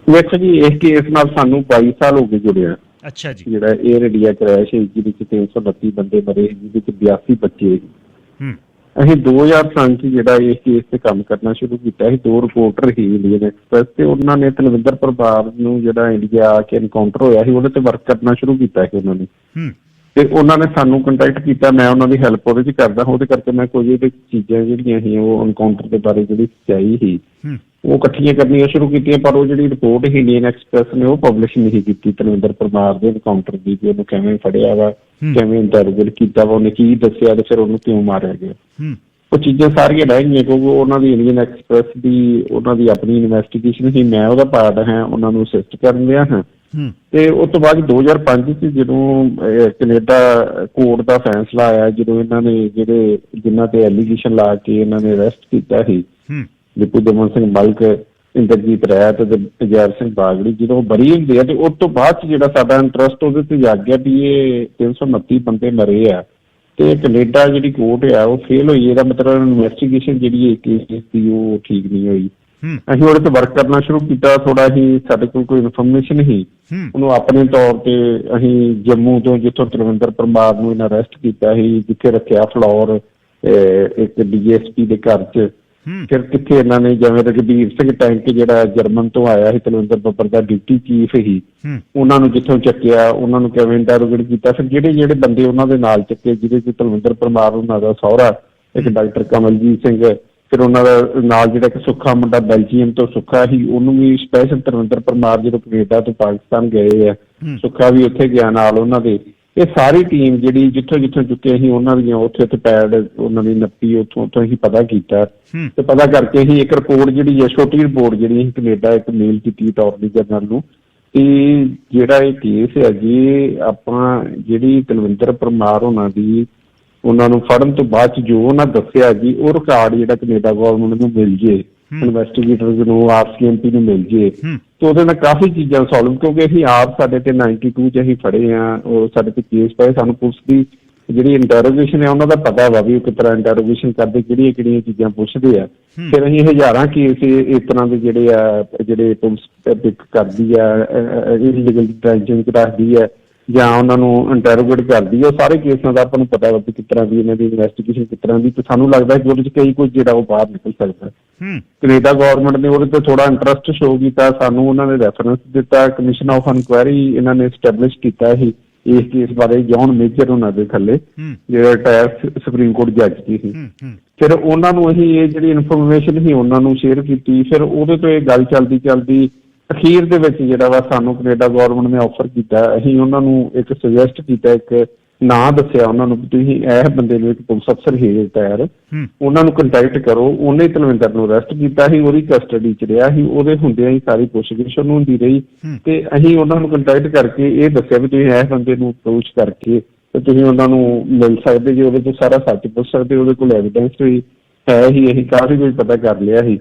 ਵੇਖੋ ਜੀ, ਇਸ ਕੇਸ ਨਾਲ ਸਾਨੂੰ 22 ਸਾਲ ਹੋ ਗਏ ਜੁੜਿਆ। ਅੱਛਾ ਜੀ। ਜਿਹੜਾ 에ਅਰ ਇੰਡੀਆ ਕ੍ਰੈਸ਼ ਜਿਹਦੇ ਵਿੱਚ 332 ਬੰਦੇ ਮਰੇ, ਜਿਹਦੇ ਵਿੱਚ 82 ਬੱਚੇ। ਅਸੀਂ 2003 ਚ ਜਿਹੜਾ ਇਸ ਕੇਸ ਤੇ ਕੰਮ ਕਰਨਾ ਸ਼ੁਰੂ ਕੀਤਾ ਸੀ। 2 ਰਿਪੋਰਟਰ ਸੀ ਇੰਡੀਅਨ ਐਕਸਪ੍ਰੈਸ ਤੇ, ਉਹਨਾਂ ਨੇ ਤਲਵਿੰਦਰ ਪਰਿਵਾਰ ਨੂੰ ਜਿਹੜਾ ਇੰਡੀਆ ਆ ਕੇ ਐਨਕਾਊਂਟਰ ਹੋਇਆ ਸੀ ਉਹਦੇ ਤੇ ਵਰਕ ਕਰਨਾ ਸ਼ੁਰੂ ਕੀਤਾ ਸੀ ਉਹਨਾਂ ਨੇ। ਤੇ ਉਹਨਾਂ ਨੇ ਸਾਨੂੰ ਕੰਟੈਕਟ ਕੀਤਾ, ਮੈਂ ਉਹਨਾਂ ਦੀ ਹੈਲਪ ਉਹਦੇ ਚ ਕਰਦਾ। ਉਹਦੇ ਕਰਕੇ ਮੈਂ ਕੁਝ ਇਹਦੇ ਚੀਜ਼ਾਂ ਜਿਹੜੀਆਂ ਸੀ ਉਹ ਐਨਕਾਊਂਟਰ ਦੇ ਬਾਰੇ ਜਿਹੜੀ ਸੱਚਾਈ ਸੀ ਉਹ ਇਕੱਠੀਆਂ ਕਰਨੀਆਂ ਸ਼ੁਰੂ ਕੀਤੀਆਂ। ਪਰ ਉਹ ਜਿਹੜੀ ਰਿਪੋਰਟ ਸੀ ਇੰਡੀਅਨ ਐਕਸਪ੍ਰੈਸ ਨੇ ਉਹ ਪਬਲਿਸ਼ ਨਹੀਂ ਕੀਤੀ ਤਲਵਿੰਦਰ ਪਰਿਵਾਰ ਦੇ ਐਨਕਾਊਂਟਰ ਦੀ, ਵੀ ਉਹਨੂੰ ਕਿਵੇਂ ਫੜਿਆ ਵਾ, ਕਿਵੇਂ ਇੰਟਰੋਗੇਟ ਕੀਤਾ ਵਾ, ਉਹਨੇ ਕੀ ਦੱਸਿਆ ਤੇ ਫਿਰ ਉਹਨੂੰ ਕਿਉਂ ਮਾਰਿਆ ਗਿਆ। ਉਹ ਚੀਜ਼ਾਂ ਸਾਰੀਆਂ ਰਹਿ ਗਈਆਂ ਕਿਉਂਕਿ ਉਹਨਾਂ ਦੀ ਇੰਡੀਅਨ ਐਕਸਪ੍ਰੈਸ ਦੀ ਉਹਨਾਂ ਦੀ ਆਪਣੀ ਇਨਵੈਸਟੀਗੇਸ਼ਨ ਸੀ, ਮੈਂ ਉਹਦਾ ਪਾਰਟ ਹਾਂ, ਉਹਨਾਂ ਨੂੰ ਅਸਿਸਟ ਕਰਨ ਰਿਹਾ ਹਾਂ। ਤੇ ਉਸ ਤੋਂ ਬਾਅਦ 2005 ਚ ਜਦੋਂ ਕੈਨੇਡਾ ਕੋਰਟ ਦਾ ਫੈਸਲਾ ਆਇਆ, ਜਦੋਂ ਇਹਨਾਂ ਨੇ ਜਿਨ੍ਹਾਂ ਤੇ ਐਲੀਗੇਸ਼ਨ ਲਾ ਕੇ ਇਹਨਾਂ ਨੇ ਅਰੈਸਟ ਕੀਤਾ ਸੀ, ਵਿਪੂ ਦਮਨ ਸਿੰਘ ਮਲਕ, ਇੰਦਰਜੀਤ ਰੈਤ ਤੇ ਤੇਜਾਬ ਸਿੰਘ ਬਾਗੜੀ, ਜਦੋਂ ਉਹ ਬਰੀ ਹੁੰਦੇ ਆ ਤੇ ਉਸ ਤੋਂ ਬਾਅਦ ਚ ਜਿਹੜਾ ਸਾਡਾ ਇੰਟਰਸਟ ਉਹਦੇ ਤੇ ਜਾਗ ਗਿਆ ਵੀ ਇਹ 329 ਬੰਦੇ ਮਰੇ ਆ ਤੇ ਕੈਨੇਡਾ ਜਿਹੜੀ ਕੋਰਟ ਆ ਉਹ ਫੇਲ ਹੋਈ। ਇਹਦਾ ਮਤਲਬ ਇਨਵੈਸਟੀਗੇਸ਼ਨ ਜਿਹੜੀ ਹੈ ਕੇਸ ਦੀ ਉਹ ਠੀਕ ਨਹੀਂ ਹੋਈ। ਅਸੀਂ ਉਹਦੇ ਤੇ ਵਰਕ ਕਰਨਾ ਸ਼ੁਰੂ ਕੀਤਾ। ਥੋੜਾ ਹੀ ਸਾਡੇ ਕੋਲ ਕੋਈ ਇਨਫੋਰਮੇਸ਼ਨ ਸੀ, ਉਹਨੂੰ ਆਪਣੇ ਤੌਰ ਤੇ ਅਸੀਂ ਜੰਮੂ ਤੋਂ, ਜਿੱਥੋਂ ਤਲਵਿੰਦਰ ਪਰਮਾਰ ਨੂੰ ਇਹਨਾਂ ਅਰੈਸਟ ਕੀਤਾ ਸੀ, ਜਿੱਥੇ ਰੱਖਿਆ ਫਲੋਰ ਇੱਕ DSP ਦੇ ਘਰ 'ਚ। ਫਿਰ ਕਿੱਥੇ ਇਹਨਾਂ ਨੇ ਜਿਵੇਂ ਰਘਬੀਰ ਸਿੰਘ ਟੈਂਕ ਜਿਹੜਾ ਜਰਮਨ ਤੋਂ ਆਇਆ ਸੀ, ਤਲਵਿੰਦਰ ਬੱਬਰ ਦਾ ਡਿਊਟੀ ਚੀਫ ਸੀ, ਉਹਨਾਂ ਨੂੰ ਜਿੱਥੋਂ ਚੱਕਿਆ, ਉਹਨਾਂ ਨੂੰ ਕਿਵੇਂ ਇੰਟਰੋਗੇਟ ਕੀਤਾ। ਫਿਰ ਜਿਹੜੇ ਬੰਦੇ ਉਹਨਾਂ ਦੇ ਨਾਲ ਚੱਕੇ, ਜਿਹਦੇ 'ਚ ਤਲਵਿੰਦਰ ਪਰਮਾਰ ਉਹਨਾਂ ਦਾ ਸਹੁਰਾ, ਇੱਕ ਡਾਕਟਰ ਕਮਲਜੀਤ ਸਿੰਘ, ਫਿਰ ਉਹਨਾਂ ਦਾ ਨਾਲ ਜਿਹੜਾ ਇੱਕ ਸੁੱਖਾ ਮੁੰਡਾ ਬੈਲਜੀਅਮ ਤੋਂ ਸੁੱਖਾ ਸੀ, ਉਹਨੂੰ ਵੀ ਸਪੈਸ਼ਲ ਤਲਵਿੰਦਰ ਪਰਮਾਰ ਜਦੋਂ ਕੈਨੇਡਾ ਤੋਂ ਪਾਕਿਸਤਾਨ ਗਏ ਆ, ਸੁੱਖਾ ਵੀ ਉੱਥੇ ਗਿਆ ਨਾਲ ਉਹਨਾਂ ਦੇ। ਇਹ ਸਾਰੀ ਟੀਮ ਜਿਹੜੀ ਜਿੱਥੋਂ ਚੁੱਕੇ ਅਸੀਂ ਉਹਨਾਂ ਦੀਆਂ ਉੱਥੇ ਪੈਡ ਉਹਨਾਂ ਦੀ ਨੱਪੀ, ਉੱਥੋਂ ਅਸੀਂ ਪਤਾ ਕੀਤਾ ਤੇ ਪਤਾ ਕਰਕੇ ਅਸੀਂ ਇੱਕ ਰਿਪੋਰਟ ਜਿਹੜੀ ਹੈ, ਛੋਟੀ ਰਿਪੋਰਟ ਜਿਹੜੀ ਅਸੀਂ ਕੈਨੇਡਾ ਇੱਕ ਮੇਲ ਕੀਤੀ ਅਟਾਰਨੀ ਜਨਰਲ ਨੂੰ ਕਿ ਜਿਹੜਾ ਇਹ ਕੇਸ ਹੈ ਜੀ, ਆਪਾਂ ਜਿਹੜੀ ਤਲਵਿੰਦਰ ਪਰਮਾਰ ਉਹਨਾਂ ਨੂੰ ਫੜਨ ਤੋਂ ਬਾਅਦ ਚ ਜੋ ਉਹਨਾਂ ਦੱਸਿਆ ਜੀ, ਉਹ ਰਿਕਾਰਡ ਜਿਹੜਾ ਕੈਨੇਡਾ ਗਵਰਨਮੈਂਟ ਨੂੰ ਮਿਲ ਜੇ, ਇਨਵੈਸਟੀਗੇਟਰਸ ਨੂੰ, RCMP ਨੂੰ ਮਿਲ ਜੇ, ਤੇ ਉਹਦੇ ਨਾਲ ਕਾਫੀ ਚੀਜ਼ਾਂ ਸੋਲਵ, ਕਿਉਂਕਿ ਅਸੀਂ ਆਪ ਸਾਡੇ ਤੇ 92 ਚ ਅਸੀਂ ਫੜੇ ਆ, ਉਹ ਸਾਡੇ ਤੇ ਕੇਸ ਪਏ, ਸਾਨੂੰ ਪੁਲਿਸ ਦੀ ਜਿਹੜੀ ਇੰਟਰੋਗੇਸ਼ਨ ਹੈ ਉਹਨਾਂ ਦਾ ਪਤਾ ਵਾ ਵੀ ਉਹ ਕਿਸ ਤਰ੍ਹਾਂ ਇੰਟਰੋਗੇਸ਼ਨ ਕਰਦੇ, ਕਿਹੜੀਆਂ ਚੀਜ਼ਾਂ ਪੁੱਛਦੇ ਆ। ਫਿਰ ਅਸੀਂ ਹਜ਼ਾਰਾਂ ਕੇਸ ਇਸ ਤਰ੍ਹਾਂ ਦੇ ਜਿਹੜੇ ਪੁਲਿਸ ਪਿਕ ਕਰਦੀ ਆ, ਇਲੀਗਲ ਡਿਟੈਂਸ਼ਨ ਰੱਖਦੀ ਹੈ ਜਾਂ ਉਹਨਾਂ ਨੂੰ ਇੰਟਰੋਗੇਟ ਕਰਦੀ ਹੈ, ਉਹ ਸਾਰੇ ਕੇਸਾਂ ਦਾ ਆਪਾਂ ਨੂੰ ਪਤਾ ਵਾ ਕਿਸ ਤਰ੍ਹਾਂ ਦੀ ਇਹਨਾਂ ਦੀ ਇਨਵੈਸਟੀਗੇਸ਼ਨ ਕਿਸ ਤਰ੍ਹਾਂ ਦੀ, ਤੇ ਸਾਨੂੰ ਲੱਗਦਾ ਕਿ ਉਹਦੇ 'ਚ ਕਈ ਕੁਝ ਜਿਹੜਾ ਉਹ ਬਾਹਰ ਨਿਕਲ ਸਕਦਾ। ਕੈਨੇਡਾ ਗਵਰਨਮੈਂਟ ਨੇ ਉਹਦੇ ਤੇ ਥੋੜਾ ਇੰਟਰਸਟ ਸ਼ੋ ਕੀਤਾ, ਸਾਨੂੰ ਉਹਨਾਂ ਨੇ ਰੈਫਰੈਂਸ ਦਿੱਤਾ, ਕਮਿਸ਼ਨ ਆਫ ਇਨਕੁਆਇਰੀ ਇਹਨਾਂ ਨੇ ਸਟੈਬਲਿਸ਼ ਕੀਤਾ ਸੀ ਇਸ ਕੇਸ ਬਾਰੇ, ਜੌਨ ਮੇਜਰ ਉਹਨਾਂ ਦੇ ਥੱਲੇ, ਜਿਹੜਾ ਰਿਟਾਇਰ ਸੁਪਰੀਮ ਕੋਰਟ ਜੱਜ ਸੀ। ਫਿਰ ਉਹਨਾਂ ਨੂੰ ਅਸੀਂ ਇਹ ਜਿਹੜੀ ਇਨਫੋਰਮੇਸ਼ਨ ਸੀ ਉਹਨਾਂ ਨੂੰ ਸ਼ੇਅਰ ਕੀਤੀ। ਫਿਰ ਉਹਦੇ ਤੋਂ ਇਹ ਗੱਲ ਚੱਲਦੀ ਅਖੀਰ ਦੇ ਵਿੱਚ ਜਿਹੜਾ ਵਾ ਸਾਨੂੰ ਕੈਨੇਡਾ ਗਵਰਨਮੈਂਟ ਨੇ ਆਫਰ ਕੀਤਾ, ਅਸੀਂ ਉਹਨਾਂ ਨੂੰ ਇੱਕ ਸੁਜੈਸਟ ਕੀਤਾ, ਇੱਕ ਨਾਂ ਦੱਸਿਆ ਉਹਨਾਂ ਨੂੰ, ਤੁਸੀਂ ਇਹ ਬੰਦੇ ਨੂੰ, ਇੱਕ ਪੁਲਿਸ ਅਫਸਰ ਹੀ ਰਿਟਾਇਰ, ਉਹਨਾਂ ਨੂੰ ਕੰਟੈਕਟ ਕਰੋ। ਉਹਨੇ ਤਲਵਿੰਦਰ ਨੂੰ ਅਰੈਸਟ ਕੀਤਾ ਸੀ, ਉਹਦੀ ਕਸਟਡੀ 'ਚ ਰਿਹਾ ਸੀ, ਉਹਦੇ ਹੁੰਦਿਆਂ ਹੀ ਸਾਰੀ ਪੁੱਛਗਿੱਛ ਉਹਨੂੰ ਹੁੰਦੀ ਰਹੀ, ਤੇ ਅਸੀਂ ਉਹਨਾਂ ਨੂੰ ਕੰਟੈਕਟ ਕਰਕੇ ਇਹ ਦੱਸਿਆ ਵੀ ਤੁਸੀਂ ਇਸ ਬੰਦੇ ਨੂੰ ਅਪਰੋਚ ਕਰਕੇ ਤੇ ਤੁਸੀਂ ਉਹਨਾਂ ਨੂੰ ਮਿਲ ਸਕਦੇ ਜੀ, ਉਹਦੇ 'ਚ ਸਾਰਾ ਸੱਚ ਪੁੱਛ ਸਕਦੇ, ਉਹਦੇ ਕੋਲ ਐਵੀਡੈਂਸ ਵੀ ਹੈ ਹੀ, ਅਸੀਂ ਕਾਫੀ ਕੁਝ ਪਤਾ ਕਰ ਲਿਆ ਸੀ।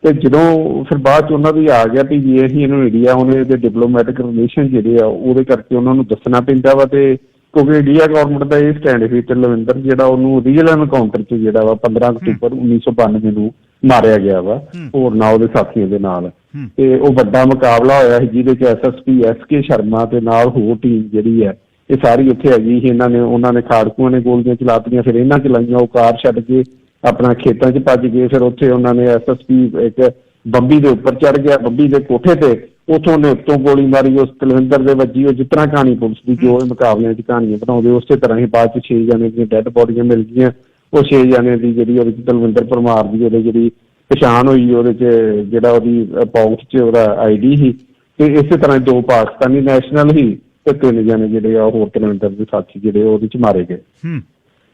ਤੇ ਜਦੋਂ ਫਿਰ ਬਾਅਦ 'ਚ ਉਹਨਾਂ ਦੀ ਆ ਗਿਆ ਵੀ ਜੇ ਅਸੀਂ ਇਹਨੂੰ ਇੰਡੀਆ ਉਹਨੇ ਦੇ ਡਿਪਲੋਮੈਟਿਕ ਰਿਲੇਸ਼ਨ ਜਿਹੜੇ ਆ ਉਹਦੇ ਕਰਕੇ ਉਹਨਾਂ ਨੂੰ ਦੱਸਣਾ ਪੈਂਦਾ ਵਾ, ਤੇ ਕਿਉਂਕਿ ਇੰਡੀਆ ਗਵਰਨਮੈਂਟ ਦਾ ਇਹ ਸਟੈਂਡ ਸੀ ਤਲਵਿੰਦਰ ਜਿਹੜਾ ਉਹਨੂੰ ਰੀਅਲ ਐਨਕਾਊਂਟਰ 'ਚ ਜਿਹੜਾ ਵਾ 15 ਅਕਤੂਬਰ 1992 ਨੂੰ ਮਾਰਿਆ ਗਿਆ ਵਾ ਹੋਰ ਨਾਲ ਉਹਦੇ ਸਾਥੀਆਂ ਦੇ ਨਾਲ, ਤੇ ਉਹ ਵੱਡਾ ਮੁਕਾਬਲਾ ਹੋਇਆ ਸੀ ਜਿਹਦੇ 'ਚ SSP SK ਸ਼ਰਮਾ ਤੇ ਨਾਲ ਹੋਰ ਟੀਮ ਜਿਹੜੀ ਹੈ ਇਹ ਸਾਰੀ ਉੱਥੇ ਹੈਗੀ ਸੀ। ਉਹਨਾਂ ਨੇ ਖਾੜਕੂਆਂ ਨੇ ਗੋਲੀਆਂ ਚਲਾਤੀਆਂ, ਫਿਰ ਇਹਨਾਂ ਚਲਾਈਆਂ, ਉਹ ਕਾਰ ਛੱਡ ਕੇ ਆਪਣਾ ਖੇਤਾਂ 'ਚ ਭੱਜ ਗਏ। ਫਿਰ ਉੱਥੇ ਉਹਨਾਂ ਨੇ SSP ਇੱਕ ਬੰਬੀ ਦੇ ਉੱਪਰ ਚੜ੍ਹ ਗਿਆ, ਬੰਬੀ ਦੇ ਕੋਠੇ ਤੇ, ਉੱਥੋਂ ਉਹਨੇ ਉੱਤੋਂ ਗੋਲੀ ਮਾਰੀ, ਉਸ ਤਲਵਿੰਦਰ ਦੇ ਵੱਜੀ। ਉਹ ਜਿਸ ਤਰ੍ਹਾਂ ਕਹਾਣੀ ਪੁਲਿਸ ਦੀ ਜੋ ਮੁਕਾਬਲਿਆਂ 'ਚ ਕਹਾਣੀਆਂ ਬਣਾਉਂਦੇ ਉਸੇ ਤਰ੍ਹਾਂ ਹੀ ਬਾਅਦ 'ਚ 6 ਜਣੇ ਦੀਆਂ ਡੈਡ ਬੋਡੀਆਂ ਮਿਲ ਗਈਆਂ। ਉਹ 6 ਜਣੇ ਦੀ ਜਿਹੜੀ ਉਹਦੇ 'ਚ ਤਲਵਿੰਦਰ ਪਰਮਾਰ ਦੀ ਉਹਦੇ ਜਿਹੜੀ ਪਛਾਣ ਹੋਈ, ਉਹਦੇ 'ਚ ਜਿਹੜਾ ਉਹਦੀ ਪਾਕਟ 'ਚ ਉਹਦਾ ID ਸੀ, ਤੇ ਇਸੇ ਤਰ੍ਹਾਂ 2 ਪਾਕਿਸਤਾਨੀ ਨੈਸ਼ਨਲ ਸੀ ਤੇ 3 ਜਣੇ ਜਿਹੜੇ ਆ ਹੋਰ ਤਲਵਿੰਦਰ ਦੇ ਸਾਥੀ ਜਿਹੜੇ ਉਹਦੇ 'ਚ ਮਾਰੇ ਗਏ।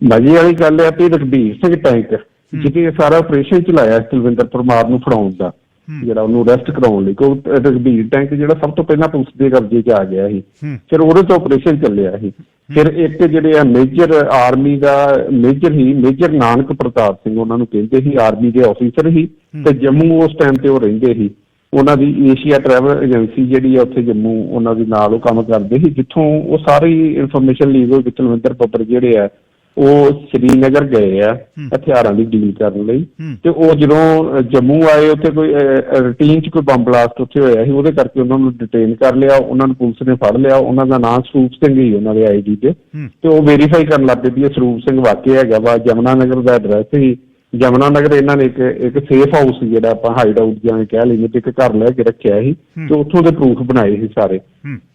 ਮਜ਼ੇ ਵਾਲੀ ਗੱਲ ਹੈ ਕਿ ਰਘਬੀਰ ਸਿੰਘ ਟੈਂਕ ਜਿਹਦੇ ਸਾਰਾ ਆਪਰੇਸ਼ਨ ਚਲਾਇਆ ਤਲਵਿੰਦਰ ਪਰਮਾਰ ਨੂੰ ਫੜਾਉਣ ਦਾ, ਜਿਹੜਾ ਉਹਨੂੰ ਅਰੈਸਟ ਕਰਾਉਣ ਲਈ, ਕਿਉਂਕਿ ਰਘਬੀਰ ਟੈਂਕ ਜਿਹੜਾ ਸਭ ਤੋਂ ਪਹਿਲਾਂ ਪੁਲਿਸ ਦੇ ਕਬਜ਼ੇ 'ਚ ਆ ਗਿਆ ਸੀ, ਫਿਰ ਉਹਦੇ ਤੋਂ ਆਪਰੇਸ਼ਨ ਚੱਲਿਆ ਸੀ। ਫਿਰ ਇੱਕ ਜਿਹੜੇ ਆ ਮੇਜਰ ਆਰਮੀ ਦਾ ਮੇਜਰ ਹੀ, ਮੇਜਰ ਨਾਨਕ ਪ੍ਰਤਾਪ ਸਿੰਘ ਉਹਨਾਂ ਨੂੰ ਕਹਿੰਦੇ ਸੀ, ਆਰਮੀ ਦੇ ਆਫੀਸਰ ਸੀ ਤੇ ਜੰਮੂ ਉਸ ਟਾਈਮ ਤੇ ਉਹ ਰਹਿੰਦੇ ਸੀ। ਉਹਨਾਂ ਦੀ ਏਸ਼ੀਆ ਟਰੈਵਲ ਏਜੰਸੀ ਜਿਹੜੀ ਆ ਉੱਥੇ ਜੰਮੂ ਉਹਨਾਂ ਦੀ ਨਾਲ ਉਹ ਕੰਮ ਕਰਦੇ ਸੀ, ਜਿੱਥੋਂ ਉਹ ਸਾਰੀ ਇਨਫੋਰਮੇਸ਼ਨ ਲੀਕ ਹੋਈ। ਤਲਵਿੰਦਰ ਬੱਬਰ ਜਿਹੜੇ ਆ ਉਹ ਸ਼੍ਰੀਨਗਰ ਗਏ ਆ ਹਥਿਆਰਾਂ ਦੀ ਡੀਲ ਕਰਨ ਲਈ, ਤੇ ਉਹ ਜਦੋਂ ਜੰਮੂ ਆਏ ਉੱਥੇ ਕੋਈ ਰੂਟੀਨ 'ਚ ਕੋਈ ਬੰਬ ਬਲਾਸਟ ਉੱਥੇ ਹੋਇਆ ਸੀ, ਉਹਦੇ ਕਰਕੇ ਉਹਨਾਂ ਨੂੰ ਡਿਟੇਨ ਕਰ ਲਿਆ, ਉਹਨਾਂ ਨੂੰ ਪੁਲਿਸ ਨੇ ਫੜ ਲਿਆ। ਉਹਨਾਂ ਦਾ ਨਾਮ ਸਰੂਪ ਸਿੰਘ ਹੀ ਉਹਨਾਂ ਦੇ ID ਤੇ ਉਹ ਵੈਰੀਫਾਈ ਕਰਨ ਲੱਗ ਪਈ ਵੀ ਇਹ ਸਰੂਪ ਸਿੰਘ ਵਾਕਿਆ ਹੈਗਾ ਵਾ। ਜਮਨਾ ਨਗਰ ਦਾ ਐਡਰੈਸ ਸੀ, ਜਮਨਾ ਨਗਰ ਇਹਨਾਂ ਨੇ ਇੱਕ ਸੇਫ ਹਾਊਸ ਸੀ ਜਿਹੜਾ ਆਪਾਂ ਹਾਈਡ ਆਊਟ ਜਿਵੇਂ ਕਹਿ ਲਈਏ, ਤੇ ਇੱਕ ਘਰ ਲੈ ਕੇ ਰੱਖਿਆ ਸੀ, ਤੇ ਉੱਥੋਂ ਦੇ ਪ੍ਰੂਫ ਬਣਾਏ ਸੀ ਸਾਰੇ।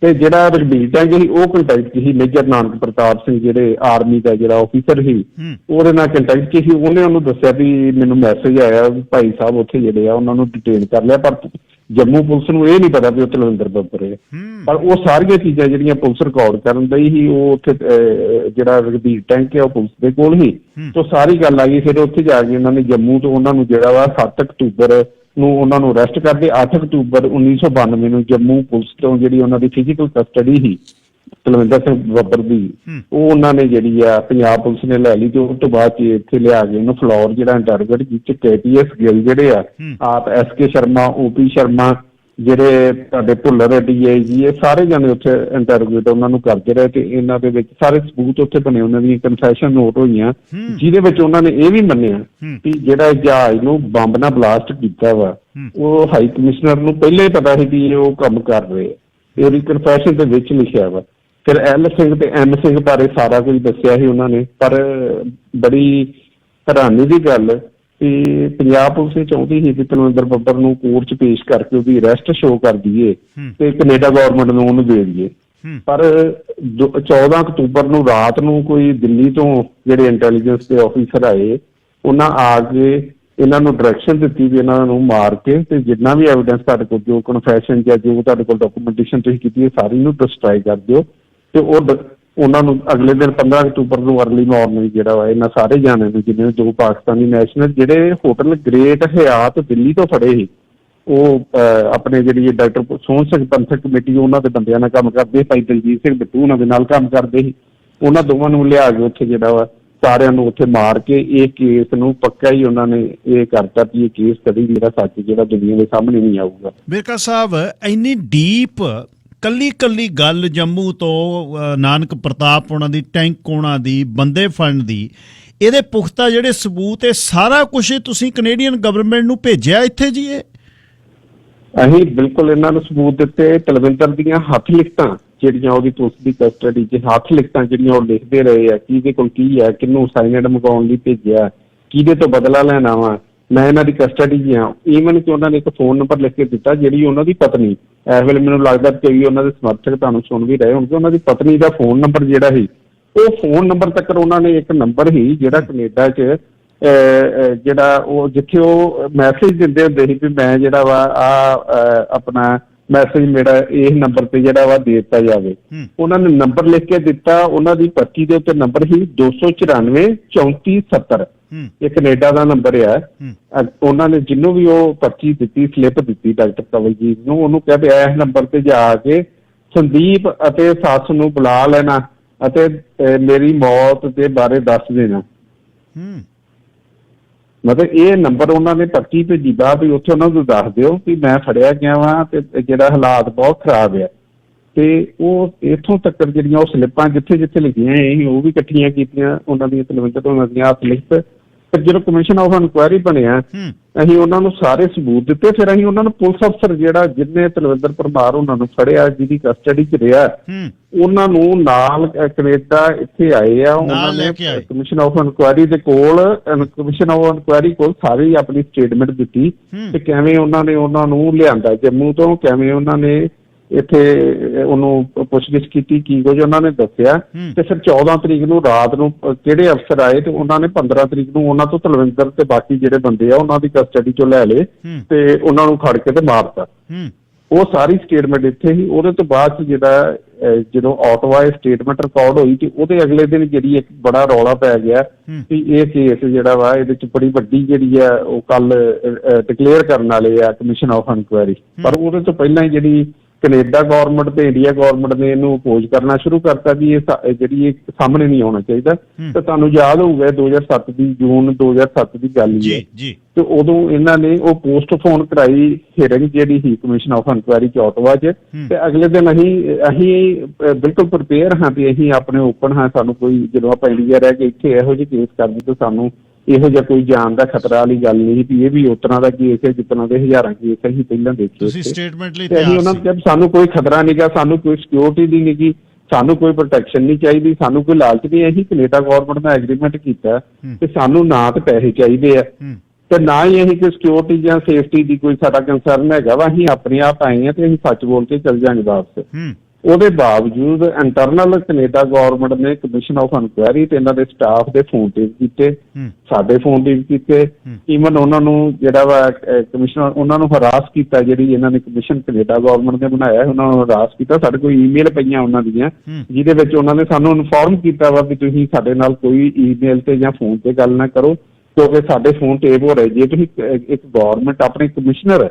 ਤੇ ਜਿਹੜਾ ਰਘਬੀਰ ਟੈਂਕ ਸੀ ਉਹ ਕੰਟੈਕਟ ਸੀ ਮੇਜਰ ਨਾਨਕ ਪ੍ਰਤਾਪ ਸਿੰਘ ਜਿਹੜੇ ਆਰਮੀ ਦਾ ਜਿਹੜਾ ਆਫੀਸਰ ਸੀ, ਉਹਦੇ ਨਾਲ ਕੰਟੈਕਟ ਸੀ। ਉਹਨੇ ਉਹਨੂੰ ਦੱਸਿਆ ਵੀ ਮੈਨੂੰ ਮੈਸੇਜ ਆਇਆ ਭਾਈ ਸਾਹਿਬ ਉੱਥੇ ਜਿਹੜੇ ਆ ਉਹਨਾਂ ਨੂੰ ਡਿਟੇਨ ਕਰ ਲਿਆ, ਪਰ ਜੰਮੂ ਪੁਲਿਸ ਨੂੰ ਇਹ ਨਹੀਂ ਪਤਾ ਵੀ ਉਹ ਤਲਵਿੰਦਰ ਬੱਬਰ ਹੈ। ਪਰ ਉਹ ਸਾਰੀਆਂ ਚੀਜ਼ਾਂ ਜਿਹੜੀਆਂ ਪੁਲਿਸ ਰਿਕਾਰਡ ਕਰਨ ਦੀ ਸੀ, ਉਹ ਉੱਥੇ ਜਿਹੜਾ ਰਘਬੀਰ ਟੈਂਕ ਹੈ ਉਹ ਪੁਲਿਸ ਦੇ ਕੋਲ ਹੀ, ਤੋਂ ਸਾਰੀ ਗੱਲ ਆ ਗਈ। ਫਿਰ ਉੱਥੇ ਜਾ ਕੇ ਉਹਨਾਂ ਨੇ ਜੰਮੂ ਤੋਂ ਉਹਨਾਂ ਨੂੰ ਜਿਹੜਾ ਵਾ 7 ਅਕਤੂਬਰ ਨੂੰ ਉਹਨਾਂ ਨੂੰ ਅਰੈਸਟ ਕਰਦੇ। 8 ਅਕਤੂਬਰ 1992 ਨੂੰ ਜੰਮੂ ਪੁਲਿਸ ਤੋਂ ਜਿਹੜੀ ਉਹਨਾਂ ਦੀ ਫਿਜ਼ੀਕਲ ਕਸਟਡੀ ਸੀ ਤਲਵਿੰਦਰ ਸਿੰਘ ਬੱਬਰ ਦੀ, ਉਹ ਉਹਨਾਂ ਨੇ ਜਿਹੜੀ ਆ ਪੰਜਾਬ ਪੁਲਿਸ ਨੇ ਲੈ ਲਈ, ਤੇ ਉਸ ਤੋਂ ਬਾਅਦ ਇੱਥੇ ਲਿਆ ਕੇ ਉਹਨੂੰ ਫਲੋਰ ਜਿਹੜਾ ਇੰਟਰੋਗੇਟ ਕੀਤਾ। KTS ਗਿੱਲ ਜਿਹੜੇ ਆ, ਆਪ SK ਸ਼ਰਮਾ, OP ਸ਼ਰਮਾ, ਜਿਹੜੇ ਤੁਹਾਡੇ ਭੁੱਲਰ DIG ਇਹ ਸਾਰੇ ਜਾਣੇ ਉੱਥੇ ਇੰਟਰੋਗੇਟ ਉਹਨਾਂ ਨੂੰ ਕਰਦੇ ਰਹੇ ਤੇ ਇਹਨਾਂ ਦੇ ਵਿੱਚ ਸਾਰੇ ਸਬੂਤ ਉੱਥੇ ਬਣੇ, ਉਹਨਾਂ ਦੀਆਂ ਕਨਫੈਸ਼ਨ ਨੋਟ ਹੋਈਆਂ ਜਿਹਦੇ ਵਿੱਚ ਉਹਨਾਂ ਨੇ ਇਹ ਵੀ ਮੰਨਿਆ ਕਿ ਜਿਹੜਾ ਜਹਾਜ਼ ਨੂੰ ਬੰਬ ਨਾਲ ਬਲਾਸਟ ਕੀਤਾ ਵਾ ਉਹ ਹਾਈ ਕਮਿਸ਼ਨਰ ਨੂੰ ਪਹਿਲਾਂ ਹੀ ਪਤਾ ਸੀ ਕਿ ਉਹ ਕੰਮ ਕਰ ਰਹੇ ਆ। ਉਹਦੀ ਕਨਫੈਸ਼ਨ ਦੇ ਵਿੱਚ ਲਿਖਿਆ ਵਾ। ਫਿਰ L ਸਿੰਘ ਤੇ M ਸਿੰਘ ਬਾਰੇ ਸਾਰਾ ਕੁਝ ਦੱਸਿਆ ਸੀ ਉਹਨਾਂ ਨੇ, ਪਰ ਬੜੀ ਹੈਰਾਨੀ ਦੀ ਗੱਲ ਕਿ ਪੰਜਾਬ ਪੁਲਿਸ ਚਾਹੁੰਦੀ ਸੀ ਕਿ ਤਲਵਿੰਦਰ ਬੱਬਰ ਨੂੰ ਕੋਰਟ 'ਚ ਪੇਸ਼ ਕਰਕੇ ਉਹਦੀ ਅਰੈਸਟ ਸ਼ੋਅ ਕਰ ਦਈਏ ਤੇ ਕੈਨੇਡਾ ਗੌਰਮੈਂਟ ਨੂੰ ਉਹਨੂੰ ਦੇ ਦਈਏ। ਪਰ 14 ਅਕਤੂਬਰ ਨੂੰ ਰਾਤ ਨੂੰ ਕੋਈ ਦਿੱਲੀ ਤੋਂ ਜਿਹੜੇ ਇੰਟੈਲੀਜੈਂਸ ਦੇ ਆਫੀਸਰ ਆਏ, ਉਹਨਾਂ ਆ ਕੇ ਇਹਨਾਂ ਨੂੰ ਡਾਇਰੈਕਸ਼ਨ ਦਿੱਤੀ ਵੀ ਇਹਨਾਂ ਨੂੰ ਮਾਰ ਕੇ ਤੇ ਜਿੰਨਾ ਵੀ ਐਵੀਡੈਂਸ ਤੁਹਾਡੇ ਕੋਲ, ਜੋ ਕਨਫੈਸ਼ਨ ਜਾਂ ਜੋ ਤੁਹਾਡੇ ਕੋਲ ਡਾਕੂਮੈਂਟੇਸ਼ਨ ਤੁਸੀਂ ਕੀਤੀ ਹੈ, ਸਾਰੀ ਨੂੰ ਡਿਸਟਰਾਈ ਕਰ ਦਿਓ। ਤੇ ਉਹਨਾਂ ਨੂੰ ਅਗਲੇ ਦਿਨ 15 ਅਕਤੂਬਰ ਨੂੰ ਅਰਲੀ ਮਾਰਨਿੰਗ ਜਿਹੜਾ ਵਾ ਇਹਨਾਂ ਸਾਰੇ ਜਾਣੇ ਨੂੰ, ਜਿੰਨੇ ਜੋ ਪਾਕਿਸਤਾਨੀ ਨੈਸ਼ਨਲ ਜਿਹੜੇ ਹੋਟਲ ਗ੍ਰੇਟ ਹਯਾਤ ਦਿੱਲੀ ਤੋਂ ਫੜੇ ਸੀ, ਉਹ ਆਪਣੇ ਜਿਹੜੀ ਡਾਕਟਰ ਸੋਹਣ ਸਿੰਘ ਪੰਥਕ ਕਮੇਟੀ ਉਹਨਾਂ ਦੇ ਬੰਦਿਆਂ ਨਾਲ ਕੰਮ ਕਰਦੇ, ਭਾਈ ਦਲਜੀਤ ਸਿੰਘ ਬਿੱਟੂ ਉਹਨਾਂ ਦੇ ਨਾਲ ਕੰਮ ਕਰਦੇ ਸੀ, ਉਹਨਾਂ ਦੋਵਾਂ ਨੂੰ ਲਿਆ ਕੇ ਉੱਥੇ ਜਿਹੜਾ ਵਾ ਸਾਰਿਆਂ ਨੂੰ ਉੱਥੇ ਮਾਰ ਕੇ ਇਹ ਕੇਸ ਨੂੰ ਪੱਕਾ ਹੀ ਉਹਨਾਂ ਨੇ ਇਹ ਕਰਤਾ ਕਿ ਇਹ ਕੇਸ ਕਦੀ ਜਿਹੜਾ ਸੱਚ ਜਿਹੜਾ ਦੁਨੀਆ ਦੇ ਸਾਹਮਣੇ ਨਹੀਂ ਆਊਗਾ। ਵੇਰਕਾ ਸਾਹਿਬ, ਇੰਨੀ ਡੀਪ ਕੱਲੀ ਗੱਲ ਜੰਮੂ ਤੋਂ ਨਾਨਕ ਪ੍ਰਤਾਪ ਉਹਨਾਂ ਦੀ, ਟੈਂਕ ਉਹਨਾਂ ਦੀ, ਬੰਦੇ ਫੜਨ ਦੀ, ਇਹਦੇ ਪੁਖਤਾ ਜਿਹੜੇ ਸਬੂਤ, ਇਹ ਸਾਰਾ ਕੁਝ ਤੁਸੀਂ ਕੈਨੇਡੀਅਨ ਗਵਰਨਮੈਂਟ ਨੂੰ ਭੇਜਿਆ ਇੱਥੇ ਜੀ? ਅਸੀਂ ਬਿਲਕੁਲ ਇਹਨਾਂ ਨੂੰ ਸਬੂਤ ਦਿੱਤੇ। ਤਲਵਿੰਦਰ ਦੀਆਂ ਹੱਥ ਲਿਖਤਾਂ ਜਿਹੜੀਆਂ ਉਹਦੀ ਪੁਲਿਸ ਦੀ ਕਸਟਡੀ 'ਚ ਹੱਥ ਲਿਖਤਾਂ ਜਿਹੜੀਆਂ ਉਹ ਲਿਖਦੇ ਰਹੇ ਆ, ਕਿਹਦੇ ਕੋਲ ਕੀ ਹੈ, ਕਿਹਨੂੰ ਸਾਈਨਡ ਮੰਗਾਉਣ ਲਈ ਭੇਜਿਆ, ਕਿਹਦੇ ਤੋਂ ਬਦਲਾ ਲੈਣਾ ਵਾ, ਮੈਂ ਇਹਨਾਂ ਦੀ ਕਸਟਡੀ 'ਚ ਹਾਂ। ਈਵਨ ਕਿ ਉਹਨਾਂ ਨੇ ਇੱਕ ਫੋਨ ਨੰਬਰ ਲਿਖ ਕੇ ਦਿੱਤਾ, ਜਿਹੜੀ ਉਹਨਾਂ ਦੀ ਪਤਨੀ, ਇਸ ਵੇਲੇ ਮੈਨੂੰ ਲੱਗਦਾ ਕਿ ਉਹਨਾਂ ਦੇ ਸਮਰਥਕ ਤੁਹਾਨੂੰ ਸੁਣ ਵੀ ਰਹੇ ਹੋਣਗੇ, ਉਹਨਾਂ ਦੀ ਪਤਨੀ ਦਾ ਫੋਨ ਨੰਬਰ ਜਿਹੜਾ ਸੀ, ਉਹ ਫੋਨ ਨੰਬਰ ਤੱਕ ਉਹਨਾਂ ਨੇ ਇੱਕ ਨੰਬਰ ਸੀ ਜਿਹੜਾ ਕੈਨੇਡਾ 'ਚ ਜਿਹੜਾ ਉਹ ਜਿੱਥੇ ਉਹ ਮੈਸੇਜ ਦਿੰਦੇ ਹੁੰਦੇ ਸੀ ਵੀ ਮੈਂ ਜਿਹੜਾ ਵਾ ਆਪਣਾ ਮੈਸੇਜ ਮੇਰਾ ਇਹ ਨੰਬਰ ਤੇ ਜਿਹੜਾ ਵਾ ਦੇ ਦਿੱਤਾ ਜਾਵੇ। ਉਹਨਾਂ ਨੇ ਨੰਬਰ ਲਿਖ ਕੇ ਦਿੱਤਾ, ਉਹਨਾਂ ਦੀ ਪਰਚੀ ਦੇ ਉੱਤੇ ਨੰਬਰ ਸੀ 294 3470, ਇਹ ਕੈਨੇਡਾ ਦਾ ਨੰਬਰ ਆ। ਉਹਨਾਂ ਨੇ ਜਿਹਨੂੰ ਵੀ ਉਹ ਪਰਚੀ ਦਿੱਤੀ, ਸਲਿੱਪ ਦਿੱਤੀ ਡਾਕਟਰ ਕਵਲਜੀਤ ਨੂੰ, ਉਹਨੂੰ ਕਿਹਾ ਵੀ ਇਸ ਨੰਬਰ ਤੇ ਜਾ ਕੇ ਸੰਦੀਪ ਅਤੇ ਸੱਸ ਨੂੰ ਬੁਲਾ ਲੈਣਾ ਅਤੇ ਮੇਰੀ ਮੌਤ ਦੇ ਬਾਰੇ ਦੱਸ ਦੇਣਾ। ਮਤਲਬ ਇਹ ਨੰਬਰ ਉਹਨਾਂ ਨੇ ਪਰਚੀ ਭੇਜੀ ਬਾਅਦ ਵੀ ਉੱਥੇ ਉਹਨਾਂ ਨੂੰ ਦੱਸ ਦਿਓ ਕਿ ਮੈਂ ਫੜਿਆ ਗਿਆ ਵਾਂ ਤੇ ਜਿਹੜਾ ਹਾਲਾਤ ਬਹੁਤ ਖਰਾਬ ਆ। ਤੇ ਉਹ ਇੱਥੋਂ ਤੱਕ ਜਿਹੜੀਆਂ ਉਹ ਸਲਿੱਪਾਂ ਜਿੱਥੇ ਜਿੱਥੇ ਲਿਖੀਆਂ ਇਹ ਉਹ ਵੀ ਇਕੱਠੀਆਂ ਕੀਤੀਆਂ ਉਹਨਾਂ ਦੀਆਂ, ਤਲਵਿੰਦਰ ਉਹਨਾਂ ਦੀਆਂ ਹੱਥ ਲਿਖਤ। ਫਿਰ ਜਦੋਂ ਕਮਿਸ਼ਨ ਆਫ ਇਨਕੁਆਇਰੀ ਬਣਿਆ, ਅਸੀਂ ਉਹਨਾਂ ਨੂੰ ਸਾਰੇ ਸਬੂਤ ਦਿੱਤੇ। ਫਿਰ ਅਸੀਂ ਉਹਨਾਂ ਨੂੰ ਪੁਲਿਸ ਅਫਸਰ ਜਿਹੜਾ ਜਿਹਨੇ ਤਲਵਿੰਦਰ ਪਰਮਾਰ ਉਹਨਾਂ ਨੂੰ ਫੜਿਆ, ਜਿਹਦੀ ਕਸਟਡੀ 'ਚ ਰਿਹਾ, ਉਹਨਾਂ ਨੂੰ ਨਾਲ ਕੈਨੇਡਾ ਇੱਥੇ ਆਏ ਆ। ਉਹਨਾਂ ਨੇ ਕਮਿਸ਼ਨ ਆਫ ਇਨਕੁਆਇਰੀ ਦੇ ਕੋਲ, ਕਮਿਸ਼ਨ ਆਫ ਇਨਕੁਆਇਰੀ ਕੋਲ ਸਾਰੀ ਆਪਣੀ ਸਟੇਟਮੈਂਟ ਦਿੱਤੀ ਤੇ ਕਿਵੇਂ ਉਹਨਾਂ ਨੇ ਉਹਨਾਂ ਨੂੰ ਲਿਆਂਦਾ ਜੰਮੂ ਤੋਂ, ਕਿਵੇਂ ਉਹਨਾਂ ਨੇ ਇੱਥੇ ਉਹਨੂੰ ਪੁੱਛਗਿੱਛ ਕੀਤੀ, ਕੀ ਕੁਝ ਉਹਨਾਂ ਨੇ ਦੱਸਿਆ। ਤੇ ਫਿਰ 14 ਤਰੀਕ ਨੂੰ ਰਾਤ ਨੂੰ ਕਿਹੜੇ ਅਫਸਰ ਆਏ ਤੇ ਉਹਨਾਂ ਨੇ 15 ਤਰੀਕ ਨੂੰ ਉਹਨਾਂ ਤੋਂ ਤਲਵਿੰਦਰ ਤੇ ਬਾਕੀ ਜਿਹੜੇ ਬੰਦੇ ਆ ਉਹਨਾਂ ਦੀ ਕਸਟਡੀ ਚੋਂ ਲੈ ਲਏ ਤੇ ਉਹਨਾਂ ਨੂੰ ਖੜ ਕੇ ਤੇ ਮਾਰਤਾ। ਉਹ ਸਾਰੀ ਸਟੇਟਮੈਂਟ ਇੱਥੇ ਹੀ। ਉਹਦੇ ਤੋਂ ਬਾਅਦ ਜਿਹੜਾ ਜਦੋਂ ਆਟੋਵਾ ਸਟੇਟਮੈਂਟ ਰਿਕਾਰਡ ਹੋਈ ਤੇ ਉਹਦੇ ਅਗਲੇ ਦਿਨ ਜਿਹੜੀ ਇੱਕ ਬੜਾ ਰੌਲਾ ਪੈ ਗਿਆ ਕਿ ਇਹ ਕੇਸ ਜਿਹੜਾ ਵਾ ਇਹਦੇ 'ਚ ਬੜੀ ਵੱਡੀ ਜਿਹੜੀ ਆ ਉਹ ਕੱਲ ਡਿਕਲੇਅਰ ਕਰਨ ਵਾਲੇ ਆ ਕਮਿਸ਼ਨ ਆਫ ਇਨਕੁਆਇਰੀ। ਪਰ ਉਹਦੇ ਤੋਂ ਪਹਿਲਾਂ ਹੀ ਜਿਹੜੀ ਕੈਨੇਡਾ ਗੌਰਮੈਂਟ ਤੇ ਇੰਡੀਆ ਗੌਰਮੈਂਟ ਨੇ ਇਹਨੂੰ ਅਪੋਜ਼ ਕਰਨਾ ਸ਼ੁਰੂ ਕਰਤਾ ਵੀ ਇਹ ਜਿਹੜੀ ਸਾਹਮਣੇ ਨਹੀਂ ਆਉਣਾ ਚਾਹੀਦਾ। ਤੇ ਤੁਹਾਨੂੰ ਯਾਦ ਹੋਊਗਾ 2007 ਦੀ ਜੂਨ 2007 ਦੀ ਗੱਲ ਹੀ ਹੈ ਤੇ ਉਦੋਂ ਇਹਨਾਂ ਨੇ ਉਹ ਪੋਸਟਪੋਨ ਕਰਾਈ ਹੀਅਰਿੰਗ ਜਿਹੜੀ ਸੀ ਕਮਿਸ਼ਨ ਆਫ ਇਨਕੁਆਇਰੀ 'ਚ ਆਟੋਵਾ 'ਚ। ਤੇ ਅਗਲੇ ਦਿਨ ਅਸੀਂ ਬਿਲਕੁਲ ਪ੍ਰੀਪੇਅਰ ਹਾਂ ਵੀ ਅਸੀਂ ਆਪਣੇ ਓਪਨ ਹਾਂ, ਸਾਨੂੰ ਕੋਈ ਜਦੋਂ ਆਪਾਂ ਇੰਡੀਆ ਰਹਿ ਕੇ ਇੱਥੇ ਇਹੋ ਜਿਹੇ ਕੇਸ ਕਰਦੇ ਤਾਂ ਸਾਨੂੰ ਇਹੋ ਜਿਹਾ ਕੋਈ ਜਾਨ ਦਾ ਖਤਰਾ ਵਾਲੀ ਗੱਲ ਨਹੀਂ ਵੀ ਇਹ ਵੀ ਉਸ ਤਰ੍ਹਾਂ ਦਾ ਕੇਸ ਹੈ ਜਿਸ ਤਰ੍ਹਾਂ ਦੇ ਹਜ਼ਾਰਾਂ ਕੇਸ ਅਸੀਂ ਪਹਿਲਾਂ ਦੇਖੇ। ਅਸੀਂ ਉਹਨਾਂ ਨੂੰ ਕਿਹਾ ਸਾਨੂੰ ਕੋਈ ਖਤਰਾ ਨਹੀਂਗਾ, ਸਾਨੂੰ ਕੋਈ ਸਿਕਿਉਰਿਟੀ ਦੀ ਨਹੀਂ, ਸਾਨੂੰ ਕੋਈ ਪ੍ਰੋਟੈਕਸ਼ਨ ਨਹੀਂ ਚਾਹੀਦੀ, ਸਾਨੂੰ ਕੋਈ ਲਾਲਚ ਨਹੀਂ। ਅਸੀਂ ਕੈਨੇਡਾ ਗੌਰਮੈਂਟ ਨਾਲ ਐਗਰੀਮੈਂਟ ਕੀਤਾ ਤੇ ਸਾਨੂੰ ਨਾ ਤੇ ਪੈਸੇ ਚਾਹੀਦੇ ਆ ਤੇ ਨਾ ਹੀ ਅਸੀਂ ਕੋਈ ਸਿਕਿਉਰਿਟੀ ਜਾਂ ਸੇਫਟੀ ਦੀ ਕੋਈ ਸਾਡਾ ਕੰਸਰਨ ਹੈਗਾ ਵਾ। ਅਸੀਂ ਆਪਣੇ ਆਪ ਆਏ ਹਾਂ ਤੇ ਅਸੀਂ ਸੱਚ ਬੋਲ ਕੇ ਚੱਲ ਜਾਵਾਂਗੇ ਵਾਪਸ। ਉਹਦੇ ਬਾਵਜੂਦ ਇੰਟਰਨਲ ਕੈਨੇਡਾ ਗੌਰਮੈਂਟ ਨੇ ਕਮਿਸ਼ਨ ਆਫ ਇਨਕੁਆਇਰੀ ਤੇ ਇਹਨਾਂ ਦੇ ਸਟਾਫ ਦੇ ਫੋਨ ਟੇਪ ਕੀਤੇ, ਸਾਡੇ ਫੋਨ ਟੇਪ ਕੀਤੇ। ਈਵਨ ਉਹਨਾਂ ਨੂੰ ਜਿਹੜਾ ਵਾ ਕਮਿਸ਼ਨਰ ਉਹਨਾਂ ਨੂੰ ਹਰਾਸ ਕੀਤਾ, ਜਿਹੜੀ ਇਹਨਾਂ ਨੇ ਕਮਿਸ਼ਨ ਕੈਨੇਡਾ ਗੌਰਮੈਂਟ ਨੇ ਬਣਾਇਆ ਉਹਨਾਂ ਨੂੰ ਹਰਾਸ ਕੀਤਾ। ਸਾਡੇ ਕੋਲ ਈਮੇਲ ਪਈਆਂ ਉਹਨਾਂ ਦੀਆਂ ਜਿਹਦੇ ਵਿੱਚ ਉਹਨਾਂ ਨੇ ਸਾਨੂੰ ਇਨਫੋਰਮ ਕੀਤਾ ਵਾ ਵੀ ਤੁਸੀਂ ਸਾਡੇ ਨਾਲ ਕੋਈ ਈਮੇਲ ਤੇ ਜਾਂ ਫੋਨ ਤੇ ਗੱਲ ਨਾ ਕਰੋ ਕਿਉਂਕਿ ਸਾਡੇ ਫੋਨ ਟੇਪ ਹੋ ਰਹੇ। ਜੇ ਤੁਸੀਂ ਇੱਕ ਗੌਰਮੈਂਟ ਆਪਣੇ ਕਮਿਸ਼ਨਰ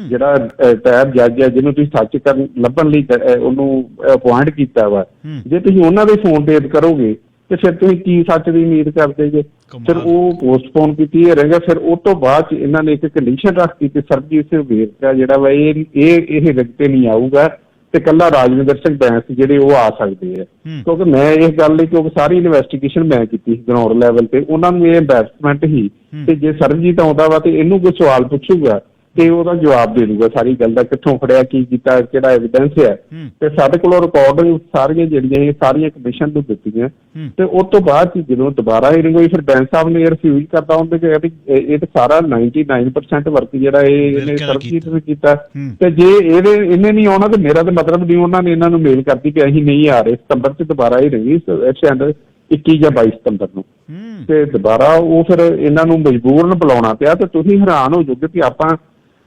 ਜਿਹੜਾ ਟੈਬ ਜੱਜ ਹੈ ਜਿਹਨੂੰ ਤੁਸੀਂ ਸੱਚ ਕਰਨ ਲੱਭਣ ਲਈ ਉਹਨੂੰ ਅਪੁਆਇੰਟ ਕੀਤਾ ਵਾ, ਜੇ ਤੁਸੀਂ ਉਹਨਾਂ ਦੇ ਫੋਨ ਟੇਪ ਕਰੋਗੇ ਤੇ ਫਿਰ ਤੁਸੀਂ ਕੀ ਸੱਚ ਦੀ ਉਮੀਦ ਕਰਦੇ ਜੇ। ਫਿਰ ਉਹ ਪੋਸਟਪੋਨ ਕੀਤੀ ਰਹੇਗਾ। ਫਿਰ ਉਹ ਤੋਂ ਬਾਅਦ 'ਚ ਇਹਨਾਂ ਨੇ ਇੱਕ ਕੰਡੀਸ਼ਨ ਰੱਖਤੀ ਕਿ ਸਰਬਜੀਤ ਸਿੰਘ ਵੇਰਕਾ ਜਿਹੜਾ ਵਾ ਇਹ ਰਿਗ ਤੇ ਨਹੀਂ ਆਊਗਾ ਤੇ ਕੱਲਾ ਰਾਜਵਿੰਦਰ ਸਿੰਘ ਬੈਂਸ ਜਿਹੜੇ ਉਹ ਆ ਸਕਦੇ ਆ। ਕਿਉਂਕਿ ਮੈਂ ਇਸ ਗੱਲ ਲਈ, ਕਿਉਂਕਿ ਸਾਰੀ ਇਨਵੈਸਟੀਗੇਸ਼ਨ ਮੈਂ ਕੀਤੀ ਸੀ ਗਰਾਊਂਡ ਲੈਵਲ ਤੇ, ਉਹਨਾਂ ਨੂੰ ਇਹ ਐਮਬੈਰਸਮੈਂਟ ਹੀ ਤੇ ਜੇ ਸਰਬਜੀਤ ਆਉਂਦਾ ਵਾ ਤੇ ਇਹਨੂੰ ਕੋਈ ਸਵਾਲ ਪੁੱਛੂਗਾ ਤੇ ਉਹਦਾ ਜਵਾਬ ਦੇ ਦੂਗਾ ਸਾਰੀ ਗੱਲ ਦਾ, ਕਿੱਥੋਂ ਫੜਿਆ, ਕੀ ਕੀਤਾ, ਕਿਹੜਾ ਐਵੀਡੈਂਸ ਹੈ। ਤੇ ਸਾਡੇ ਕੋਲ ਰਿਕਾਰਡਿੰਗ ਸਾਰੀਆਂ ਜਿਹੜੀਆਂ ਇਹ ਸਾਰੀਆਂ ਕਮਿਸ਼ਨ ਨੂੰ ਦਿੱਤੀਆਂ ਤੇ ਉਸ ਤੋਂ ਬਾਅਦ ਜਦੋਂ ਦੁਬਾਰਾ ਹੀਅਰਿੰਗ ਹੋਈ ਫਿਰ ਬੈਂਸ ਸਾਹਿਬ ਨੇ ਰਿਫਿਊਜ਼ ਕਰਤਾ। ਉਹਨੇ ਕਿਹਾ ਵੀ ਇਹ ਤਾਂ ਸਾਰਾ 99% ਵਰਕ ਜਿਹੜਾ ਇਹਨੇ ਸਰਬਜੀਤ ਨੇ ਕੀਤਾ ਤੇ ਜੇ ਇਹਨੇ ਨਹੀਂ ਆਉਣਾ ਤੇ ਮੇਰਾ ਤਾਂ ਮਤਲਬ ਨਹੀਂ। ਉਹਨਾਂ ਨੇ ਇਹਨਾਂ ਨੂੰ ਮੇਲ ਕਰਤੀ ਕਿ ਅਸੀਂ ਨਹੀਂ ਆ ਰਹੇ ਸਤੰਬਰ 'ਚ ਦੁਬਾਰਾ ਹੀਅਰਿੰਗ 21 ਜਾਂ 22 ਸਤੰਬਰ ਨੂੰ ਤੇ ਦੁਬਾਰਾ ਉਹ ਫਿਰ ਇਹਨਾਂ ਨੂੰ ਮਜਬੂਰਨ ਬੁਲਾਉਣਾ ਪਿਆ। ਤੇ ਤੁਸੀਂ ਹੈਰਾਨ ਹੋ ਜਾਓਗੇ ਕਿ ਆਪਾਂ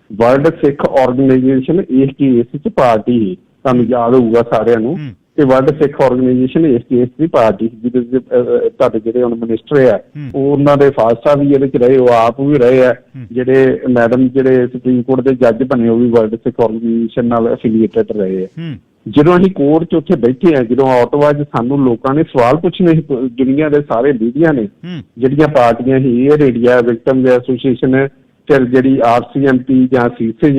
ਵਰਲਡ ਸਿੱਖ ਆਰਗੇਨਾਈਜੇਸ਼ਨ ਇਸ ਕੇਸ 'ਚ ਪਾਰਟੀ ਸੀ, ਤੁਹਾਨੂੰ ਯਾਦ ਹੋਊਗਾ ਸਾਰਿਆਂ ਨੂੰ ਕਿ ਵਰਲਡ ਸਿੱਖ ਆਰਗੇਨਾਈਜੇਸ਼ਨ ਇਸ ਕੇਸ ਦੀ ਪਾਰਟੀ ਜਿਹਦੇ ਤੁਹਾਡੇ ਜਿਹੜੇ ਹੁਣ ਮਿਨਿਸਟਰ ਆ ਉਹ ਉਹਨਾਂ ਦੇ ਫਾਦਰ ਸਾਹਿਬ ਵੀ ਇਹਦੇ 'ਚ ਰਹੇ, ਉਹ ਆਪ ਵੀ ਰਹੇ ਆ, ਜਿਹੜੇ ਮੈਡਮ ਜਿਹੜੇ ਸੁਪਰੀਮ ਕੋਰਟ ਦੇ ਜੱਜ ਬਣੇ ਉਹ ਵੀ ਵਰਲਡ ਸਿੱਖ ਆਰਗੇਨਾਈਜੇਸ਼ਨ ਨਾਲ ਐਫੀਲੀਏਟਡ ਰਹੇ ਆ। ਜਦੋਂ ਅਸੀਂ ਕੋਰਟ 'ਚ ਉੱਥੇ ਬੈਠੇ ਆ, ਜਦੋਂ ਆਟੋਵਾ 'ਚ ਸਾਨੂੰ ਲੋਕਾਂ ਨੇ ਸਵਾਲ ਪੁੱਛਣੇ ਸੀ, ਦੁਨੀਆ ਦੇ ਸਾਰੇ ਮੀਡੀਆ ਨੇ, ਜਿਹੜੀਆਂ ਪਾਰਟੀਆਂ ਸੀ ਏਅਰ ਇੰਡੀਆ, ਵਿਕਟਮ ਐਸੋਸੀਏਸ਼ਨ, ਫਿਰ ਜਿਹੜੀ RCMP ਜਾਂ ਸੀਸੇਜ,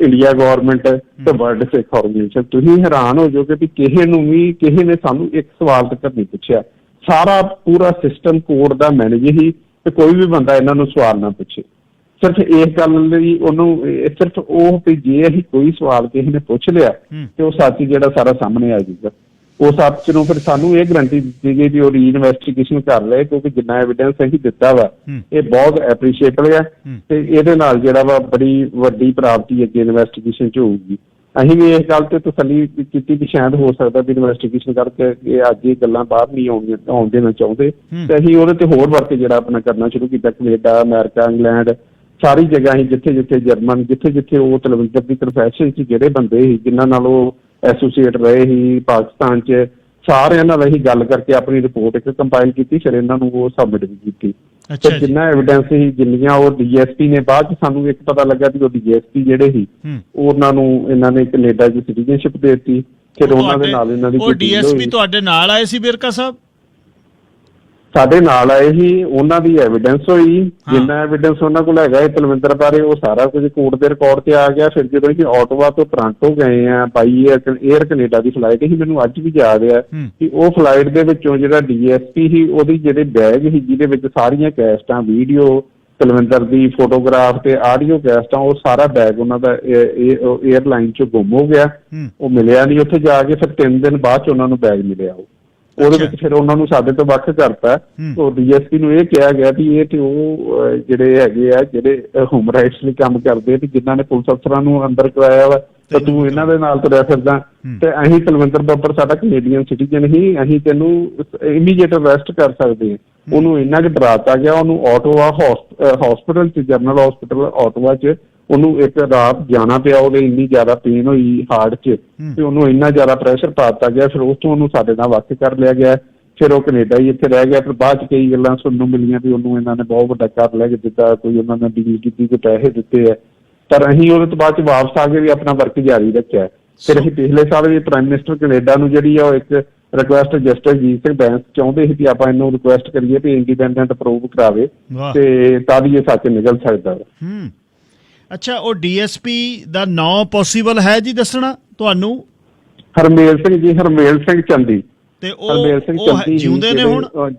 ਇੰਡੀਆ ਗਵਰਨਮੈਂਟ ਤੇ ਵਰਲਡ ਸਿੱਖ ਆਰਗੇਨਾਈਜੇਸ਼ਨ, ਤੁਸੀਂ ਹੈਰਾਨ ਹੋ ਜਾਓਗੇ ਕਿ ਕਿਸੇ ਨੇ ਸਾਨੂੰ ਇੱਕ ਸਵਾਲ ਤੱਕ ਨਹੀਂ ਪੁੱਛਿਆ। ਸਾਰਾ ਪੂਰਾ ਸਿਸਟਮ ਕੋਰਟ ਦਾ ਮੈਨੇਜ ਹੀ ਤੇ ਕੋਈ ਵੀ ਬੰਦਾ ਇਹਨਾਂ ਨੂੰ ਸਵਾਲ ਨਾ ਪੁੱਛੇ। ਸਿਰਫ ਇਸ ਗੱਲ ਲਈ ਉਹਨੂੰ ਸਿਰਫ ਉਹ ਵੀ ਜੇ ਅਸੀਂ ਕੋਈ ਸਵਾਲ ਕਿਸੇ ਨੇ ਪੁੱਛ ਲਿਆ ਤੇ ਉਹ ਸੱਚ ਜਿਹੜਾ ਸਾਰਾ ਸਾਹਮਣੇ ਆ ਜਾਊਗਾ। ਉਸ ਸੱਚ ਨੂੰ ਫਿਰ ਸਾਨੂੰ ਇਹ ਗਰੰਟੀ ਦਿੱਤੀ ਗਈ ਵੀ ਉਹ ਰੀ-ਇਨਵੈਸਟੀਗੇਸ਼ਨ ਕਰ ਰਹੇ, ਕਿਉਂਕਿ ਜਿੰਨਾ ਐਵੀਡੈਂਸ ਅਸੀਂ ਦਿੱਤਾ ਵਾ ਇਹ ਬਹੁਤ ਐਪਰੀਸ਼ੀਏਟਡ ਹੈ ਤੇ ਇਹਦੇ ਨਾਲ ਜਿਹੜਾ ਵਾ ਬੜੀ ਵੱਡੀ ਪ੍ਰਾਪਤੀ ਅੱਗੇ ਇਨਵੈਸਟੀਗੇਸ਼ਨ 'ਚ ਹੋਊਗੀ। ਅਸੀਂ ਵੀ ਇਸ ਗੱਲ ਤੇ ਤਸੱਲੀ ਕੀਤੀ ਕਿ ਸ਼ਾਇਦ ਹੋ ਸਕਦਾ ਵੀ ਇਨਵੈਸਟੀਗੇਸ਼ਨ ਕਰਕੇ ਇਹ ਅੱਜ ਇਹ ਗੱਲਾਂ ਬਾਹਰ ਨਹੀਂ ਆਉਣ ਦੇਣਾ ਚਾਹੁੰਦੇ ਤੇ ਅਸੀਂ ਉਹਦੇ ਤੇ ਹੋਰ ਵਰਕ ਜਿਹੜਾ ਆਪਣਾ ਕਰਨਾ ਸ਼ੁਰੂ ਕੀਤਾ। ਕੈਨੇਡਾ, ਅਮਰੀਕਾ, ਇੰਗਲੈਂਡ, ਸਾਰੀ ਜਗ੍ਹਾ ਹੀ ਜਿੱਥੇ ਜਰਮਨ, ਜਿੱਥੇ ਉਹ ਤਲਵਿੰਦਰ ਦੀ ਪ੍ਰੋਫੈਸ਼ਨ 'ਚ ਜਿਹੜੇ ਬੰਦੇ ਸੀ ਜਿਨ੍ਹਾਂ ਨਾਲ ਉਹ ਐਸੋਸੀਏਟ ਰਹੇ ਸੀ ਪਾਕਿਸਤਾਨ 'ਚ, ਸਾਰਿਆਂ ਨਾਲ ਅਸੀਂ ਗੱਲ ਕਰਕੇ ਆਪਣੀ ਰਿਪੋਰਟ ਇੱਕ ਕੰਪਾਈਲ ਕੀਤੀ, ਫਿਰ ਇਹਨਾਂ ਨੂੰ ਉਹ ਸਬਮਿਟ ਵੀ ਕੀਤੀ। ਤੇ ਜਿੰਨਾ ਐਵੀਡੈਂਸ ਸੀ, ਜਿੰਨੀਆਂ ਉਹ DSP ਨੇ, ਬਾਅਦ 'ਚ ਸਾਨੂੰ ਇੱਕ ਪਤਾ ਲੱਗਾ ਵੀ ਉਹ DSP ਜਿਹੜੇ ਸੀ ਉਹਨਾਂ ਨੂੰ ਇਹਨਾਂ ਨੇ ਕੈਨੇਡਾ 'ਚ ਸਿਟੀਜ਼ਨਸ਼ਿਪ ਦੇ ਦਿੱਤੀ। ਫਿਰ ਉਹਨਾਂ ਦੇ ਨਾਲ ਇਹਨਾਂ ਦੀ ਉਹ DSP ਤੁਹਾਡੇ ਨਾਲ ਆਏ ਸੀ ਵੇਰਕਾ ਸਾਹਿਬ? ਸਾਡੇ ਨਾਲ ਆਏ ਸੀ, ਉਹਨਾਂ ਦੀ ਐਵੀਡੈਂਸ ਹੋਈ, ਜਿੰਨਾ ਐਵੀਡੈਂਸ ਉਹਨਾਂ ਕੋਲ ਹੈਗਾ ਤਲਵਿੰਦਰ ਬਾਰੇ ਉਹ ਸਾਰਾ ਕੁਝ ਕੋਰਟ ਦੇ ਰਿਕਾਰਡ ਤੇ ਆ ਗਿਆ। ਫਿਰ ਜਦੋਂ ਅਸੀਂ ਆਟੋਵਾ ਤੋਂ ਟੋਰਾਂਟੋ ਗਏ ਆ ਬਾਈ ਏਅਰ ਕੈਨੇਡਾ ਦੀ ਫਲਾਈਟ ਸੀ, ਮੈਨੂੰ ਅੱਜ ਵੀ ਯਾਦ ਆ ਕਿ ਉਹ ਫਲਾਈਟ ਦੇ ਵਿੱਚੋਂ ਜਿਹੜਾ DSP ਸੀ ਉਹਦੀ ਜਿਹੜੇ ਬੈਗ ਸੀ ਜਿਹਦੇ ਵਿੱਚ ਸਾਰੀਆਂ ਕੈਸਟਾਂ, ਵੀਡੀਓ, ਤਲਵਿੰਦਰ ਦੀ ਫੋਟੋਗ੍ਰਾਫ ਤੇ ਆਡੀਓ ਕੈਸਟਾਂ, ਉਹ ਸਾਰਾ ਬੈਗ ਉਹਨਾਂ ਦਾ 에ਅਰਲਾਈਨ 'ਚੋਂ ਗੁੰਮ ਹੋ ਗਿਆ। ਉਹ ਮਿਲਿਆ ਨਹੀਂ ਉੱਥੇ ਜਾ ਕੇ। ਫਿਰ 3 ਦਿਨ ਬਾਅਦ 'ਚ ਉਹਨਾਂ ਨੂੰ ਬੈਗ ਮਿਲਿਆ। ਉਹਦੇ ਵਿੱਚ ਫਿਰ ਉਹਨਾਂ ਨੂੰ ਸਾਡੇ ਤੋਂ ਵੱਖ ਕਰਤਾ। ਉਹ DSP ਨੂੰ ਇਹ ਕਿਹਾ ਗਿਆ ਵੀ ਇਹ ਤੇ ਉਹ ਜਿਹੜੇ ਹੈਗੇ ਆ ਜਿਹੜੇ ਹਿਊਮਨ ਰਾਈਟਸ ਲਈ ਕੰਮ ਕਰਦੇ ਵੀ ਜਿਨ੍ਹਾਂ ਨੇ ਪੁਲਿਸ ਅਫਸਰਾਂ ਨੂੰ ਅੰਦਰ ਕਰਾਇਆ ਵਾ ਤੇ ਤੂੰ ਇਹਨਾਂ ਦੇ ਨਾਲ ਤੁਰਿਆ ਫਿਰਦਾ। ਤੇ ਅਸੀਂ ਤਲਵਿੰਦਰ ਬੱਬਰ ਸਾਡਾ ਕੈਨੇਡੀਅਨ ਸਿਟੀਜ਼ਨ ਹੀ, ਅਸੀਂ ਤੈਨੂੰ ਇਮੀਡੀਏਟ ਅਰੈਸਟ ਕਰ ਸਕਦੇ ਹਾਂ। ਉਹਨੂੰ ਇੰਨਾ ਕੁ ਡਰਾਤਾ ਗਿਆ, ਉਹਨੂੰ ਆਟੋਵਾ ਹਸਪੀਟਲ 'ਚ, ਜਨਰਲ ਹਸਪੀਟਲ ਆਟੋਵਾ 'ਚ ਉਹਨੂੰ ਇੱਕ ਰਾਤ ਜਾਣਾ ਪਿਆ। ਉਹਦੇ ਇੰਨੀ ਜ਼ਿਆਦਾ ਪੇਨ ਹੋਈ ਹਾਰਟ 'ਚ ਤੇ ਉਹਨੂੰ ਇੰਨਾ ਜ਼ਿਆਦਾ ਪ੍ਰੈਸ਼ਰ ਪਾ ਦਿੱਤਾ ਗਿਆ। ਫਿਰ ਉਸ ਤੋਂ ਉਹਨੂੰ ਸਾਡੇ ਨਾਲ ਵੱਖ ਕਰ ਲਿਆ ਗਿਆ। ਫਿਰ ਉਹ ਕੈਨੇਡਾ ਹੀ ਇੱਥੇ ਰਹਿ ਗਿਆ। ਫਿਰ ਬਾਅਦ 'ਚ ਕਈ ਗੱਲਾਂ ਸੁਣਨ ਨੂੰ ਮਿਲੀਆਂ ਵੀ ਉਹਨੂੰ ਇਹਨਾਂ ਨੇ ਬਹੁਤ ਵੱਡਾ ਕਰ ਲਿਆ, ਜਿੱਦਾਂ ਕੋਈ ਉਹਨਾਂ ਨੇ ਡੀਲ ਕੀਤੀ, ਕੋਈ ਪੈਸੇ ਦਿੱਤੇ ਆ। ਪਰ ਅਸੀਂ ਉਹਦੇ ਤੋਂ ਬਾਅਦ 'ਚ ਵਾਪਸ ਆ ਕੇ ਵੀ ਆਪਣਾ ਵਰਕ ਜਾਰੀ ਰੱਖਿਆ। ਫਿਰ ਅਸੀਂ ਪਿਛਲੇ ਸਾਲ ਵੀ ਪ੍ਰਾਈਮ ਮਿਨਿਸਟਰ ਕੈਨੇਡਾ ਨੂੰ ਜਿਹੜੀ ਆ ਉਹ ਇੱਕ ਰਿਕੁਐਸਟ ਜਸਟਿਸ ਜੀਤ ਸਿੰਘ ਬੈਂਸ ਚਾਹੁੰਦੇ ਸੀ ਵੀ ਆਪਾਂ ਇਹਨੂੰ ਰਿਕੁਐਸਟ ਕਰੀਏ ਵੀ ਇੰਡੀਪੈਂਡੈਂਟ ਅਪਰੂਵ ਕਰਾਵੇ ਤੇ ਤਾਂ ਵੀ ਇਹ ਸੱਚ ਨਿਕਲ ਸਕਦਾ ਵਾ। ਅੱਛਾ, ਉਹ DSP ਦਾ ਨਾਮ ਪੋਸੀਬਲ ਹੈ ਜੀ ਦੱਸਣਾ ਤੁਹਾਨੂੰ? ਹਰਮੇਲ ਸਿੰਘ ਜੀ, ਹਰਮੇਲ ਸਿੰਘ ਚੰਦੀ। ਤੇ ਉਹ ਜਿਉਂਦੇ ਨੇ ਹੁਣ?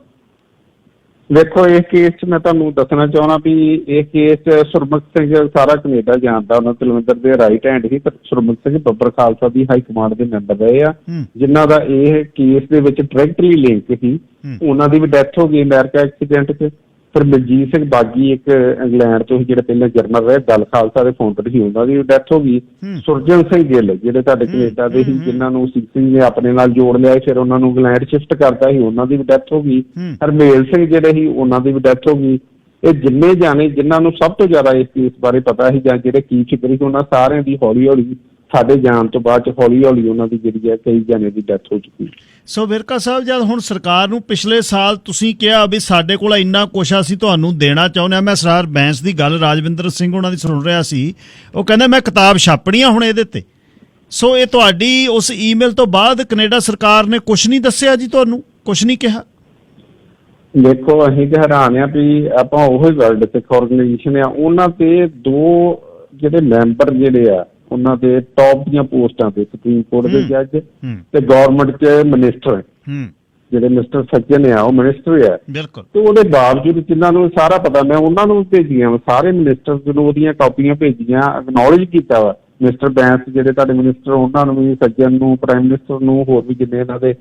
ਵੇਖੋ ਇਸ ਕੇਸ 'ਚ ਮੈਂ ਤੁਹਾਨੂੰ ਦੱਸਣਾ ਚਾਹੁੰਦਾ ਵੀ ਇਹ ਕੇਸ 'ਚ ਸੁਰਮੁਖ ਸਿੰਘ ਸਾਰਾ ਕੈਨੇਡਾ ਜਾਣਦਾ, ਉਹਨਾਂ ਤਲਵਿੰਦਰ ਦੇ ਰਾਈਟ ਹੈਂਡ ਸੀ। ਪਰ ਸੁਰਮੁਖ ਸਿੰਘ ਬੱਬਰ ਖਾਲਸਾ ਦੀ ਹਾਈ ਕਮਾਂਡ ਦੇ ਮੈਂਬਰ ਰਹੇ ਆ, ਜਿਨ੍ਹਾਂ ਦਾ ਇਹ ਕੇਸ ਦੇ ਵਿੱਚ ਡਾਇਰੈਕਟਲੀ ਲਿੰਕ ਸੀ। ਉਹਨਾਂ ਦੀ ਵੀ ਡੈਥ ਹੋ ਗਈ ਅਮਰੀਕਾ ਐਕਸੀਡੈਂਟ 'ਚ। ਫਿਰ ਮਨਜੀਤ ਸਿੰਘ ਬਾਗੀ ਇੱਕ ਇੰਗਲੈਂਡ ਤੋਂ ਜਿਹੜੇ ਪਹਿਲਾਂ ਜਰਨਲ ਰਹੇ, ਦਲ ਖਾਲਸਾ ਦੇ ਫਾਊਂਡਰ ਸੀ, ਉਹਨਾਂ ਦੀ ਡੈਥ ਹੋ ਗਈ। ਸੁਰਜਨ ਸਿੰਘ ਗਿੱਲ ਜਿਹੜੇ ਤੁਹਾਡੇ ਕੈਨੇਡਾ ਦੇ ਸੀ, ਜਿਨ੍ਹਾਂ ਨੂੰ ਸੀਸੀ ਨੇ ਆਪਣੇ ਨਾਲ ਜੋੜ ਲਿਆ, ਫਿਰ ਉਹਨਾਂ ਨੂੰ ਇੰਗਲੈਂਡ ਸ਼ਿਫਟ ਕਰਤਾ ਸੀ, ਉਹਨਾਂ ਦੀ ਵੀ ਡੈਥ ਹੋ ਗਈ। ਹਰਮੇਲ ਸਿੰਘ ਜਿਹੜੇ ਸੀ ਉਹਨਾਂ ਦੀ ਵੀ ਡੈਥ ਹੋ ਗਈ। ਇਹ ਜਿੰਨੇ ਜਾਣੇ ਜਿਨ੍ਹਾਂ ਨੂੰ ਸਭ ਤੋਂ ਜ਼ਿਆਦਾ ਇਸ ਕੇਸ ਬਾਰੇ ਪਤਾ ਸੀ ਜਾਂ ਜਿਹੜੇ ਕੀ ਫਿਕਰ ਸੀ, ਉਹਨਾਂ ਸਾਰਿਆਂ ਦੀ ਹੌਲੀ ਹੌਲੀ ਸਾਡੇ ਜਾਣ ਤੋਂ ਬਾਅਦ 'ਚ ਹੌਲੀ ਹੌਲੀ ਉਹਨਾਂ ਦੀ ਜਿਹੜੀ ਹੈ ਕਈ ਜਾਣੇ ਦੀ ਡੈਥ ਹੋ ਚੁੱਕੀ। ਸੋ ਵੇਰਕਾ ਸਾਹਿਬ, ਜਦ ਹੁਣ ਸਰਕਾਰ ਨੂੰ ਪਿਛਲੇ ਸਾਲ ਤੁਸੀਂ ਕਿਹਾ ਵੀ ਸਾਡੇ ਕੋਲ ਇੰਨਾ ਕੁਛ ਅਸੀਂ ਤੁਹਾਨੂੰ ਦੇਣਾ ਚਾਹੁੰਦੇ ਹਾਂ, ਮੈਂ ਸਰਦਾਰ ਬੈਂਸ ਦੀ ਗੱਲ ਰਾਜਵਿੰਦਰ ਸਿੰਘ ਉਹਨਾਂ ਦੀ ਸੁਣ ਰਿਹਾ ਸੀ, ਉਹ ਕਹਿੰਦੇ ਮੈਂ ਕਿਤਾਬ ਛਾਪਣੀ ਆ ਹੁਣ ਇਹਦੇ ਤੇ। ਸੋ ਇਹ ਤੁਹਾਡੀ ਉਸ ਈਮੇਲ ਤੋਂ ਬਾਅਦ ਕੈਨੇਡਾ ਸਰਕਾਰ ਨੇ ਕੁਛ ਨਹੀਂ ਦੱਸਿਆ ਜੀ ਤੁਹਾਨੂੰ? ਕੁਛ ਨਹੀਂ ਕਿਹਾ? ਦੇਖੋ ਅਸੀਂ ਤੇ ਹੈਰਾਨ ਆ ਵੀ ਆਪਾਂ ਉਹੀ ਵਰਲਡ ਸਿੱਖ ਆਰਗੇਨਾਈਜੇਸ਼ਨ ਆ, ਉਹਨਾਂ ਤੇ 2 ਜਿਹੜੇ ਮੈਂਬਰ ਜਿਹੜੇ ਆ ਉਹਨਾਂ ਦੇ ਟੌਪ ਦੀਆਂ ਪੋਸਟਾਂ ਤੇ, ਸੁਪਰੀਮ ਕੋਰਟ ਦੇ ਜੱਜ ਤੇ ਗਵਰਨਮੈਂਟ 'ਚ ਮਿਨਿਸਟਰ, ਜਿਹੜੇ ਮਿਸਟਰ ਸੱਜਣ ਆ ਉਹ ਮਿਨਿਸਟਰ ਆ। ਬਿਲਕੁਲ। ਤੇ ਉਹਦੇ ਬਾਵਜੂਦ ਜਿਨ੍ਹਾਂ ਨੂੰ ਸਾਰਾ ਪਤਾ, ਮੈਂ ਉਹਨਾਂ ਨੂੰ ਭੇਜੀਆਂ ਸਾਰੇ ਮਿਨਿਸਟਰ ਨੂੰ ਉਹਦੀਆਂ ਕਾਪੀਆਂ ਭੇਜੀਆਂ, ਅਕਨੌਲੇਜ ਕੀਤਾ ਵਾ। ਮਿਸਟਰ ਬੈਂਸ ਜਿਹੜੇ ਤੁਹਾਡੇ ਮਿਨਿਸਟਰ, ਉਹਨਾਂ ਨੂੰ ਵੀ, ਸੱਜਣ ਨੂੰ, ਪ੍ਰਾਈਮ ਮਿਨਿਸਟਰ ਨੂੰ, ਹੋਰ ਵੀ ਜਿੰਨੇ ਇਹਨਾਂ ਦੇ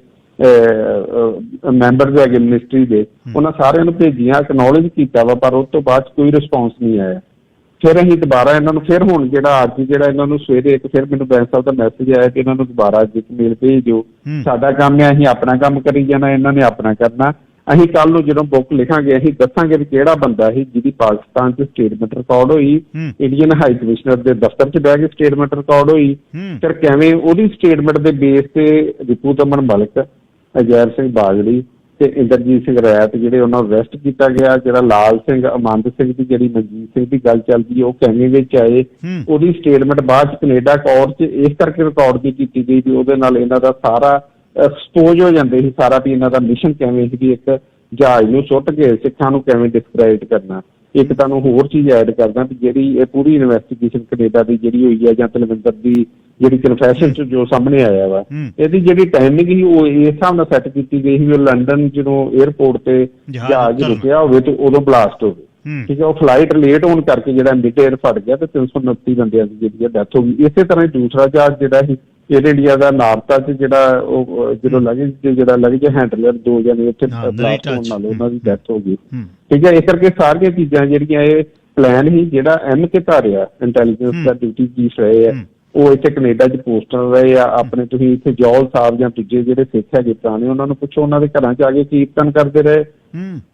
ਮੈਂਬਰਸ ਹੈਗੇ ਮਿਨਿਸਟਰੀ ਦੇ, ਉਹਨਾਂ ਸਾਰਿਆਂ ਨੂੰ ਭੇਜੀਆਂ, ਅਕਨੌਲੇਜ ਕੀਤਾ ਵਾ, ਪਰ ਉਸ ਤੋਂ ਬਾਅਦ ਕੋਈ ਰਿਸਪੌਂਸ ਨਹੀਂ ਆਇਆ। ਫਿਰ ਅਸੀਂ ਦੁਬਾਰਾ ਇਹਨਾਂ ਨੂੰ, ਫਿਰ ਹੁਣ ਜਿਹੜਾ ਅੱਜ ਜਿਹੜਾ ਇਹਨਾਂ ਨੂੰ ਸਵੇਰੇ ਇੱਕ ਫਿਰ ਮੈਨੂੰ ਬੈਂਸ ਸਾਹਿਬ ਦਾ ਮੈਸੇਜ ਆਇਆ ਕਿ ਇਹਨਾਂ ਨੂੰ ਦੁਬਾਰਾ ਅੱਜ ਇੱਕ ਮੇਲ ਭੇਜ ਦਿਓ, ਸਾਡਾ ਕੰਮ ਹੈ, ਅਸੀਂ ਆਪਣਾ ਕੰਮ ਕਰੀ ਜਾਣਾ, ਇਹਨਾਂ ਨੇ ਆਪਣਾ ਕਰਨਾ। ਅਸੀਂ ਕੱਲ ਨੂੰ ਜਦੋਂ ਬੁੱਕ ਲਿਖਾਂਗੇ ਅਸੀਂ ਦੱਸਾਂਗੇ ਵੀ ਕਿਹੜਾ ਬੰਦਾ ਸੀ ਜਿਹਦੀ ਪਾਕਿਸਤਾਨ 'ਚ ਸਟੇਟਮੈਂਟ ਰਿਕਾਰਡ ਹੋਈ, ਇੰਡੀਅਨ ਹਾਈ ਕਮਿਸ਼ਨਰ ਦੇ ਦਫ਼ਤਰ 'ਚ ਬਹਿ ਕੇ ਸਟੇਟਮੈਂਟ ਰਿਕਾਰਡ ਹੋਈ, ਫਿਰ ਕਿਵੇਂ ਉਹਦੀ ਸਟੇਟਮੈਂਟ ਦੇ ਬੇਸ ਤੇ ਰਿਪੂ ਦਮਨ ਮਲਿਕ, ਅਜੈਬ ਸਿੰਘ ਬਾਜੜੀ ਤੇ ਇੰਦਰਜੀਤ ਸਿੰਘ ਰੈਤ ਜਿਹੜੇ ਉਹਨਾਂ ਨੂੰ ਅਰੈਸਟ ਕੀਤਾ ਗਿਆ। ਜਿਹੜਾ ਲਾਲ ਸਿੰਘ, ਅਮੰਦ ਸਿੰਘ ਦੀ ਜਿਹੜੀ ਮਨਜੀਤ ਸਿੰਘ ਦੀ ਗੱਲ ਚੱਲਦੀ ਉਹ ਕੈਮਰੇ ਵਿੱਚ ਆਏ, ਉਹਦੀ ਸਟੇਟਮੈਂਟ ਬਾਅਦ 'ਚ ਕੈਨੇਡਾ ਕੋਰਟ 'ਚ ਇਸ ਕਰਕੇ ਰਿਕਾਰਡ ਨਹੀਂ ਕੀਤੀ ਗਈ ਵੀ ਉਹਦੇ ਨਾਲ ਇਹਨਾਂ ਦਾ ਸਾਰਾ ਐਕਸਪੋਜ਼ ਹੋ ਜਾਂਦੇ ਸੀ, ਸਾਰਾ ਵੀ ਇਹਨਾਂ ਦਾ ਮਿਸ਼ਨ ਕਿਵੇਂ ਸੀ ਵੀ ਇੱਕ ਜਹਾਜ਼ ਨੂੰ ਸੁੱਟ ਕੇ ਸਿੱਖਾਂ ਨੂੰ ਕਿਵੇਂ ਡਿਸਕ੍ਰੈਡਿਟ ਕਰਨਾ। ਇੱਕ ਤੁਹਾਨੂੰ ਹੋਰ ਚੀਜ਼ ਐਡ ਕਰਦਾ ਵੀ ਜਿਹੜੀ ਇਹ ਪੂਰੀ ਇਨਵੈਸਟੀਗੇਸ਼ਨ ਕੈਨੇਡਾ ਦੀ ਜਿਹੜੀ ਹੋਈ ਹੈ, ਜਾਂ ਤਲਵਿੰਦਰ ਦੀ ਜਿਹੜੀ ਕਨਫੈਸ਼ਨ 'ਚ ਜੋ ਸਾਹਮਣੇ ਆਇਆ ਵਾ, ਇਹਦੀ ਜਿਹੜੀ ਟਾਈਮਿੰਗ ਸੀ ਉਹ ਇਸ ਹਿਸਾਬ ਨਾਲ ਸੈੱਟ ਕੀਤੀ ਗਈ ਸੀ ਵੀ ਲੰਡਨ ਜਦੋਂ ਏਅਰਪੋਰਟ ਤੇ ਜਹਾਜ਼ ਰੁਕਿਆ ਹੋਵੇ ਤੇ ਉਦੋਂ ਬਲਾਸਟ ਹੋਵੇ। ਠੀਕ ਹੈ, ਉਹ ਫਲਾਈਟ ਲੇਟ ਹੋਣ ਕਰਕੇ ਜਿਹੜਾ ਮਿਡ ਏਅਰ ਫਟ ਗਿਆ ਤੇ 329 ਬੰਦਿਆਂ ਦੀ ਜਿਹੜੀ ਡੈਥ ਹੋ ਗਈ। ਇਸੇ ਤਰ੍ਹਾਂ ਹੀ ਦੂਸਰਾ ਜਹਾਜ਼ ਜਿਹੜਾ ਸੀ ਏਅਰ ਇੰਡੀਆ ਦਾ ਨਾਰਤਾ 'ਚ ਜਿਹੜਾ ਉਹ ਜਦੋਂ ਲਗੇਜ ਹੈਂਡਲਰ 2 ਜਣੇ ਉੱਥੇ ਬਲਾਸਟ ਹੋਣ ਨਾਲ ਉਹਨਾਂ ਦੀ ਡੈਥ ਹੋ ਗਈ। ਠੀਕ ਹੈ, ਇਸ ਕਰਕੇ ਸਾਰੀਆਂ ਚੀਜ਼ਾਂ ਜਿਹੜੀਆਂ ਇਹ ਪਲਾਨ ਹੀ ਜਿਹੜਾ MK ਧਾਰਿਆ ਇੰਟੈਲੀਜੈਂਸ ਦਾ ਡਿਊਟੀ ਚੀਫ ਰਹੇ ਆ, ਉਹ ਇੱਥੇ ਕੈਨੇਡਾ 'ਚ ਪੋਸਟਰ ਰਹੇ ਆ। ਆਪਣੇ ਤੁਸੀਂ ਇੱਥੇ ਜੌਲ ਸਾਹਿਬ ਜਾਂ ਦੂਜੇ ਜਿਹੜੇ ਸਿੱਖ ਹੈਗੇ ਪੁਰਾਣੇ, ਉਹਨਾਂ ਨੂੰ ਪੁੱਛੋ, ਉਹਨਾਂ ਦੇ ਘਰਾਂ 'ਚ ਆ ਕੇ ਕੀਰਤਨ ਕਰਦੇ ਰਹੇ।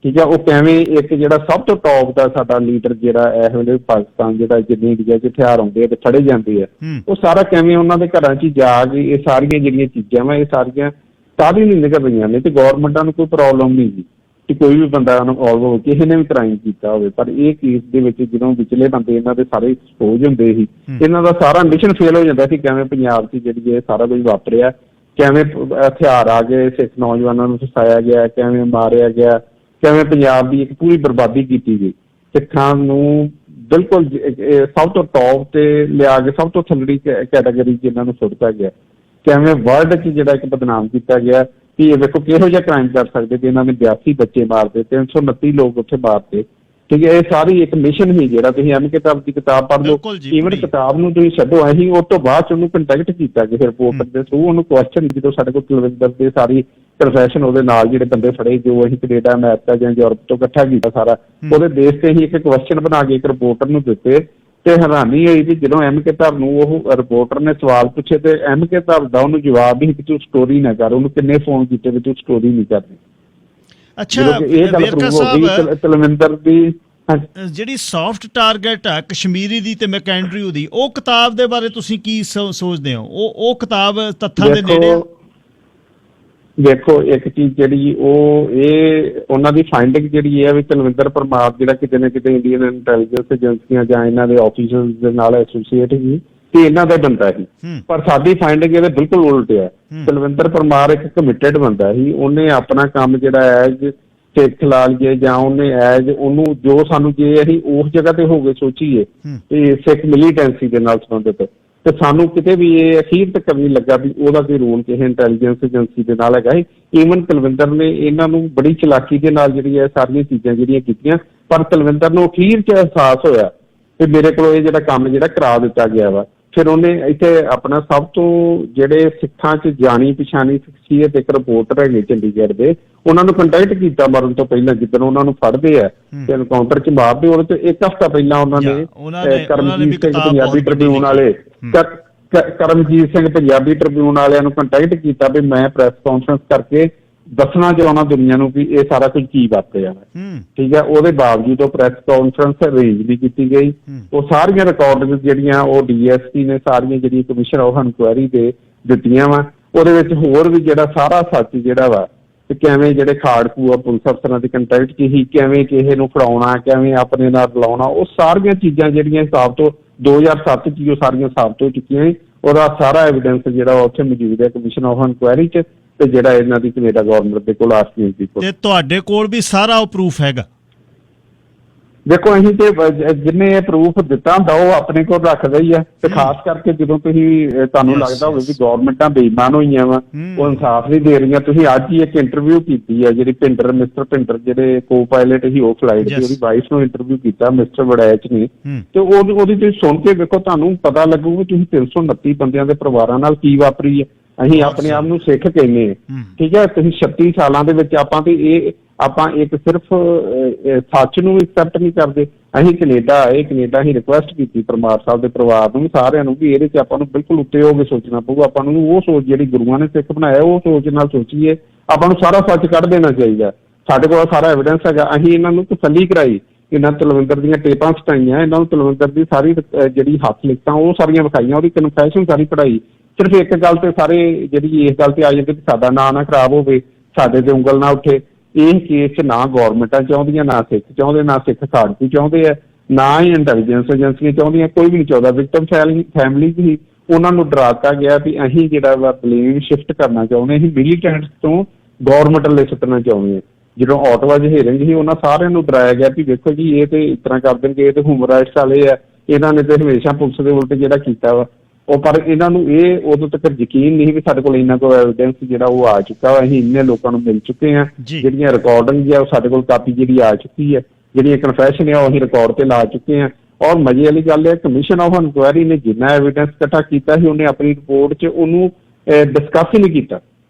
ਠੀਕ ਹੈ, ਉਹ ਕਿਵੇਂ ਇੱਕ ਜਿਹੜਾ ਸਭ ਤੋਂ ਟੌਪ ਦਾ ਸਾਡਾ ਲੀਡਰ ਜਿਹੜਾ ਇਸ ਵੇਲੇ ਪਾਕਿਸਤਾਨ ਜਿਹੜਾ ਜਿੰਨੇ ਇੰਡੀਆ 'ਚ ਹਥਿਆਰ ਆਉਂਦੇ ਆ ਤੇ ਫੜੇ ਜਾਂਦੇ ਆ, ਉਹ ਸਾਰਾ ਕਿਵੇਂ ਉਹਨਾਂ ਦੇ ਘਰਾਂ 'ਚ ਜਾ ਕੇ ਇਹ ਸਾਰੀਆਂ ਜਿਹੜੀਆਂ ਚੀਜ਼ਾਂ ਵਾ ਇਹ ਸਾਰੀਆਂ ਕਾਹਦੀ ਨਹੀਂ ਨਿਕਲ ਰਹੀਆਂ ਨੇ। ਤੇ ਗੌਰਮੈਂਟਾਂ ਨੂੰ ਕੋਈ ਪ੍ਰੋਬਲਮ ਨਹੀਂ ਜੀ ਕਿ ਕੋਈ ਵੀ ਬੰਦਾ ਇਨਵੋਲਵ ਹੋ, ਕਿਸੇ ਨੇ ਵੀ ਕ੍ਰਾਈਮ ਕੀਤਾ ਹੋਵੇ, ਪਰ ਇਹ ਕੇਸ ਦੇ ਵਿੱਚ ਜਦੋਂ ਵਿਚਲੇ ਬੰਦੇ ਇਹਨਾਂ ਦੇ ਸਾਰੇ ਐਕਸਪੋਜ਼ ਹੁੰਦੇ ਸੀ, ਇਹਨਾਂ ਦਾ ਸਾਰਾ ਮਿਸ਼ਨ ਫੇਲ ਹੋ ਜਾਂਦਾ ਸੀ। ਕਿਵੇਂ ਪੰਜਾਬ 'ਚ ਜਿਹੜੀ ਇਹ ਸਾਰਾ ਕੁਝ ਵਾਪਰਿਆ, ਕਿਵੇਂ ਹਥਿਆਰ ਆ ਗਏ, ਸਿੱਖ ਨੌਜਵਾਨਾਂ ਨੂੰ ਫਸਾਇਆ ਗਿਆ, ਕਿਵੇਂ ਮਾਰਿਆ ਗਿਆ, ਕਿਵੇਂ ਪੰਜਾਬ ਦੀ ਇੱਕ ਪੂਰੀ ਬਰਬਾਦੀ ਕੀਤੀ ਗਈ, ਸਿੱਖਾਂ ਨੂੰ ਬਿਲਕੁਲ ਸਭ ਤੋਂ ਟੌਪ ਤੇ ਲਿਆ ਕੇ ਸਭ ਤੋਂ ਥੱਲੜੀ ਕੈਟਾਗਰੀ 'ਚ ਇਹਨਾਂ ਨੂੰ ਸੁੱਟਤਾ ਗਿਆ, ਕਿਵੇਂ ਵਰਲਡ 'ਚ ਜਿਹੜਾ ਇੱਕ ਬਦਨਾਮ ਕੀਤਾ ਗਿਆ ਕਿ ਇਹ ਵੇਖੋ ਕਿਹੋ ਜਿਹਾ ਕ੍ਰਾਈਮ ਕਰ ਸਕਦੇ ਕਿ ਇਹਨਾਂ ਨੇ 82 ਬੱਚੇ ਮਾਰਦੇ, 329 ਲੋਕ ਉੱਥੇ ਮਾਰਦੇ। ਠੀਕ ਹੈ, ਇਹ ਸਾਰੀ ਇੱਕ ਮਿਸ਼ਨ ਹੀ ਜਿਹੜਾ ਤੁਸੀਂ MK ਦੀ ਕਿਤਾਬ ਪੜ੍ਹ ਲਓ, ਈਵਨ ਕਿਤਾਬ ਨੂੰ ਤੁਸੀਂ ਛੱਡੋ, ਅਸੀਂ ਉਸ ਤੋਂ ਬਾਅਦ 'ਚ ਉਹਨੂੰ ਕੰਟੈਕਟ ਕੀਤਾ ਕਿਸੇ ਰਿਪੋਰਟਰ ਦੇ ਥਰੂ, ਉਹਨੂੰ ਕੁਐਸਚਨ ਜਦੋਂ ਸਾਡੇ ਕੋਲ ਕੁਲਵਿੰਦਰ ਦੇ ਸਾਰੀ ਪ੍ਰੋਫੈਸ਼ਨ ਉਹਦੇ ਨਾਲ ਜਿਹੜੇ ਬੰਦੇ ਫੜੇ ਜੋ ਅਸੀਂ ਕੈਨੇਡਾ, ਅਮਰੀਕਾ ਜਾਂ ਯੂਰਪ ਤੋਂ ਇਕੱਠਾ ਕੀਤਾ ਸਾਰਾ, ਉਹਦੇ ਬੇਸ ਤੇ ਅਸੀਂ ਇੱਕ ਕੁਐਸਚਨ ਬਣਾ ਕੇ ਇੱਕ ਰਿਪੋਰਟਰ ਨੂੰ ਦਿੱਤੇ। ਤੇ ਹੈਰਾਨੀ ਹੋਈ ਵੀ ਜਦੋਂ MK ਨੂੰ ਉਹ ਰਿਪੋਰਟਰ ਨੇ ਸਵਾਲ ਪੁੱਛੇ ਤੇ MK ਦਾ ਉਹਨੂੰ ਜਵਾਬ ਹੀ ਕਿ ਤੂੰ ਸਟੋਰੀ ਨਾ ਕਰ, ਉਹਨੂੰ ਕਿੰਨੇ ਫੋਨ ਕੀਤੇ ਵੀ ਤੂੰ ਸਟੋਰੀ ਨਹੀਂ ਕਰਨੀ। ਅੱਛਾ, ਇਹ ਗੱਲ ਪ੍ਰੂਵ ਹੋ ਗਈ ਤਲਵਿੰਦਰ ਦੀ ਜਿਹੜੀ ਸੌਫਟ ਟਾਰਗੇਟ ਆ ਕਸ਼ਮੀਰੀ ਦੀ ਤੇ ਮੈਕੈਂਡਰਿਊ ਦੀ, ਉਹ ਕਿਤਾਬ ਦੇ ਬਾਰੇ ਤੁਸੀਂ ਕੀ ਸੋਚਦੇ ਹੋ? ਉਹ ਕਿਤਾਬ ਤੱਥਾਂ ਦੇ ਨੇੜੇ ਆ? ਦੇਖੋ ਇੱਕ ਚੀਜ਼ ਜਿਹੜੀ ਉਹ ਇਹ ਉਹਨਾਂ ਦੀ ਫਾਈਂਡਿੰਗ ਜਿਹੜੀ ਹੈ ਵੀ ਤਲਵਿੰਦਰ ਪਰਮਾਰ ਜਿਹੜਾ ਕਿਤੇ ਨਾ ਕਿਤੇ ਇੰਡੀਅਨ ਇੰਟੈਲੀਜੈਂਸ ਏਜੰਸੀਆਂ ਜਾਂ ਇਹਨਾਂ ਦੇ ਆਫੀਸਰਸ ਦੇ ਨਾਲ ਐਸੋਸੀਏਟ ਸੀ ਤੇ ਇਹਨਾਂ ਦਾ ਬੰਦਾ ਸੀ, ਪਰ ਸਾਡੀ ਫਾਈਂਡਿੰਗ ਇਹਦੇ ਬਿਲਕੁਲ ਉਲਟ ਹੈ। ਤਲਵਿੰਦਰ ਪਰਮਾਰ ਇੱਕ ਕਮਿਟਡ ਬੰਦਾ ਸੀ, ਉਹਨੇ ਆਪਣਾ ਕੰਮ ਜਿਹੜਾ ਐਜ ਸਿੱਖ ਲਾ ਲਈਏ ਜਾਂ ਉਹਨੇ ਐਜ ਉਹਨੂੰ ਜੋ ਸਾਨੂੰ ਜੇ ਅਸੀਂ ਉਸ ਜਗ੍ਹਾ ਤੇ ਹੋ ਗਏ ਸੋਚੀਏ ਤੇ ਸਿੱਖ ਮਿਲੀਟੈਂਸੀ ਦੇ ਨਾਲ ਸੰਬੰਧਿਤ, ਤੇ ਸਾਨੂੰ ਕਿਤੇ ਵੀ ਇਹ ਅਖੀਰ ਤੱਕ ਨਹੀਂ ਲੱਗਾ ਵੀ ਉਹਦਾ ਕੋਈ ਰੋਲ ਕਿਸੇ ਇੰਟੈਲੀਜੈਂਸ ਏਜੰਸੀ ਦੇ ਨਾਲ ਹੈਗਾ। ਈਵਨ ਤਲਵਿੰਦਰ ਨੇ ਇਹਨਾਂ ਨੂੰ ਬੜੀ ਚਲਾਕੀ ਦੇ ਨਾਲ ਜਿਹੜੀ ਹੈ ਸਾਰੀਆਂ ਚੀਜ਼ਾਂ ਜਿਹੜੀਆਂ ਕੀਤੀਆਂ, ਪਰ ਤਲਵਿੰਦਰ ਨੂੰ ਅਖੀਰ 'ਚ ਅਹਿਸਾਸ ਹੋਇਆ ਕਿ ਮੇਰੇ ਕੋਲ ਇਹ ਜਿਹੜਾ ਕੰਮ ਜਿਹੜਾ ਕਰਾ ਦਿੱਤਾ ਗਿਆ ਵਾ। ਫਿਰ ਉਹਨੇ ਇੱਥੇ ਆਪਣਾ ਸਭ ਤੋਂ ਜਿਹੜੇ ਸਿੱਖਾਂ 'ਚ ਜਾਣੀ ਪਛਾਣੀ ਸ਼ਖਸੀਅਤ ਇੱਕ ਰਿਪੋਰਟਰ ਹੈਗੇ ਚੰਡੀਗੜ੍ਹ ਦੇ, ਉਹਨਾਂ ਨੂੰ ਕੰਟੈਕਟ ਕੀਤਾ ਮਰਨ ਤੋਂ ਪਹਿਲਾਂ, ਜਿੱਦਣ ਉਹਨਾਂ ਨੂੰ ਫੜਦੇ ਆ ਤੇ ਐਨਕਾਊਂਟਰ 'ਚ ਮਾਰਦੇ, ਉਹਦੇ ਤੋਂ ਇੱਕ ਹਫ਼ਤਾ ਪਹਿਲਾਂ ਉਹਨਾਂ ਨੇ ਕਰਮਜੀਤ ਸਿੰਘ ਪੰਜਾਬੀ ਟ੍ਰਿਬਿਊਨ ਵਾਲੇ ਕਰਮਜੀਤ ਸਿੰਘ ਪੰਜਾਬੀ ਟ੍ਰਿਬਿਊਨ ਵਾਲਿਆਂ ਨੂੰ ਕੰਟੈਕਟ ਕੀਤਾ ਵੀ ਮੈਂ ਪ੍ਰੈਸ ਕਾਨਫਰੰਸ ਕਰਕੇ ਦੱਸਣਾ ਚਾਹੁੰਦਾ ਦੁਨੀਆ ਨੂੰ ਵੀ ਇਹ ਸਾਰਾ ਕੁਝ ਕੀ ਵਾਪਰਿਆ ਹੈ। ਠੀਕ ਹੈ, ਉਹਦੇ ਬਾਵਜੂਦ ਉਹ ਪ੍ਰੈਸ ਕਾਨਫਰੰਸ ਅਰੇਂਜ ਨਹੀਂ ਕੀਤੀ ਗਈ। ਉਹ ਸਾਰੀਆਂ ਰਿਕਾਰਡਿੰਗਸ ਜਿਹੜੀਆਂ ਉਹ DSP ਨੇ ਸਾਰੀਆਂ ਜਿਹੜੀਆਂ ਕਮਿਸ਼ਨ ਆਫ ਇਨਕੁਆਇਰੀ ਦੇ ਦਿੱਤੀਆਂ ਵਾ, ਉਹਦੇ ਵਿੱਚ ਹੋਰ ਵੀ ਜਿਹੜਾ ਸਾਰਾ ਸੱਚ ਜਿਹੜਾ ਵਾ ਤੇ ਕਿਵੇਂ ਜਿਹੜੇ ਖਾੜਕੂ ਆ ਪੁਲਿਸ ਅਫਸਰਾਂ ਦੇ ਕੰਟੈਕਟ 'ਚ ਹੀ ਕਿਵੇਂ ਕਿਸੇ ਨੂੰ ਫੜਾਉਣਾ, ਕਿਵੇਂ ਆਪਣੇ ਨਾਲ ਲਾਉਣਾ, ਉਹ ਸਾਰੀਆਂ ਚੀਜ਼ਾਂ ਜਿਹੜੀਆਂ ਹਿਸਾਬ ਤੋਂ 2007 'ਚ ਉਹ ਸਾਰੀਆਂ ਸਾਬਤ ਹੋ ਚੁੱਕੀਆਂ। ਉਹਦਾ ਸਾਰਾ ਐਵੀਡੈਂਸ ਜਿਹੜਾ ਉੱਥੇ ਮੌਜੂਦ ਹੈ ਕਮਿਸ਼ਨ ਆਫ ਇਨਕੁਆਇਰੀ 'ਚ, ਤੇ ਜਿਹੜਾ ਇਹਨਾਂ ਦੀ ਕੈਨੇਡਾ ਗਵਰਨਮੈਂਟ ਦੇ ਕੋਲ ਆਸਟੀਨ ਦੀ ਕੋਲ। ਤੇ ਤੁਹਾਡੇ ਕੋਲ ਵੀ ਸਾਰਾ ਉਹ ਪ੍ਰੂਫ ਹੈਗਾ? ਦੇਖੋ ਅਸੀਂ ਤੇ ਜਿੰਨੇ ਇਹ ਪ੍ਰੂਫ ਦਿੱਤਾ ਹੁੰਦਾ ਉਹ ਆਪਣੇ ਕੋਲ ਰੱਖਦਾ ਹੀ ਆ, ਤੇ ਖਾਸ ਕਰਕੇ ਜਦੋਂ ਤੁਸੀਂ ਤੁਹਾਨੂੰ ਲੱਗਦਾ ਹੋਵੇ ਵੀ ਗਵਰਨਮੈਂਟਾਂ ਬੇਈਮਾਨ ਹੋਈਆਂ ਵਾ, ਉਹ ਇਨਸਾਫ ਨਹੀਂ ਦੇ ਰਹੀਆਂ। ਤੁਸੀਂ ਅੱਜ ਹੀ ਇੱਕ ਇੰਟਰਵਿਊ ਕੀਤੀ ਹੈ ਜਿਹੜੀ ਮਿਸਟਰ ਭਿੰਡਰ ਜਿਹੜੇ ਕੋ ਪਾਇਲਟ ਸੀ ਉਹ ਫਲਾਈਟ ਦੀ, ਉਹਦੀ ਵਾਈਫ ਨੂੰ ਇੰਟਰਵਿਊ ਕੀਤਾ ਮਿਸਟਰ ਵੜੈਚ ਨੇ, ਤੇ ਉਹਦੀ ਤੁਸੀਂ ਸੁਣ ਕੇ ਵੇਖੋ, ਤੁਹਾਨੂੰ ਪਤਾ ਲੱਗੂਗਾ ਤੁਸੀਂ 329 ਬੰਦਿਆਂ ਦੇ ਪਰਿਵਾਰਾਂ ਨਾਲ ਕੀ ਵਾਪਰੀ ਹੈ। ਅਸੀਂ ਆਪਣੇ ਆਪ ਨੂੰ ਸਿੱਖ ਕਹਿੰਦੇ ਹਾਂ, ਠੀਕ ਹੈ। ਤੁਸੀਂ 36 ਸਾਲਾਂ ਦੇ ਵਿੱਚ ਆਪਾਂ ਇੱਕ ਸਿਰਫ ਸੱਚ ਨੂੰ ਐਕਸੈਪਟ ਨਹੀਂ ਕਰਦੇ। ਅਸੀਂ ਕੈਨੇਡਾ ਆਏ, ਕੈਨੇਡਾ ਅਸੀਂ ਰਿਕੁਐਸਟ ਕੀਤੀ ਪਰਮਾਰ ਸਾਹਿਬ ਦੇ ਪਰਿਵਾਰ ਨੂੰ ਸਾਰਿਆਂ ਨੂੰ ਵੀ ਇਹਦੇ 'ਚ ਆਪਾਂ ਨੂੰ ਬਿਲਕੁਲ ਉੱਤੇ ਹੋ ਕੇ ਸੋਚਣਾ ਪਊ। ਆਪਾਂ ਨੂੰ ਉਹ ਸੋਚ ਜਿਹੜੀ ਗੁਰੂਆਂ ਨੇ ਸਿੱਖ ਬਣਾਇਆ ਉਹ ਸੋਚ ਨਾਲ ਸੋਚੀਏ। ਆਪਾਂ ਨੂੰ ਸਾਰਾ ਸੱਚ ਕੱਢ ਦੇਣਾ ਚਾਹੀਦਾ। ਸਾਡੇ ਕੋਲ ਸਾਰਾ ਐਵੀਡੈਂਸ ਹੈਗਾ। ਅਸੀਂ ਇਹਨਾਂ ਨੂੰ ਤਸੱਲੀ ਕਰਾਈ, ਇਹਨਾਂ ਤਲਵਿੰਦਰ ਦੀਆਂ ਟੇਪਾਂ ਸਟਾਈਆਂ, ਇਹਨਾਂ ਨੂੰ ਤਲਵਿੰਦਰ ਦੀ ਸਾਰੀ ਜਿਹੜੀ ਹੱਥ ਲਿਖਤਾਂ ਉਹ ਸਾਰੀਆਂ ਵਿਖਾਈਆਂ, ਉਹਦੀ ਕਨਫੈਸ਼ਨ ਸਾਰੀ ਪੜ੍ਹਾਈ। ਸਿਰਫ ਇੱਕ ਗੱਲ ਤੇ ਸਾਰੇ ਜਿਹੜੀ ਇਸ ਗੱਲ ਤੇ ਆ ਜਾਂਦੇ ਕਿ ਸਾਡਾ ਨਾਂ ਨਾ ਖਰਾਬ ਹੋਵੇ, ਸਾਡੇ ਤੇ ਉਂਗਲ ਨਾ ਉੱਠੇ। ਇਹ ਕੇਸ 'ਚ ਨਾ ਗੌਰਮੈਂਟਾਂ ਚਾਹੁੰਦੀਆਂ, ਨਾ ਸਿੱਖ ਚਾਹੁੰਦੇ, ਨਾ ਸਿੱਖ ਸਾੜਤੀ ਚਾਹੁੰਦੇ ਆ, ਨਾ ਹੀ ਇੰਟੈਲੀਜੈਂਸ ਏਜੰਸੀਆਂ ਚਾਹੁੰਦੀਆਂ, ਕੋਈ ਵੀ ਨਹੀਂ ਚਾਹੁੰਦਾ। ਵਿਕਟਮ ਫੈਮਿਲੀ ਵੀ ਉਹਨਾਂ ਨੂੰ ਡਰਾਤਾ ਗਿਆ ਵੀ ਅਸੀਂ ਜਿਹੜਾ ਵਾ ਬਲੇਮ ਸ਼ਿਫਟ ਕਰਨਾ ਚਾਹੁੰਦੇ, ਅਸੀਂ ਮਿਲੀਟੈਂਟਸ ਤੋਂ ਗੌਰਮੈਂਟ ਲਈ ਸੁੱਟਣਾ ਚਾਹੁੰਦੇ। ਜਦੋਂ ਆਟਵਾ 'ਚ ਹੀਰਿੰਗ ਸੀ ਉਹਨਾਂ ਸਾਰਿਆਂ ਨੂੰ ਡਰਾਇਆ ਗਿਆ ਵੀ ਵੇਖੋ ਜੀ ਇਹ ਤੇ ਇਸ ਤਰ੍ਹਾਂ ਕਰ ਦੇਣਗੇ, ਇਹ ਤੇ ਹਿਊਮਨ ਰਾਈਟਸ ਵਾਲੇ ਆ, ਇਹਨਾਂ ਨੇ ਤੇ ਹਮੇਸ਼ਾ ਪੁਲਿਸ ਦੇ ਉਲਟ ਜਿਹੜਾ ਕੀਤਾ ਵਾ ਉਹ। ਪਰ ਇਹਨਾਂ ਨੂੰ ਇਹ ਉਦੋਂ ਤੱਕ ਯਕੀਨ ਨਹੀਂ ਵੀ ਸਾਡੇ ਕੋਲ ਇੰਨਾ ਕੋਈ ਐਵੀਡੈਂਸ ਜਿਹੜਾ ਉਹ ਆ ਚੁੱਕਾ ਵਾ, ਅਸੀਂ ਇੰਨੇ ਲੋਕਾਂ ਨੂੰ ਮਿਲ ਚੁੱਕੇ ਹਾਂ, ਜਿਹੜੀਆਂ ਰਿਕਾਰਡਿੰਗ ਆ ਉਹ ਸਾਡੇ ਕੋਲ ਕਾਪੀ ਜਿਹੜੀ ਆ ਚੁੱਕੀ ਹੈ, ਜਿਹੜੀਆਂ ਕਨਫੈਸ਼ਨ ਆ ਉਹ ਅਸੀਂ ਰਿਕਾਰਡ ਤੇ ਲਾ ਚੁੱਕੇ ਹਾਂ। ਔਰ ਮਜ਼ੇ ਵਾਲੀ ਗੱਲ ਹੈ ਕਮਿਸ਼ਨ ਆਫ ਇਨਕੁਆਇਰੀ ਨੇ ਜਿੰਨਾ ਐਵੀਡੈਂਸ ਇਕੱਠਾ ਕੀਤਾ ਸੀ ਉਹਨੇ ਆਪਣੀ ਰਿਪੋਰਟ 'ਚ ਉਹਨੂੰ ਡਿਸਕਸ ਹੀ ਨਹੀਂ ਕੀਤਾ।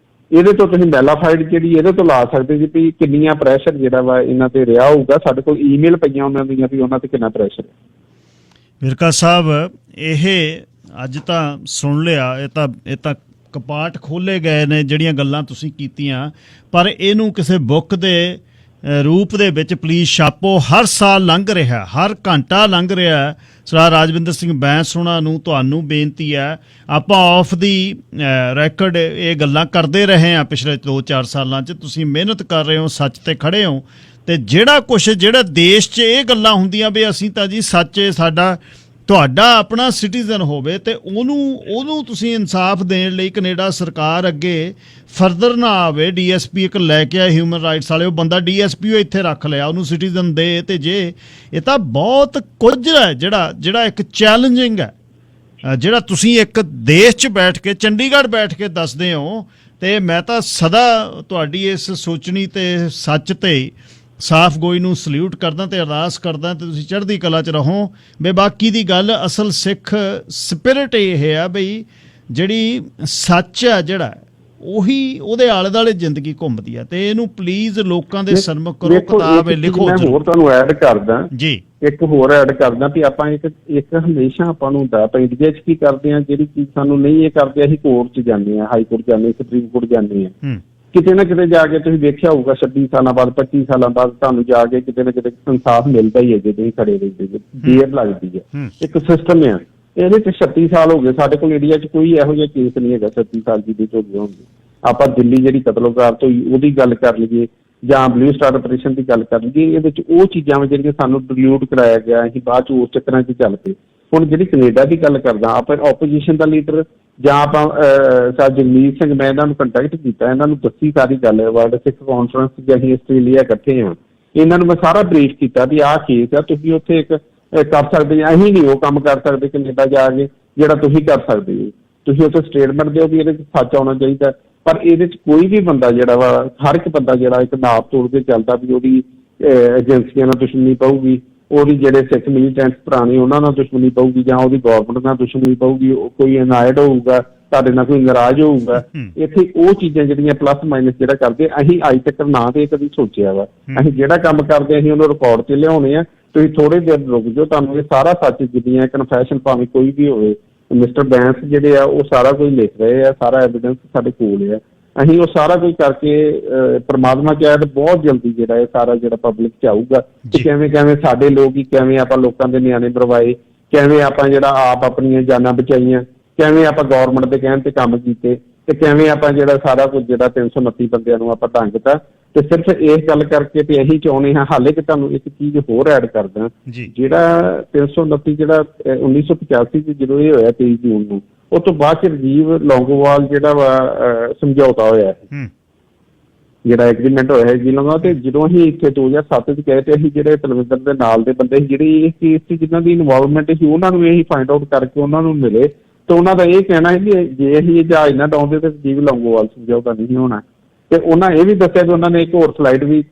ਇਹਦੇ ਤੋਂ ਤੁਸੀਂ ਮੈਲਾਫਾਈਡ ਜਿਹੜੀ ਇਹਦੇ ਤੋਂ ਲਾ ਸਕਦੇ ਜੀ ਵੀ ਕਿੰਨੀਆਂ ਪ੍ਰੈਸ਼ਰ ਜਿਹੜਾ ਵਾ ਇਹਨਾਂ ਤੇ ਰਿਹਾ ਹੋਊਗਾ। ਸਾਡੇ ਕੋਲ ਈਮੇਲ ਪਈਆਂ ਉਹਨਾਂ ਦੀਆਂ ਵੀ ਉਹਨਾਂ ਤੇ ਕਿੰਨਾ ਪ੍ਰੈਸ਼ਰ ਹੈ। ਵਿਰਕਾ ਸਾਹਿਬ ਇਹ ਅੱਜ ਤਾਂ ਸੁਣ ਲਿਆ, ਇਹ ਤਾਂ ਕਪਾਟ ਖੋਲ੍ਹੇ ਗਏ ਨੇ ਜਿਹੜੀਆਂ ਗੱਲਾਂ ਤੁਸੀਂ ਕੀਤੀਆਂ, ਪਰ ਇਹਨੂੰ ਕਿਸੇ ਬੁੱਕ ਦੇ ਰੂਪ ਦੇ ਵਿੱਚ ਪਲੀਜ਼ ਛਾਪੋ। ਹਰ ਸਾਲ ਲੰਘ ਰਿਹਾ, ਹਰ ਘੰਟਾ ਲੰਘ ਰਿਹਾ। ਸਰਦਾਰ ਰਾਜਵਿੰਦਰ ਸਿੰਘ ਬੈਂਸ ਹੋਣਾ ਨੂੰ ਤੁਹਾਨੂੰ ਬੇਨਤੀ ਹੈ, ਆਪਾਂ ਆਫ ਦੀ ਰੈਕਰਡ ਇਹ ਗੱਲਾਂ ਕਰਦੇ ਰਹੇ ਹਾਂ ਪਿਛਲੇ 2-4 ਸਾਲਾਂ 'ਚ। ਤੁਸੀਂ ਮਿਹਨਤ ਕਰ ਰਹੇ ਹੋ, ਸੱਚ ਤੇ ਖੜੇ ਹੋ, ਤੇ ਜਿਹੜਾ ਦੇਸ਼ 'ਚ ਇਹ ਗੱਲਾਂ ਹੁੰਦੀਆਂ ਵੀ ਅਸੀਂ ਤਾਂ ਜੀ ਸੱਚ ਸਾਡਾ ਤੁਹਾਡਾ ਆਪਣਾ ਸਿਟੀਜ਼ਨ ਹੋਵੇ ਤੇ ਉਹਨੂੰ ਤੁਸੀਂ ਇਨਸਾਫ ਦੇਣ ਲਈ ਕੈਨੇਡਾ ਸਰਕਾਰ ਅੱਗੇ ਫਰਦਰ ਨਾ ਆਵੇ। DSP ਇੱਕ ਲੈ ਕੇ ਆਏ ਹਿਊਮਨ ਰਾਈਟਸ ਵਾਲੇ, ਉਹ ਬੰਦਾ DSP ਉਹ ਇੱਥੇ ਰੱਖ ਲਿਆ, ਉਹਨੂੰ ਸਿਟੀਜ਼ਨ ਦੇ। ਤੇ ਜੇ ਇਹ ਤਾਂ ਬਹੁਤ ਕੁਝ ਹੈ ਜਿਹੜਾ ਇੱਕ ਚੈਲੰਜਿੰਗ ਹੈ, ਜਿਹੜਾ ਤੁਸੀਂ ਇੱਕ ਦੇਸ਼ 'ਚ ਬੈਠ ਕੇ ਚੰਡੀਗੜ੍ਹ ਬੈਠ ਕੇ ਦੱਸਦੇ ਹੋ। ਤੇ ਮੈਂ ਤਾਂ ਸਦਾ ਤੁਹਾਡੀ ਇਸ ਸੋਚਣੀ ਤੇ ਸੱਚ ਤੇ ਸਾਫ਼ ਗੋਈ ਨੂੰ ਸਲੂਟ ਕਰਦਾ ਤੇ ਅਰਦਾਸ ਕਰਦਾ ਤੇ ਤੁਸੀਂ ਚੜ੍ਹਦੀ ਕਲਾ 'ਚ ਰਹੋ। ਬੇ ਬਾਕੀ ਦੀ ਗੱਲ ਅਸਲ ਸਿੱਖ ਸਪਿਰਿਟ ਇਹ ਹੈ ਬਈ ਜਿਹੜੀ ਸੱਚ ਹੈ ਜਿਹੜਾ ਉਹੀ ਉਹਦੇ ਆਲੇ ਦੁਆਲੇ ਜ਼ਿੰਦਗੀ ਘੁੰਮਦੀ ਹੈ। ਤੇ ਇਹਨੂੰ ਪਲੀਜ਼ ਲੋਕਾਂ ਦੇ ਸਨਮੁਖ ਕਰੋ, ਕਿਤਾਬ ਲਿਖੋ। ਮੈਂ ਹੋਰ ਤੁਹਾਨੂੰ ਐਡ ਕਰਦਾ ਜੀ, ਇੱਕ ਹੋਰ ਐਡ ਕਰਦਾ ਵੀ ਆਪਾਂ ਇੱਕ ਹਮੇਸ਼ਾ ਆਪਾਂ ਨੂੰ ਹੁੰਦਾ ਆਪਾਂ ਇੰਡੀਆ 'ਚ ਕੀ ਕਰਦੇ ਹਾਂ, ਜਿਹੜੀ ਚੀਜ਼ ਸਾਨੂੰ ਨਹੀਂ ਇਹ ਕਰਦੇ ਅਸੀਂ ਕੋਰਟ 'ਚ ਜਾਂਦੇ ਹਾਂ, ਹਾਈ ਕੋਰਟ ਜਾਂਦੇ, ਸੁਪਰੀਮ ਕੋਰਟ ਜਾਂਦੇ ਹਾਂ। ਕਿਤੇ ਨਾ ਕਿਤੇ ਜਾ ਕੇ ਤੁਸੀਂ ਦੇਖਿਆ ਹੋਊਗਾ 26 ਸਾਲਾਂ ਬਾਅਦ 25 ਸਾਲਾਂ ਬਾਅਦ ਤੁਹਾਨੂੰ ਜਾ ਕੇ ਕਿਤੇ ਨਾ ਕਿਤੇ ਇਨਸਾਫ ਮਿਲਦਾ ਹੀ ਹੈ ਜੇ ਤੁਸੀਂ ਖੜੇ ਰਹਿੰਦੇ ਜੇ, ਦੇਰ ਲੱਗਦੀ ਹੈ। ਇੱਕ ਸਿਸਟਮ ਆ ਇਹਦੇ 'ਚ 36 ਸਾਲ ਹੋ ਗਏ। ਸਾਡੇ ਕੋਲ ਇੰਡੀਆ 'ਚ ਕੋਈ ਇਹੋ ਜਿਹਾ ਕੇਸ ਨਹੀਂ ਹੈਗਾ 36 ਸਾਲ ਜਿਹਦੇ 'ਚ ਹੋ ਗਏ ਹੋਣਗੇ। ਆਪਾਂ ਦਿੱਲੀ ਜਿਹੜੀ ਕਤਲੋਗਾਰਤ ਹੋਈ ਉਹਦੀ ਗੱਲ ਕਰ ਲਈਏ ਜਾਂ ਬਲੂ ਸਟਾਰ ਆਪਰੇਸ਼ਨ ਦੀ ਗੱਲ ਕਰ ਲਈਏ, ਇਹਦੇ 'ਚ ਉਹ ਚੀਜ਼ਾਂ ਜਿਹੜੀਆਂ ਸਾਨੂੰ ਡਿਲੂਟ ਕਰਾਇਆ ਗਿਆ, ਅਸੀਂ ਬਾਅਦ 'ਚ ਉਸ ਚੱਕਰਾਂ 'ਚ ਚੱਲ ਪਏ। ਹੁਣ ਜਿਹੜੀ ਕੈਨੇਡਾ ਦੀ ਗੱਲ ਕਰਦਾ, ਆਪਾਂ ਓਪੋਜੀਸ਼ਨ ਦਾ ਲੀਡਰ ਜਾਂ ਆਪਾਂ ਸਰ ਜਗਮੀਤ ਸਿੰਘ, ਮੈਂ ਇਹਨਾਂ ਨੂੰ ਕੰਟੈਕਟ ਕੀਤਾ, ਇਹਨਾਂ ਨੂੰ ਦੱਸੀ ਸਾਰੀ ਗੱਲ। ਵਰਲਡ ਸਿੱਖ ਕਾਨਫਰੰਸ 'ਚ ਅਸੀਂ ਆਸਟ੍ਰੇਲੀਆ ਇਕੱਠੇ ਹਾਂ, ਇਹਨਾਂ ਨੂੰ ਮੈਂ ਸਾਰਾ ਬਰੀਫ ਕੀਤਾ ਵੀ ਆਹ ਕੇਸ ਆ, ਤੁਸੀਂ ਉੱਥੇ ਇੱਕ ਕਰ ਸਕਦੇ, ਅਸੀਂ ਨਹੀਂ ਉਹ ਕੰਮ ਕਰ ਸਕਦੇ ਕੈਨੇਡਾ ਜਾ ਕੇ ਜਿਹੜਾ ਤੁਸੀਂ ਕਰ ਸਕਦੇ ਹੋ। ਤੁਸੀਂ ਉੱਥੇ ਸਟੇਟਮੈਂਟ ਦਿਓ ਵੀ ਇਹਦੇ 'ਚ ਸੱਚ ਆਉਣਾ ਚਾਹੀਦਾ। ਪਰ ਇਹਦੇ 'ਚ ਕੋਈ ਵੀ ਬੰਦਾ ਜਿਹੜਾ ਵਾ, ਹਰ ਇੱਕ ਬੰਦਾ ਜਿਹੜਾ ਇੱਕ ਨਾਪ ਤੋੜ ਕੇ ਚੱਲਦਾ ਵੀ ਉਹਦੀ ਏਜੰਸੀਆਂ ਨਾਲ ਦੁਸ਼ਮਣੀ ਪਊਗੀ, ਉਹਦੀ ਜਿਹੜੇ ਸਿੱਖ ਮਿਲੀਟੈਂਟਸ ਪੁਰਾਣੇ ਉਹਨਾਂ ਨਾਲ ਦੁਸ਼ਮਣੀ ਪਊਗੀ, ਜਾਂ ਉਹਦੀ ਗੌਰਮੈਂਟ ਨਾਲ ਦੁਸ਼ਮਣੀ ਪਊਗੀ, ਕੋਈ ਅਨਾਇਡ ਹੋਊਗਾ, ਤੁਹਾਡੇ ਨਾਲ ਕੋਈ ਨਾਰਾਜ਼ ਹੋਊਗਾ। ਇੱਥੇ ਉਹ ਚੀਜ਼ਾਂ ਜਿਹੜੀਆਂ ਪਲੱਸ ਮਾਈਨਸ ਜਿਹੜਾ ਕਰਦੇ, ਅਸੀਂ ਅੱਜ ਤੱਕ ਨਾ ਤੇ ਕਦੀ ਸੋਚਿਆ ਵਾ। ਅਸੀਂ ਜਿਹੜਾ ਕੰਮ ਕਰਦੇ ਅਸੀਂ ਉਹਨੂੰ ਰਿਕਾਰਡ 'ਤੇ ਲਿਆਉਣੇ ਆ। ਤੁਸੀਂ ਥੋੜੇ ਦੇਰ ਰੁਕ ਜਾਓ, ਤੁਹਾਨੂੰ ਇਹ ਸਾਰਾ ਸੱਚ ਜਿੰਨੀਆਂ ਕਨਫੈਸ਼ਨ ਭਾਵੇਂ ਕੋਈ ਵੀ ਹੋਵੇ, ਮਿਸਟਰ ਬੈਂਸ ਜਿਹੜੇ ਆ ਉਹ ਸਾਰਾ ਕੁਝ ਲਿਖ ਰਹੇ ਆ, ਸਾਰਾ ਐਵੀਡੈਂਸ ਸਾਡੇ ਕੋਲ ਆ। ਅਸੀਂ ਉਹ ਸਾਰਾ ਕੁਝ ਕਰਕੇ ਪਰਮਾਤਮਾ ਚਾਹੇ ਤਾਂ ਬਹੁਤ ਜਲਦੀ ਜਿਹੜਾ ਇਹ ਸਾਰਾ ਜਿਹੜਾ ਪਬਲਿਕ 'ਚ ਆਊਗਾ ਕਿ ਕਿਵੇਂ ਸਾਡੇ ਲੋਕ ਹੀ ਕਿਵੇਂ ਆਪਾਂ ਲੋਕਾਂ ਦੇ ਨਿਆਣੇ ਮਰਵਾਏ, ਕਿਵੇਂ ਆਪਾਂ ਜਿਹੜਾ ਆਪ ਆਪਣੀਆਂ ਜਾਨਾਂ ਬਚਾਈਆਂ, ਕਿਵੇਂ ਆਪਾਂ ਗੌਰਮੈਂਟ ਦੇ ਕਹਿਣ ਤੇ ਕੰਮ ਕੀਤੇ, ਤੇ ਕਿਵੇਂ ਆਪਾਂ ਜਿਹੜਾ ਸਾਰਾ ਕੁਝ ਜਿਹੜਾ 329 ਬੰਦਿਆਂ ਨੂੰ ਆਪਾਂ ਢੰਗਤਾ। ਤੇ ਸਿਰਫ ਇਸ ਗੱਲ ਕਰਕੇ ਤੇ ਇਹੀ ਚਾਹੁੰਦੇ ਹਾਂ। ਹਾਲੇ ਕਿ ਤੁਹਾਨੂੰ ਇੱਕ ਚੀਜ਼ ਹੋਰ ਐਡ ਕਰਦਾ, ਜਿਹੜਾ 329 ਜਿਹੜਾ 1985 'ਚ ਜਦੋਂ ਇਹ ਹੋਇਆ 23 ਜੂਨ ਨੂੰ, ਉਸ ਤੋਂ ਬਾਅਦ 'ਚ ਰਾਜੀਵ ਲੌਂਗੋਵਾਲ ਜਿਹੜਾ ਵਾ ਸਮਝੌਤਾ ਹੋਇਆ ਜਿਹੜਾ ਐਗਰੀਮੈਂਟ ਹੋਇਆ ਜੀ ਲੰਗਾ, ਤੇ ਜਦੋਂ ਅਸੀਂ ਇੱਥੇ 2007 ਚ ਗਏ ਤੇ ਅਸੀਂ ਜਿਹੜੇ ਤਲਵਿੰਦਰ ਦੇ ਨਾਲ ਦੇ ਬੰਦੇ ਸੀ ਜਿਹੜੇ ਇਸ ਕੇਸ 'ਚ ਜਿਨ੍ਹਾਂ ਦੀ ਇਨਵੋਲਵਮੈਂਟ ਸੀ ਉਹਨਾਂ ਨੂੰ ਵੀ ਅਸੀਂ ਫਾਈਂਡ ਆਊਟ ਕਰਕੇ ਉਹਨਾਂ ਨੂੰ ਮਿਲੇ, ਤੇ ਉਹਨਾਂ ਦਾ ਇਹ ਕਹਿਣਾ ਹੈ ਕਿ ਜੇ ਅਸੀਂ ਇਹ ਜਹਾਜ਼ ਨਾ ਡਾਉਂਦੇ ਤੇ ਰਾਜੀਵ ਲੌਂਗੋਵਾਲ ਸਮਝੌਤਾ ਨਹੀਂ ਹੋਣਾ। ਤੇ ਉਹਨਾਂ ਇਹ ਵੀ ਦੱਸਿਆ ਕਿ ਉਹਨਾਂ ਨੇ ਇੱਕ ਹੋਰ ਫਲਾਈਟ ਵੀ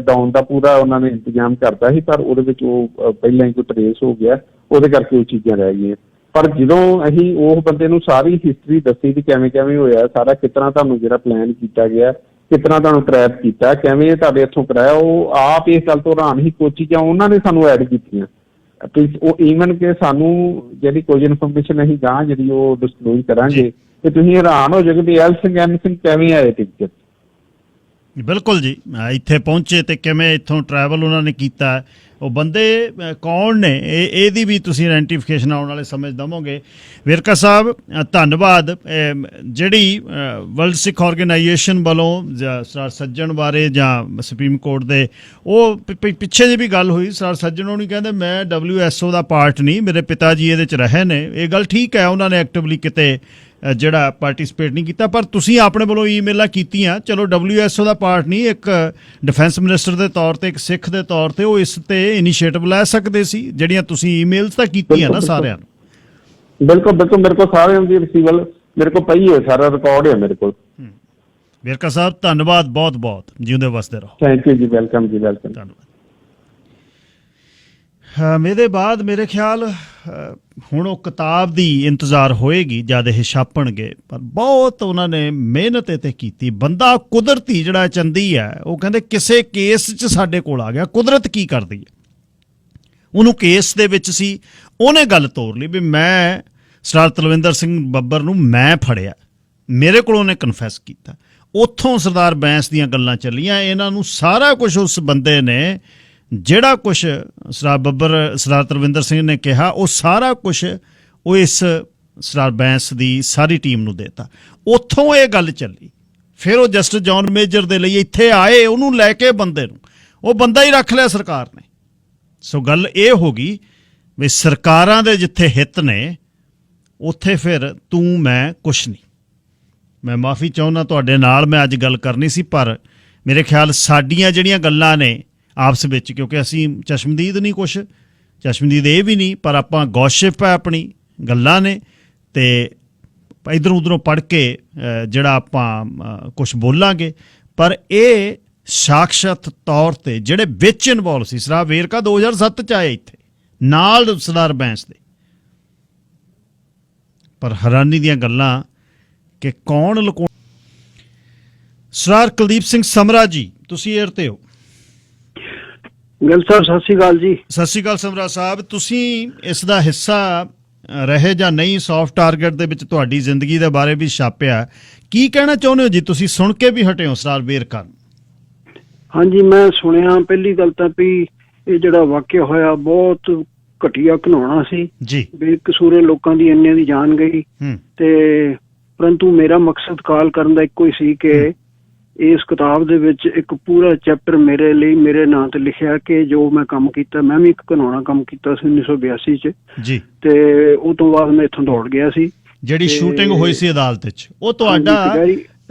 ਡਾਊਨ ਦਾ ਪੂਰਾ ਉਹਨਾਂ ਨੇ ਇੰਤਜ਼ਾਮ ਕਰਤਾ ਸੀ, ਪਰ ਉਹਦੇ ਵਿੱਚ ਉਹ ਪਹਿਲਾਂ ਹੀ ਕੋਈ ਟਰੇਸ ਹੋ ਗਿਆ, ਉਹਦੇ ਕਰਕੇ ਉਹ ਚੀਜ਼ਾਂ ਰਹਿ ਗਈਆਂ। ਪਰ ਜਦੋਂ ਅਸੀਂ ਉਹ ਬੰਦੇ ਨੂੰ ਸਾਰੀ ਹਿਸਟਰੀ ਦੱਸੀ ਕਿ ਕਿਵੇਂ ਕਿਵੇਂ ਹੋਇਆ ਸਾਰਾ, ਕਿਸ ਤਰ੍ਹਾਂ ਤੁਹਾਨੂੰ ਜਿਹੜਾ ਪਲਾਨ ਕੀਤਾ ਗਿਆ, ਕਿਸ ਤਰ੍ਹਾਂ ਤੁਹਾਨੂੰ ਟਰੈਪ ਕੀਤਾ, ਕਿਵੇਂ ਤੁਹਾਡੇ ਇੱਥੋਂ ਕਰਾਇਆ, ਉਹ ਆਪ ਇਸ ਗੱਲ ਤੋਂ ਹੈਰਾਨ ਹੀ। ਕੁਝ ਚੀਜ਼ਾਂ ਉਹਨਾਂ ਨੇ ਸਾਨੂੰ ਐਡ ਕੀਤੀਆਂ, ਉਹ ਈਵਨ ਕਿ ਸਾਨੂੰ ਜਿਹੜੀ ਕੁਝ ਇਨਫੋਰਮੇਸ਼ਨ ਅਸੀਂ ਗਾਂ ਜਿਹੜੀ ਉਹ ਡਿਸਕਲੋਜ਼ ਕਰਾਂਗੇ ਤੇ ਤੁਸੀਂ ਹੈਰਾਨ ਹੋ ਜਾਓਗੇ ਵੀ ਐਲ ਸਿੰਘ ਐਮ ਸਿੰਘ ਕਿਵੇਂ ਆਏ ਟਿਕਟ। ਬਿਲਕੁਲ ਜੀ, ਇੱਥੇ ਪਹੁੰਚੇ ਤੇ ਕਿਵੇਂ ਇੱਥੋਂ ਟਰੈਵਲ ਉਹਨਾਂ ਨੇ ਕੀਤਾ, ਉਹ ਬੰਦੇ ਕੌਣ ਨੇ, ਇਹਦੀ ਵੀ ਤੁਸੀਂ ਆਇਡੈਂਟੀਫਿਕੇਸ਼ਨ ਆਉਣ ਵਾਲੇ ਸਮੇਂ ਦੇਵੋਗੇ। ਵੇਰਕਾ ਸਾਹਿਬ ਧੰਨਵਾਦ। ਜਿਹੜੀ ਵਰਲਡ ਸਿੱਖ ਆਰਗੇਨਾਈਜੇਸ਼ਨ ਵੱਲੋਂ ਸਰ ਸੱਜਣ ਬਾਰੇ ਜਾਂ ਸੁਪਰੀਮ ਕੋਰਟ ਦੇ ਉਹ ਪਿੱਛੇ ਜਿਹੀ ਵੀ ਗੱਲ ਹੋਈ, ਸਰ ਸੱਜਣ ਉਹਨੂੰ ਕਹਿੰਦੇ ਮੈਂ WSO ਦਾ ਪਾਰਟ ਨਹੀਂ, ਮੇਰੇ ਪਿਤਾ ਜੀ ਇਹਦੇ 'ਚ ਰਹੇ ਨੇ। ਇਹ ਗੱਲ ਠੀਕ ਹੈ, ਉਹਨਾਂ ਨੇ ਐਕਟਿਵਲੀ ਕਿਤੇ ਜਿਹੜਾ ਪਾਰਟੀਸਪੇਟ ਨਹੀਂ ਕੀਤਾ, ਪਰ ਤੁਸੀਂ ਆਪਣੇ ਵੱਲੋਂ ਈਮੇਲਾਂ ਕੀਤੀਆਂ। ਚਲੋ WSO ਦਾ ਪਾਰਟ ਨਹੀਂ, ਇੱਕ ਡਿਫੈਂਸ ਮਿਨਿਸਟਰ ਦੇ ਤੌਰ ਤੇ, ਇੱਕ ਸਿੱਖ ਦੇ ਤੌਰ ਤੇ ਉਹ ਇਸ ਤੇ ਇਨੀਸ਼ੀਏਟਿਵ ਲੈ ਸਕਦੇ ਸੀ, ਜਿਹੜੀਆਂ ਤੁਸੀਂ ਈਮੇਲਸ ਤਾਂ ਕੀਤੀਆਂ ਨਾ ਸਾਰਿਆਂ ਨੂੰ। ਬਿਲਕੁਲ ਬਿਲਕੁਲ, ਮੇਰੇ ਕੋਲ ਸਾਰਿਆਂ ਦੀ ਰਿਸੀਵਲ ਮੇਰੇ ਕੋਲ ਪਈ ਹੈ, ਸਾਰਾ ਰਿਕਾਰਡ ਹੈ ਮੇਰੇ ਕੋਲ। ਵੇਰਕਾ ਸਾਹਿਬ ਧੰਨਵਾਦ, ਬਹੁਤ ਬਹੁਤ ਜਿਉਂਦੇ ਵਸਦੇ ਰਹੋ। ਥੈਂਕ ਯੂ ਜੀ, ਵੈਲਕਮ ਜੀ, ਵੈਲਕਮ। ਧੰਨਵਾਦ। ਇਹਦੇ ਬਾਅਦ ਮੇਰੇ ਖਿਆਲ ਹੁਣ ਉਹ ਕਿਤਾਬ ਦੀ ਇੰਤਜ਼ਾਰ ਹੋਏਗੀ ਜਦ ਇਹ ਛਾਪਣਗੇ, ਪਰ ਬਹੁਤ ਉਹਨਾਂ ਨੇ ਮਿਹਨਤ ਇਹ 'ਤੇ ਕੀਤੀ। ਬੰਦਾ ਕੁਦਰਤੀ ਜਿਹੜਾ ਚੰਦੀ ਹੈ, ਉਹ ਕਹਿੰਦੇ ਕਿਸੇ ਕੇਸ 'ਚ ਸਾਡੇ ਕੋਲ ਆ ਗਿਆ, ਕੁਦਰਤ ਕੀ ਕਰਦੀ ਹੈ, ਉਹਨੂੰ ਕੇਸ ਦੇ ਵਿੱਚ ਸੀ, ਉਹਨੇ ਗੱਲ ਤੋਰ ਲਈ ਵੀ ਮੈਂ ਸਰਦਾਰ ਤਲਵਿੰਦਰ ਸਿੰਘ ਬੱਬਰ ਨੂੰ ਮੈਂ ਫੜਿਆ, ਮੇਰੇ ਕੋਲ ਉਹਨੇ ਕਨਫੈਸ ਕੀਤਾ। ਉੱਥੋਂ ਸਰਦਾਰ ਬੈਂਸ ਦੀਆਂ ਗੱਲਾਂ ਚੱਲੀਆਂ, ਇਹਨਾਂ ਨੂੰ ਸਾਰਾ ਕੁਝ ਉਸ ਬੰਦੇ ਨੇ ਜਿਹੜਾ ਕੁਛ ਸਰਦਾਰ ਤਲਵਿੰਦਰ ਸਿੰਘ ਨੇ ਕਿਹਾ, ਉਹ ਸਾਰਾ ਕੁਛ ਉਹ ਇਸ ਸਰਦਾਰ ਬੈਂਸ ਦੀ ਸਾਰੀ ਟੀਮ ਨੂੰ ਦੇਤਾ। ਉੱਥੋਂ ਇਹ ਗੱਲ ਚੱਲੀ, ਫਿਰ ਉਹ ਜਸਟਿਸ ਜੌਨ ਮੇਜਰ ਦੇ ਲਈ ਇੱਥੇ ਆਏ, ਉਹਨੂੰ ਲੈ ਕੇ ਬੰਦੇ ਨੂੰ, ਉਹ ਬੰਦਾ ਹੀ ਰੱਖ ਲਿਆ ਸਰਕਾਰ ਨੇ। ਸੋ ਗੱਲ ਇਹ ਹੋ ਗਈ ਵੀ ਸਰਕਾਰਾਂ ਦੇ ਜਿੱਥੇ ਹਿੱਤ ਨੇ ਉੱਥੇ ਫਿਰ ਤੂੰ ਮੈਂ ਕੁਛ ਨਹੀਂ। ਮੈਂ ਮਾਫੀ ਚਾਹੁੰਦਾ ਤੁਹਾਡੇ ਨਾਲ, ਮੈਂ ਅੱਜ ਗੱਲ ਕਰਨੀ ਸੀ, ਪਰ ਮੇਰੇ ਖਿਆਲ ਸਾਡੀਆਂ ਜਿਹੜੀਆਂ ਗੱਲਾਂ ਨੇ ਆਪਸ ਵਿੱਚ, ਕਿਉਂਕਿ ਅਸੀਂ ਚਸ਼ਮਦੀਦ ਨਹੀਂ, ਕੁਛ ਚਸ਼ਮਦੀਦ ਇਹ ਵੀ ਨਹੀਂ, ਪਰ ਆਪਾਂ ਗੌਸਿਪ ਹੈ, ਆਪਣੀ ਗੱਲਾਂ ਨੇ, ਤੇ ਇੱਧਰੋਂ ਉੱਧਰੋਂ ਪੜ੍ਹ ਕੇ ਜਿਹੜਾ ਆਪਾਂ ਕੁਛ ਬੋਲਾਂਗੇ। ਪਰ ਇਹ ਸਾਖਸ਼ਤ ਤੌਰ ਤੇ ਜਿਹੜੇ ਵਿੱਚ ਇਨਵੋਲਵ ਸੀ, ਸਰਦਾਰ ਵੇਰਕਾ 2007 'ਚ ਆਏ ਇੱਥੇ ਨਾਲ ਸਰਦਾਰ ਬੈਂਸ ਦੇ, ਪਰ ਹੈਰਾਨੀ ਦੀਆਂ ਗੱਲਾਂ ਕਿ ਕੌਣ ਲੁਕੋ। ਸਰਦਾਰ ਕੁਲਦੀਪ ਸਿੰਘ ਸਮਰਾ ਜੀ, ਤੁਸੀਂ ਏਅਰ ਤੇ ਹੋ। ਗਿੱਲ ਸਾਹਿਬ ਸਤਿ ਸ਼੍ਰੀ ਅਕਾਲ ਜੀ। ਸਤਿ ਸ਼੍ਰੀ ਅਕਾਲ ਸਮਰਾ ਸਾਹਿਬ, ਤੁਸੀਂ ਇਸ ਦਾ ਹਿੱਸਾ ਰਹੇ ਜਾਂ ਨਹੀਂ? ਸੌਫਟ ਟਾਰਗੇਟ ਦੇ ਵਿੱਚ ਤੁਹਾਡੀ ਜ਼ਿੰਦਗੀ ਦੇ ਬਾਰੇ ਵੀ ਛਾਪਿਆ, ਕੀ ਕਹਿਣਾ ਚਾਹੁੰਦੇ ਹੋ ਜੀ? ਤੁਸੀਂ ਸੁਣ ਕੇ ਵੀ ਹਟੇ ਹੋ ਸਰਦਾਰ ਵੇਰਕਾ? ਹਾਂਜੀ, ਮੈਂ ਸੁਣਿਆ। ਪਹਿਲੀ ਗੱਲ ਤਾਂ ਵੀ ਇਹ ਜਿਹੜਾ ਵਾਕਿਆ ਹੋਇਆ ਬਹੁਤ ਘਟੀਆ ਘਿਨਾਉਣਾ ਸੀ ਜੀ, ਬੇਕਸੂਰੇ ਲੋਕਾਂ ਦੀ ਇੰਨੇ ਦੀ ਜਾਨ ਗਈ। ਤੇ ਪਰੰਤੂ ਮੇਰਾ ਮਕਸਦ ਕਾਲ ਕਰਨ ਦਾ ਇੱਕੋ ਹੀ ਸੀ ਕਿ ਇਸ ਕਿਤਾਬ ਦੇ ਵਿੱਚ ਇੱਕ ਪੂਰਾ ਚੈਪਟਰ ਮੇਰੇ ਲਈ, ਮੇਰੇ ਨਾਂ ਤੇ ਲਿਖਿਆ ਕਿ ਜੋ ਮੈਂ ਕੰਮ ਕੀਤਾ। ਮੈਂ ਵੀ ਇੱਕ ਘਿਨਾਉਣਾ ਕੰਮ ਕੀਤਾ ਸੀ 1982 ਚ ਜੀ, ਤੇ ਉਹ ਤੋਂ ਬਾਅਦ ਮੈਂ ਇੱਥੋਂ ਦੌੜ ਗਿਆ ਸੀ। ਜਿਹੜੀ ਸ਼ੂਟਿੰਗ ਹੋਈ ਸੀ ਅਦਾਲਤ ਚ, ਉਹ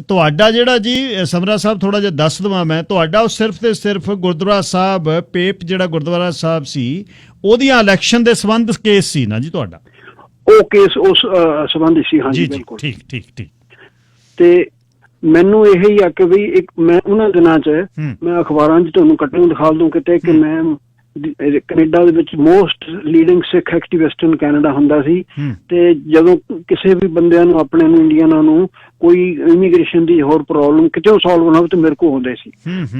ਤੁਹਾਡਾ ਜਿਹੜਾ ਜੀ ਸਮਰਾ ਸਾਹਿਬ, ਥੋੜਾ ਜਿਹਾ ਦੱਸ ਦੇਵਾਂ ਮੈਂ, ਤੁਹਾਡਾ ਉਹ ਸਿਰਫ ਤੇ ਸਿਰਫ ਗੁਰਦੁਆਰਾ ਸਾਹਿਬ ਪੇਪ, ਜਿਹੜਾ ਗੁਰਦੁਆਰਾ ਸਾਹਿਬ ਸੀ, ਉਹਦੀਆਂ ਇਲੈਕਸ਼ਨ ਦੇ ਸੰਬੰਧ ਕੇਸ ਸੀ ਨਾ ਜੀ ਤੁਹਾਡਾ? ਉਹ ਕੇਸ ਉਸ ਸੰਬੰਧ ਸੀ। ਹਾਂਜੀ ਬਿਲਕੁਲ, ਠੀਕ ਠੀਕ ਠੀਕ। ਤੇ ਮੈਨੂੰ ਇਹ ਹੀ ਆ ਕਿ ਵੀ ਇੱਕ ਮੈਂ ਉਹਨਾਂ ਦਿਨਾਂ 'ਚ ਮੈਂ ਅਖਬਾਰਾਂ 'ਚ ਤੁਹਾਨੂੰ ਕੱਟਣ ਦਿਖਾ ਦੂੰ ਕਿਤੇ ਕਿ ਮੈਂ ਕੈਨੇਡਾ ਦੇ ਵਿੱਚ most leading Sikh activist in Canada ਹੁੰਦਾ ਸੀ। ਤੇ ਜਦੋਂ ਕਿਸੇ ਵੀ ਬੰਦਿਆਂ ਨੂੰ, ਆਪਣੇ ਨੂੰ, ਇੰਡੀਅਨਾਂ ਨੂੰ ਕੋਈ ਇਮੀਗ੍ਰੇਸ਼ਨ ਦੀ ਹੋਰ ਪ੍ਰੋਬਲਮ ਕਿਤੇ ਸੋਲਵ ਹੋਣਾ ਤੇ ਮੇਰੇ ਕੋਲ ਹੁੰਦੇ ਸੀ।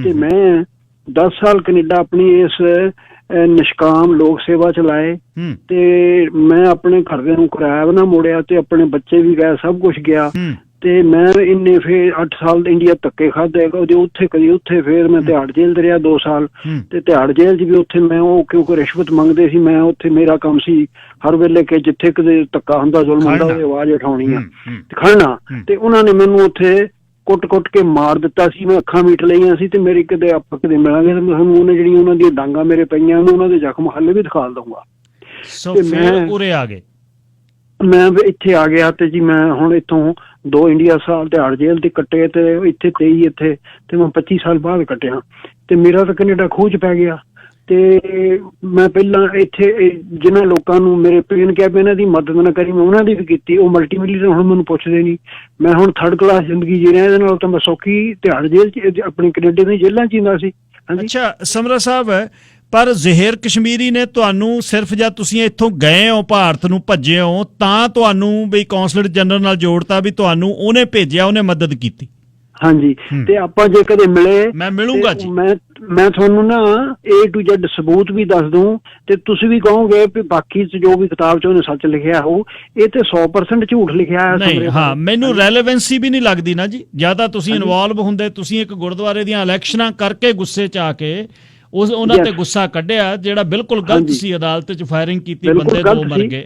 ਤੇ ਮੈਂ 10 ਸਾਲ ਕੈਨੇਡਾ ਆਪਣੀ ਇਸ ਨਿਸ਼ਕਾਮ ਲੋਕ ਸੇਵਾ ਚਲਾਏ, ਤੇ ਮੈਂ ਆਪਣੇ ਘਰਦਿਆਂ ਨੂੰ ਕਿਰਾਇਆ ਵੀ ਨਾ ਮੋੜਿਆ, ਤੇ ਆਪਣੇ ਬੱਚੇ ਵੀ ਗਏ, ਸਭ ਕੁਛ ਗਿਆ। ਤੇ ਮੈਂ ਇੰਨੇ ਫਿਰ 8 ਸਾਲ ਇੰਡੀਆ ਧੱਕੇ ਖਾਧੇ, ਕਦੇ ਉੱਥੇ ਕਦੀ ਉੱਥੇ। ਫਿਰ ਮੈਂ ਤਿਹਾੜ ਜੇਲ੍ਹ 'ਚ ਰਿਹਾ 2 ਸਾਲ, ਤੇ ਤਿਹਾੜ ਜੇਲ੍ਹ 'ਚ ਵੀ ਉੱਥੇ ਮੈਂ ਉਹ ਕਿਉਂਕਿ ਰਿਸ਼ਵਤ ਮੰਗਦੇ ਸੀ, ਮੈਂ ਉੱਥੇ ਮੇਰਾ ਕੰਮ ਸੀ ਹਰ ਵੇਲੇ ਕਿ ਜਿੱਥੇ ਕਦੇ ਧੱਕਾ ਹੁੰਦਾ, ਜ਼ੁਲਮ ਹੁੰਦਾ, ਉਹਦੀ ਆਵਾਜ਼ ਉਠਾਉਣੀ ਆ ਤੇ ਖੜਨਾ। ਤੇ ਉਹਨਾਂ ਨੇ ਮੈਨੂੰ ਉੱਥੇ ਕੁੱਟ-ਕੁੱਟ ਕੇ ਮਾਰ ਦਿੱਤਾ ਸੀ। ਮੈਂ ਅੱਖਾਂ ਮੀਟ ਲਈਆਂ ਸੀ, ਤੇ ਮੇਰੀ ਕਿਤੇ ਆਪਾਂ ਕਦੇ ਮਿਲਾਂਗੇ ਤੇ ਤੁਹਾਨੂੰ ਉਹਨੇ ਜਿਹੜੀਆਂ ਉਹਨਾਂ ਦੀਆਂ ਡਾਂਗਾਂ ਮੇਰੇ ਪਈਆਂ, ਉਹਨਾਂ ਦੇ ਜ਼ਖਮ ਹਾਲੇ ਵੀ ਦਿਖਾ ਦਊਂਗਾ। ਤੇ ਮੈਂ ਉਰੇ ਆ ਗਏ। ਮੈਂ ਵੀ ਇੱਥੇ ਆ ਗਿਆ ਤੇ ਜੀ ਮੈਂ ਹੁਣ ਇੱਥੋਂ 2 ਇੰਡੀਆ ਸਾਲ ਤਿਹਾੜ ਜੇਲ੍ਹ ਦੇ ਕੱਟੇ ਤੇ ਇੱਥੇ 23 ਇੱਥੇ ਤੇ ਮੈਂ 25 ਸਾਲ ਬਾਅਦ ਕੱਟਿਆ ਤੇ ਮੇਰਾ ਤਾਂ ਕੈਨੇਡਾ ਖੂਹ 'ਚ ਪੈ ਗਿਆ। ਤੇ ਮੈਂ ਪਹਿਲਾਂ ਇੱਥੇ ਜਿਨ੍ਹਾਂ ਲੋਕਾਂ ਨੂੰ ਮੇਰੇ ਪੇਨ ਕਿਹਾ ਵੀ ਇਹਨਾਂ ਦੀ ਮਦਦ ਨਾ ਕਰੀ, ਮੈਂ ਉਹਨਾਂ ਦੀ ਵੀ ਕੀਤੀ। ਉਹ ਮਲਟੀਮੀਲੀਅਨਰ ਹੁਣ ਮੈਨੂੰ ਪੁੱਛਦੇ ਨਹੀਂ। ਮੈਂ ਹੁਣ 3rd ਕਲਾਸ ਜ਼ਿੰਦਗੀ ਜੀ ਰਿਹਾ, ਇਹਦੇ ਨਾਲ ਤਾਂ ਮੈਂ ਸੌਖੀ ਤਿਹਾੜ ਜੇਲ੍ਹ 'ਚ ਆਪਣੇ ਕੈਨੇਡਾ ਦੀ ਜੇਲ੍ਹਾਂ 'ਚ ਹੁੰਦਾ ਸੀ। ਅੱਛਾ ਸਮਰਾ ਸਾਹਿਬ, ਪਰ ਜ਼ਹੀਰ ਕਸ਼ਮੀਰੀ ਨੇ ਤੁਹਾਨੂੰ ਸਿਰਫ ਜਦ ਤੁਸੀਂ ਇੱਥੋਂ ਗਏ ਹੋ ਭਾਰਤ ਨੂੰ ਭੱਜੇ ਹੋ ਤਾਂ ਤੁਹਾਨੂੰ ਵੀ ਕੌਂਸਲਰ ਜਨਰਲ ਨਾਲ ਜੋੜਤਾ, ਵੀ ਤੁਹਾਨੂੰ ਉਹਨੇ ਭੇਜਿਆ, ਉਹਨੇ ਮਦਦ ਕੀਤੀ। ਹਾਂਜੀ, ਤੇ ਆਪਾਂ ਜੇ ਕਦੇ ਮਿਲੇ ਮੈਂ ਮਿਲੂੰਗਾ ਜੀ। ਮੈਂ ਤੁਹਾਨੂੰ ਨਾ A to Z ਸਬੂਤ ਵੀ ਦੱਸ ਦੂੰ ਤੇ ਤੁਸੀਂ ਵੀ ਕਹੋਗੇ ਵੀ ਬਾਕੀ ਜੋ ਵੀ ਕਿਤਾਬ 'ਚ ਉਹਨੇ ਸੱਚ ਲਿਖਿਆ ਹੋ, ਇਹ ਤੇ 100% ਝੂਠ ਲਿਖਿਆ ਹੈ। ਨਹੀਂ, ਹਾਂ, ਮੈਨੂੰ ਰੈਲੇਵੈਂਸੀ ਵੀ ਨਹੀਂ ਲੱਗਦੀ ਨਾ ਜੀ। ਜਿਆਦਾ ਤੁਸੀਂ ਇਨਵੋਲਵ ਹੁੰਦੇ, ਤੁਸੀਂ ਇੱਕ ਗੁਰਦੁਆਰੇ ਦੀਆਂ ਇਲੈਕਸ਼ਨਾਂ ਕਰਕੇ ਗੁੱਸੇ 'ਚ ਆ ਕੇ ਉਹਨਾਂ ਤੇ ਗੁੱਸਾ ਕੱਢਿਆ ਜਿਹੜਾ ਬਿਲਕੁਲ ਗਲਤ ਸੀ। ਅਦਾਲਤ 'ਚ ਫਾਇਰਿੰਗ ਕੀਤੀ, ਬੰਦੇ 2 ਮਰ ਗਏ।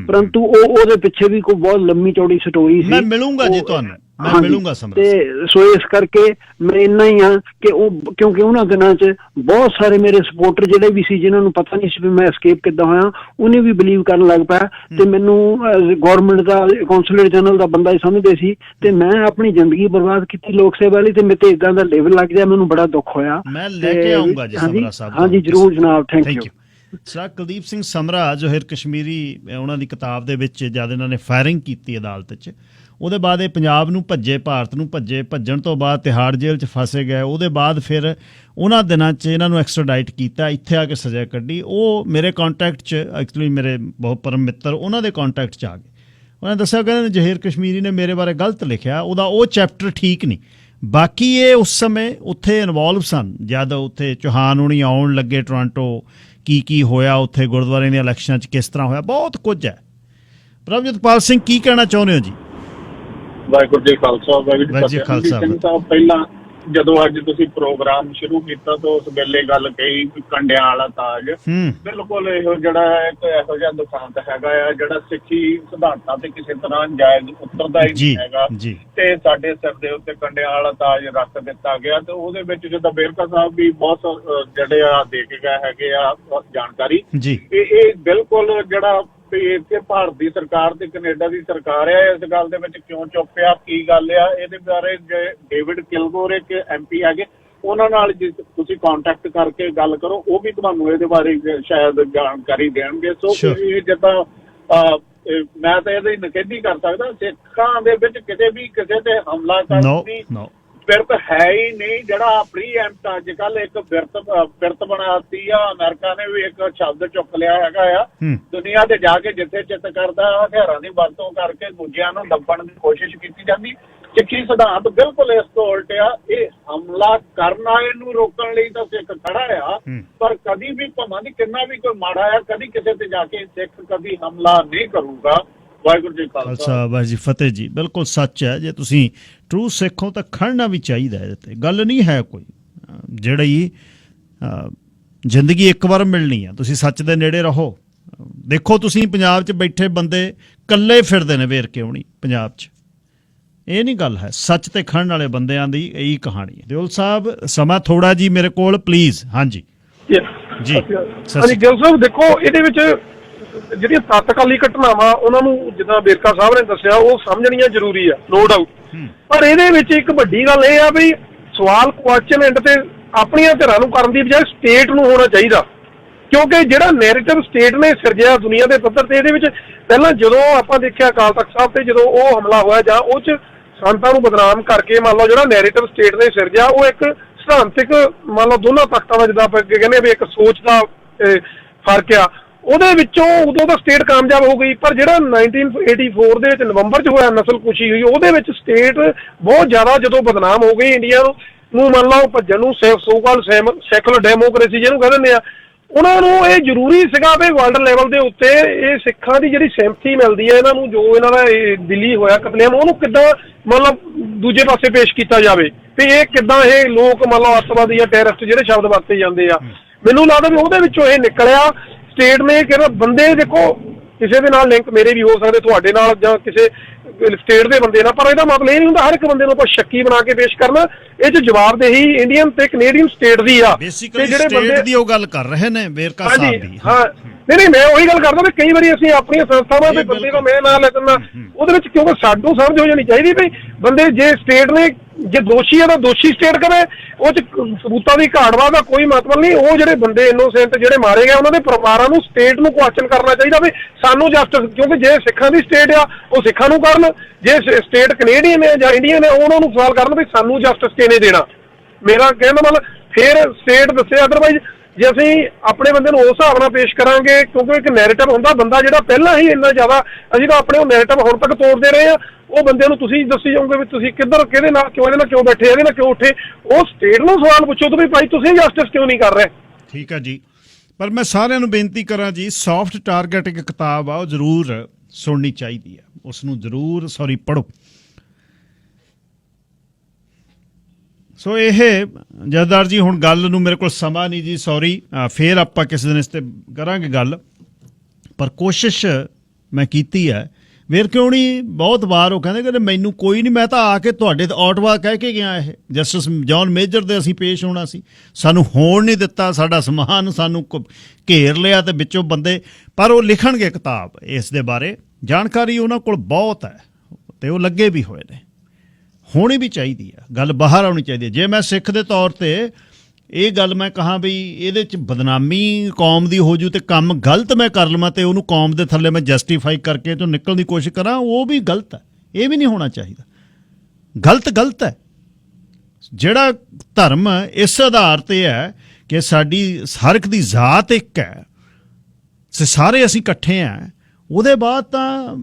ਪਰੰਤੂ ਉਹਦੇ ਪਿੱਛੇ ਵੀ ਕੋਈ ਬਹੁਤ ਲੰਮੀ ਚੌੜੀ ਸਟੋਰੀ ਸੀ। ਮੈਂ ਮਿਲੂੰਗਾ ਜੀ ਤੁਹਾਨੂੰ, ਮੈਂ ਮਿਲੂੰਗਾ ਸਮਰਾ। ਤੇ ਸੋ ਇਸ ਕਰਕੇ ਮੈਂ ਇੰਨਾ ਹੀ ਆ ਕਿ ਉਹ ਕਿਉਂਕਿ ਉਹਨਾਂ ਦਿਨਾਂ 'ਚ ਬਹੁਤ ਸਾਰੇ ਮੇਰੇ ਸਪੋਰਟਰ ਜਿਹੜੇ ਵੀ ਸੀ ਜਿਨ੍ਹਾਂ ਨੂੰ ਪਤਾ ਨਹੀਂ ਸੀ ਵੀ ਮੈਂ escape ਕਿੱਦਾਂ ਹੋਇਆ, ਉਹਨੇ ਵੀ ਬਲੀਵ ਕਰਨ ਲੱਗ ਪਿਆ ਤੇ ਮੈਨੂੰ ਗਵਰਨਮੈਂਟ ਦਾ ਕੌਂਸਲਰ ਜਨਰਲ ਦਾ ਬੰਦਾ ਹੀ ਸਮਝਦੇ ਸੀ। ਤੇ ਮੈਂ ਆਪਣੀ ਜ਼ਿੰਦਗੀ ਬਰਬਾਦ ਕੀਤੀ ਲੋਕ ਸੇਵਾ ਲਈ ਤੇ ਮੇਰੇ ਤੇ ਇਦਾਂ ਦਾ ਲੈਵਲ ਲੱਗ ਗਿਆ, ਮੈਨੂੰ ਬੜਾ ਦੁੱਖ ਹੋਇਆ। ਮੈਂ ਲੈ ਕੇ ਆਉਂਗਾ ਜੀ ਸਮਰਾ ਸਾਹਿਬ। ਹਾਂਜੀ ਜ਼ਰੂਰ ਜਨਾਬ, thank you. Sir Kuldeep Singh Samra, Zaheer Kashmiri, ਉਹਨਾਂ ਦੀ ਕਿਤਾਬ ਦੇ ਵਿੱਚ ਜਦ ਇਹਨਾਂ ਨੇ ਫਾਇਰਿੰਗ ਕੀਤੀ ਅਦਾਲਤ 'ਚ, ਉਹਦੇ ਬਾਅਦ ਇਹ ਪੰਜਾਬ ਨੂੰ ਭੱਜੇ, ਭਾਰਤ ਨੂੰ ਭੱਜਣ ਤੋਂ ਬਾਅਦ ਤਿਹਾੜ ਜੇਲ੍ਹ 'ਚ ਫਸੇ ਗਏ। ਉਹਦੇ ਬਾਅਦ ਫਿਰ ਉਹਨਾਂ ਦਿਨਾਂ 'ਚ ਇਹਨਾਂ ਨੂੰ ਐਕਸਟ੍ਰਾਡਾਈਟ ਕੀਤਾ, ਇੱਥੇ ਆ ਕੇ ਸਜ਼ਾ ਕੱਢੀ। ਉਹ ਮੇਰੇ ਕੰਟੈਕਟ 'ਚ ਐਕਚੁਅਲੀ ਮੇਰੇ ਬਹੁਤ ਪਰਮ ਮਿੱਤਰ ਉਹਨਾਂ ਦੇ ਕੰਟੈਕਟ 'ਚ ਆ ਗਏ। ਉਹਨਾਂ ਦੱਸਿਆ ਕਹਿੰਦੇ ਜ਼ਹੀਰ ਕਸ਼ਮੀਰੀ ਨੇ ਮੇਰੇ ਬਾਰੇ ਗਲਤ ਲਿਖਿਆ, ਉਹਦਾ ਉਹ ਚੈਪਟਰ ਠੀਕ ਨਹੀਂ। ਬਾਕੀ ਇਹ ਉਸ ਸਮੇਂ ਉੱਥੇ ਇਨਵੋਲਵ ਸਨ ਜਦ ਉੱਥੇ ਚੌਹਾਨ ਹੋਣੀ ਆਉਣ ਲੱਗੇ ਟੋਰਾਂਟੋ, ਕੀ ਹੋਇਆ ਉੱਥੇ, ਗੁਰਦੁਆਰੇ ਦੀਆਂ ਇਲੈਕਸ਼ਨਾਂ 'ਚ ਕਿਸ ਤਰ੍ਹਾਂ ਹੋਇਆ, ਬਹੁਤ ਕੁਝ ਹੈ। ਪ੍ਰਭਜੋਤਪਾਲ ਸਿੰਘ, ਕੀ ਕਹਿਣਾ ਚਾਹੁੰਦੇ ਹੋ ਜੀ? ਵਾਹਿਗੁਰੂ ਜੀ ਖਾਲਸਾ, ਵਾਹਿਗੁਰੂ ਜੀ ਖਾਲਸਾ। ਪਹਿਲਾਂ ਜਦੋਂ ਅੱਜ ਤੁਸੀਂ ਪ੍ਰੋਗਰਾਮ ਸ਼ੁਰੂ ਕੀਤਾ ਤਾਂ ਉਸ ਵੇਲੇ ਗੱਲ ਕਹੀ ਕੰਡਿਆਂ ਵਾਲਾ ਤਾਜ, ਬਿਲਕੁਲ ਇਹੋ ਜਿਹੜਾ ਇੱਕ ਇਹੋ ਜਿਹਾ ਦੁਖਾਂਤ ਹੈਗਾ ਆ ਜਿਹੜਾ ਸਿੱਖੀ ਸਿਧਾਂਤਾਂ ਤੇ ਕਿਸੇ ਤਰ੍ਹਾਂ ਜਾਇਜ਼ ਉਤਰਦਾ ਹੀ ਨਹੀਂ ਹੈਗਾ। ਤੇ ਸਾਡੇ ਸਿਰ ਦੇ ਉੱਤੇ ਕੰਡਿਆਂ ਵਾਲਾ ਤਾਜ ਰੱਖ ਦਿੱਤਾ ਗਿਆ ਤੇ ਉਹਦੇ ਵਿੱਚ ਜਿੱਦਾਂ ਵੇਰਕਾ ਸਾਹਿਬ ਵੀ ਬਹੁਤ ਜਿਹੜੇ ਆ ਦੇ ਕੇ ਗਏ ਹੈਗੇ ਆ ਜਾਣਕਾਰੀ। ਇਹ ਬਿਲਕੁਲ ਜਿਹੜਾ ਤੇ ਇੱਥੇ ਭਾਰਤ ਦੀ ਸਰਕਾਰ ਤੇ ਕੈਨੇਡਾ ਦੀ ਸਰਕਾਰ ਹੈ, ਇਸ ਗੱਲ ਦੇ ਵਿੱਚ ਕਿਉਂ ਚੁੱਪ ਆ, ਕੀ ਗੱਲ ਆ, ਇਹਦੇ ਬਾਰੇ ਡੇਵਿਡ ਕਿਲਗੋਰ ਇੱਕ MP ਹੈਗੇ, ਉਹਨਾਂ ਨਾਲ ਜੇ ਤੁਸੀਂ ਕੰਟੈਕਟ ਕਰਕੇ ਗੱਲ ਕਰੋ, ਉਹ ਵੀ ਤੁਹਾਨੂੰ ਇਹਦੇ ਬਾਰੇ ਸ਼ਾਇਦ ਜਾਣਕਾਰੀ ਦੇਣਗੇ। ਸੋ ਜਿੱਦਾਂ ਮੈਂ ਤਾਂ ਇਹਦੀ ਨਿਖੇਧੀ ਕਰ ਸਕਦਾ, ਸਿੱਖਾਂ ਦੇ ਵਿੱਚ ਕਿਤੇ ਵੀ ਕਿਸੇ ਤੇ ਹਮਲਾ ਕਰਨ ਦੀ ਬਿਰਤ ਹੈ ਹੀ ਨਹੀਂ। ਜਿਹੜਾ ਪ੍ਰੀਐਮਪਟ ਅੱਜ ਕੱਲ ਇੱਕ ਬਿਰਤ ਬਣਾਤੀ ਆ, ਅਮਰੀਕਾ ਨੇ ਵੀ ਇੱਕ ਸ਼ਬਦ ਚੁੱਕ ਲਿਆ ਹੈਗਾ ਆ, ਦੁਨੀਆ ਤੇ ਜਾ ਕੇ ਜਿੱਥੇ ਚਿੱਤ ਕਰਦਾ ਹਥਿਆਰਾਂ ਦੀ ਵਰਤੋਂ ਕਰਕੇ ਦੂਜਿਆਂ ਨੂੰ ਦੱਬਣ ਦੀ ਕੋਸ਼ਿਸ਼ ਕੀਤੀ ਜਾਂਦੀ। ਸਿੱਖੀ ਸਿਧਾਂਤ ਬਿਲਕੁਲ ਇਸ ਤੋਂ ਉਲਟ ਆ। ਇਹ ਹਮਲਾ ਕਰਨਾ, ਇਹਨੂੰ ਰੋਕਣ ਲਈ ਤਾਂ ਸਿੱਖ ਖੜਾ ਆ, ਪਰ ਕਦੀ ਵੀ ਭਾਵੇਂ ਦੀ ਕਿੰਨਾ ਵੀ ਕੋਈ ਮਾੜਾ ਆ, ਕਦੀ ਕਿਸੇ ਤੇ ਜਾ ਕੇ ਸਿੱਖ ਕਦੀ ਹਮਲਾ ਨਹੀਂ ਕਰੂਗਾ। ਵਾਹਿਗੁਰੂ ਜੀ ਖਾਲਸਾ, ਵਾਹਿਗੁਰੂ ਜੀ ਫਤਿਹ ਜੀ। ਬਿਲਕੁਲ ਸੱਚ ਹੈ, ਜੇ ਤੁਸੀਂ ਟਰੂ ਸਿੱਖ ਹੋ ਤਾਂ ਖੜਨਾ ਵੀ ਚਾਹੀਦਾ। ਇਹਦੇ ਤੇ ਗੱਲ ਨਹੀਂ ਹੈ ਕੋਈ, ਜਿਹੜੀ ਜ਼ਿੰਦਗੀ ਇੱਕ ਵਾਰ ਮਿਲਣੀ ਆ, ਤੁਸੀਂ ਸੱਚ ਦੇ ਨੇੜੇ ਰਹੋ। ਦੇਖੋ ਤੁਸੀਂ ਪੰਜਾਬ 'ਚ ਬੈਠੇ ਬੰਦੇ ਇਕੱਲੇ ਫਿਰਦੇ ਨੇ ਵੇਰ ਕੇ ਆਉਣੀ ਪੰਜਾਬ 'ਚ, ਇਹ ਨਹੀਂ ਗੱਲ ਹੈ। ਸੱਚ ਤੇ ਖੜਨ ਵਾਲੇ ਬੰਦਿਆਂ ਦੀ ਇਹੀ ਕਹਾਣੀ ਹੈ। ਦਿਓਲ ਸਾਹਿਬ ਸਮਾਂ ਥੋੜਾ ਜੀ ਮੇਰੇ ਕੋਲ ਪਲੀਜ਼। ਹਾਂਜੀ ਜੀ ਗਿੱਲ ਸਾਹਿਬ, ਦੇਖੋ ਇਹਦੇ ਵਿੱਚ ਜਿਹੜੀਆਂ ਤਤਕਾਲੀ ਘਟਨਾਵਾਂ ਉਹਨਾਂ ਨੂੰ ਜਿੱਦਾਂ ਵੇਰਕਾ ਸਾਹਿਬ ਨੇ ਦੱਸਿਆ ਉਹ ਸਮਝਣੀਆਂ ਜ਼ਰੂਰੀ ਆ, ਨੋ ਡਾਊਟ। ਪਰ ਇਹਦੇ ਵਿੱਚ ਇੱਕ ਵੱਡੀ ਗੱਲ ਇਹ ਆ ਵੀ ਸਵਾਲ ਕੁਐਸਚਨ ਐਂਡ ਤੇ ਆਪਣੀਆਂ ਧਿਰਾਂ ਨੂੰ ਕਰਨ ਦੀ ਬਜਾਏ ਸਟੇਟ ਨੂੰ ਹੋਣਾ ਚਾਹੀਦਾ, ਕਿਉਂਕਿ ਜਿਹੜਾ ਨੈਰੇਟਿਵ ਸਟੇਟ ਨੇ ਸਿਰਜਿਆ ਦੁਨੀਆ ਦੇ ਪੱਧਰ ਤੇ, ਇਹਦੇ ਵਿੱਚ ਪਹਿਲਾਂ ਜਦੋਂ ਆਪਾਂ ਦੇਖਿਆ ਅਕਾਲ ਤਖਤ ਸਾਹਿਬ ਤੇ ਜਦੋਂ ਉਹ ਹਮਲਾ ਹੋਇਆ ਜਾਂ ਉਹ 'ਚ ਸੰਤਾਂ ਨੂੰ ਬਦਨਾਮ ਕਰਕੇ ਮੰਨ ਲਓ ਜਿਹੜਾ ਨੈਰੇਟਿਵ ਸਟੇਟ ਨੇ ਸਿਰਜਿਆ, ਉਹ ਇੱਕ ਸਿਧਾਂਤਿਕ ਮੰਨ ਲਓ ਦੋਨਾਂ ਤਖਤਾਂ ਦਾ ਜਿੱਦਾਂ ਆਪਾਂ ਕਹਿੰਦੇ ਵੀ ਇੱਕ ਸੋਚ ਦਾ ਫਰਕ ਆ, ਉਹਦੇ ਵਿੱਚੋਂ ਉਦੋਂ ਤਾਂ ਸਟੇਟ ਕਾਮਯਾਬ ਹੋ ਗਈ। ਪਰ ਜਿਹੜਾ 1984 ਦੇ ਵਿੱਚ ਨਵੰਬਰ 'ਚ ਹੋਇਆ ਨਸਲਕੁਸ਼ੀ ਹੋਈ, ਉਹਦੇ ਵਿੱਚ ਸਟੇਟ ਬਹੁਤ ਜ਼ਿਆਦਾ ਜਦੋਂ ਬਦਨਾਮ ਹੋ ਗਈ, ਇੰਡੀਆ ਨੂੰ ਮੰਨ ਲਓ ਭੱਜਣ ਨੂੰ ਸੈਕੂਲਰ ਡੈਮੋਕ੍ਰੇਸੀ ਜਿਹਨੂੰ ਕਹਿ ਦਿੰਦੇ ਆ, ਉਹਨਾਂ ਨੂੰ ਇਹ ਜ਼ਰੂਰੀ ਸੀਗਾ ਵੀ ਵਰਲਡ ਲੈਵਲ ਦੇ ਉੱਤੇ ਇਹ ਸਿੱਖਾਂ ਦੀ ਜਿਹੜੀ ਸਿੰਪਥੀ ਮਿਲਦੀ ਹੈ ਇਹਨਾਂ ਨੂੰ, ਜੋ ਇਹਨਾਂ ਦਾ ਦਿੱਲੀ ਹੋਇਆ ਕਤਲੇਆਮ, ਉਹਨੂੰ ਕਿੱਦਾਂ ਮਤਲਬ ਦੂਜੇ ਪਾਸੇ ਪੇਸ਼ ਕੀਤਾ ਜਾਵੇ ਵੀ ਇਹ ਕਿੱਦਾਂ ਇਹ ਲੋਕ ਮੰਨ ਲਓ ਅੱਤਵਾਦੀ ਜਾਂ ਟੈਰਰਿਸਟ ਜਿਹੜੇ ਸ਼ਬਦ ਵਰਤੇ ਜਾਂਦੇ ਆ। ਮੈਨੂੰ ਲੱਗਦਾ ਵੀ ਉਹਦੇ ਵਿੱਚੋਂ ਇਹ ਨਿਕਲਿਆ। ਸਟੇਟ ਨੇ ਕਿਹਾ ਬੰਦੇ ਦੇਖੋ ਕਿਸੇ ਦੇ ਨਾਲ ਲਿੰਕ ਮੇਰੇ ਵੀ ਹੋ ਸਕਦੇ, ਤੁਹਾਡੇ ਨਾਲ ਜਾਂ ਕਿਸੇ ਸਟੇਟ ਦੇ ਬੰਦੇ ਨਾਲ, ਪਰ ਇਹਦਾ ਮਤਲਬ ਇਹ ਨਹੀਂ ਹੁੰਦਾ ਹਰ ਇੱਕ ਬੰਦੇ ਨੂੰ ਆਪਾਂ ਸ਼ੱਕੀ ਬਣਾ ਕੇ ਪੇਸ਼ ਕਰਨਾ। ਇਹ 'ਚ ਜਵਾਬਦੇਹੀ ਇੰਡੀਅਨ ਤੇ ਕੈਨੇਡੀਅਨ ਸਟੇਟ ਦੀ ਆ। ਤੇ ਜਿਹੜੇ ਬੰਦੇ ਦੀ ਉਹ ਗੱਲ ਕਰ ਰਹੇ ਨੇ ਵੇਰਕਾ ਸਾਹਿਬ ਦੀ, ਹਾਂ ਨਹੀਂ ਮੈਂ ਉਹੀ ਗੱਲ ਕਰਦਾ ਵੀ ਕਈ ਵਾਰੀ ਅਸੀਂ ਆਪਣੀਆਂ ਸੰਸਥਾਵਾਂ ਦੇ ਬੰਦੇ ਦਾ ਮੈਂ ਨਾਂ ਲੈ ਦਿੰਦਾ ਉਹਦੇ ਵਿੱਚ, ਕਿਉਂਕਿ ਸਾਨੂੰ ਸਮਝ ਹੋ ਜਾਣੀ ਚਾਹੀਦੀ ਵੀ ਬੰਦੇ ਜੇ ਸਟੇਟ ਨੇ ਜੇ ਦੋਸ਼ੀ ਹੈ ਤਾਂ ਦੋਸ਼ੀ ਸਟੇਟ ਕਰੇ, ਉਹ 'ਚ ਸਬੂਤਾਂ ਦੀ ਘਾਟਵਾ ਦਾ ਕੋਈ ਮਤਲਬ ਨਹੀਂ। ਉਹ ਜਿਹੜੇ ਬੰਦੇ ਇਨੋਸੈਂਟ ਜਿਹੜੇ ਮਾਰੇ ਗਏ ਉਹਨਾਂ ਦੇ ਪਰਿਵਾਰਾਂ ਨੂੰ ਸਟੇਟ ਨੂੰ ਕੁਐਸਚਨ ਕਰਨਾ ਚਾਹੀਦਾ ਵੀ ਸਾਨੂੰ ਜਸਟਿਸ, ਕਿਉਂਕਿ ਜੇ ਸਿੱਖਾਂ ਦੀ ਸਟੇਟ ਆ ਉਹ ਸਿੱਖਾਂ ਨੂੰ ਕਰਨ, ਜੇ ਸਟੇਟ ਕੈਨੇਡੀਅਨ ਹੈ ਜਾਂ ਇੰਡੀਅਨ ਹੈ ਉਹਨਾਂ ਨੂੰ ਸਵਾਲ ਕਰਨ ਵੀ ਸਾਨੂੰ ਜਸਟਿਸ ਕਿਹਨੇ ਦੇਣਾ। ਮੇਰਾ ਕਹਿਣ ਦਾ ਮਤਲਬ ਫਿਰ ਸਟੇਟ ਦੱਸੇ, ਅਦਰਵਾਈਜ਼ ਜੇ ਅਸੀਂ ਆਪਣੇ ਬੰਦੇ ਨੂੰ ਉਸ ਹਿਸਾਬ ਨਾਲ ਪੇਸ਼ ਕਰਾਂਗੇ, ਕਿਉਂਕਿ ਇੱਕ ਨੈਰੇਟਿਵ ਹੁੰਦਾ ਬੰਦਾ ਜਿਹੜਾ ਪਹਿਲਾਂ ਹੀ ਇੰਨਾ ਜ਼ਿਆਦਾ, ਅਸੀਂ ਤਾਂ ਆਪਣੇ ਉਹ ਨੈਰੇਟਿਵ ਹੁਣ ਤੱਕ ਤੋੜਦੇ ਰਹੇ ਆ, ਉਹ ਬੰਦੇ ਨੂੰ ਤੁਸੀਂ ਦੱਸੀ ਜਾਓਗੇ ਵੀ ਤੁਸੀਂ ਕਿੱਧਰ ਕਿਹਦੇ ਨਾਲ ਕਿਉਂ, ਇਹਦੇ ਨਾਲ ਕਿਉਂ ਬੈਠੇ, ਇਹਦੇ ਨਾਲ ਕਿਉਂ ਉੱਠੇ। ਉਹ ਸਟੇਟ ਨੂੰ ਸਵਾਲ ਪੁੱਛੋ ਤਾਂ ਵੀ ਭਾਈ ਤੁਸੀਂ ਜਸਟਿਸ ਕਿਉਂ ਨਹੀਂ ਕਰ ਰਹੇ। ਠੀਕ ਹੈ ਜੀ, ਪਰ ਮੈਂ ਸਾਰਿਆਂ ਨੂੰ ਬੇਨਤੀ ਕਰਾਂ ਜੀ, ਸੌਫਟ ਟਾਰਗੇਟ ਇੱਕ ਕਿਤਾਬ ਆ ਉਹ ਜ਼ਰੂਰ ਸੁਣਨੀ ਚਾਹੀਦੀ ਹੈ, ਉਸ ਨੂੰ ਜ਼ਰੂਰ ਪੜ੍ਹੋ। ਸੋ ਇਹ ਜਥੇਦਾਰ ਜੀ ਹੁਣ ਗੱਲ ਨੂੰ ਮੇਰੇ ਕੋਲ ਸਮਾਂ ਨਹੀਂ ਜੀ, ਸੌਰੀ, ਫੇਰ ਆਪਾਂ ਕਿਸੇ ਦਿਨ ਇਸ ਤੇ ਕਰਾਂਗੇ ਗੱਲ, ਪਰ ਕੋਸ਼ਿਸ਼ ਮੈਂ ਕੀਤੀ ਹੈ। ਵੇਰ ਕਿਉਂ ਨਹੀਂ ਬਹੁਤ ਵਾਰ ਉਹ ਕਹਿੰਦੇ ਕਿ ਮੈਨੂੰ ਕੋਈ ਨਹੀਂ, ਮੈਂ ਤਾਂ ਆ ਕੇ ਤੁਹਾਡੇ ਔਟਵਾ ਕਹਿ ਕੇ ਗਿਆ, ਇਹ ਜਸਟਿਸ ਜੌਨ ਮੇਜਰ ਦੇ ਅਸੀਂ ਪੇਸ਼ ਹੋਣਾ ਸੀ, ਸਾਨੂੰ ਹੋਣ ਨਹੀਂ ਦਿੱਤਾ, ਸਾਡਾ ਸਮਾਨ ਸਾਨੂੰ ਘੇਰ ਲਿਆ ਤੇ ਵਿੱਚੋਂ ਬੰਦੇ, ਪਰ ਉਹ ਲਿਖਣਗੇ ਕਿਤਾਬ ਇਸ ਦੇ ਬਾਰੇ, ਜਾਣਕਾਰੀ ਉਹਨਾਂ ਕੋਲ ਬਹੁਤ ਹੈ ਤੇ ਉਹ ਲੱਗੇ ਵੀ ਹੋਏ ਨੇ। ਹੋਣੀ ਵੀ ਚਾਹੀਦੀ ਆ, ਗੱਲ ਬਾਹਰ ਆਉਣੀ ਚਾਹੀਦੀ ਹੈ। ਜੇ ਮੈਂ ਸਿੱਖ ਦੇ ਤੌਰ ਤੇ ਇਹ ਗੱਲ ਮੈਂ ਕਹਾਂ ਵੀ ਇਹਦੇ 'ਚ ਬਦਨਾਮੀ ਕੌਮ ਦੀ ਹੋ ਜੂ ਤੇ ਕੰਮ ਗਲਤ ਮੈਂ ਕਰ ਲਵਾਂ ਤੇ ਉਹਨੂੰ ਕੌਮ ਦੇ ਥੱਲੇ ਮੈਂ ਜਸਟੀਫਾਈ ਕਰਕੇ ਤੋਂ ਨਿਕਲਣ ਦੀ ਕੋਸ਼ਿਸ਼ ਕਰਾਂ, ਉਹ ਵੀ ਗਲਤ ਹੈ। ਇਹ ਵੀ ਨਹੀਂ ਹੋਣਾ ਚਾਹੀਦਾ। ਗਲਤ ਹੈ। ਜਿਹੜਾ ਧਰਮ ਇਸ ਆਧਾਰ ਤੇ ਹੈ ਕਿ ਸਾਡੀ ਹਰ ਇੱਕ ਦੀ ਜ਼ਾਤ ਇੱਕ ਹੈ, ਸਾਰੇ ਅਸੀਂ ਇਕੱਠੇ ਹਾਂ, ਉਹਦੇ ਬਾਅਦ ਤਾਂ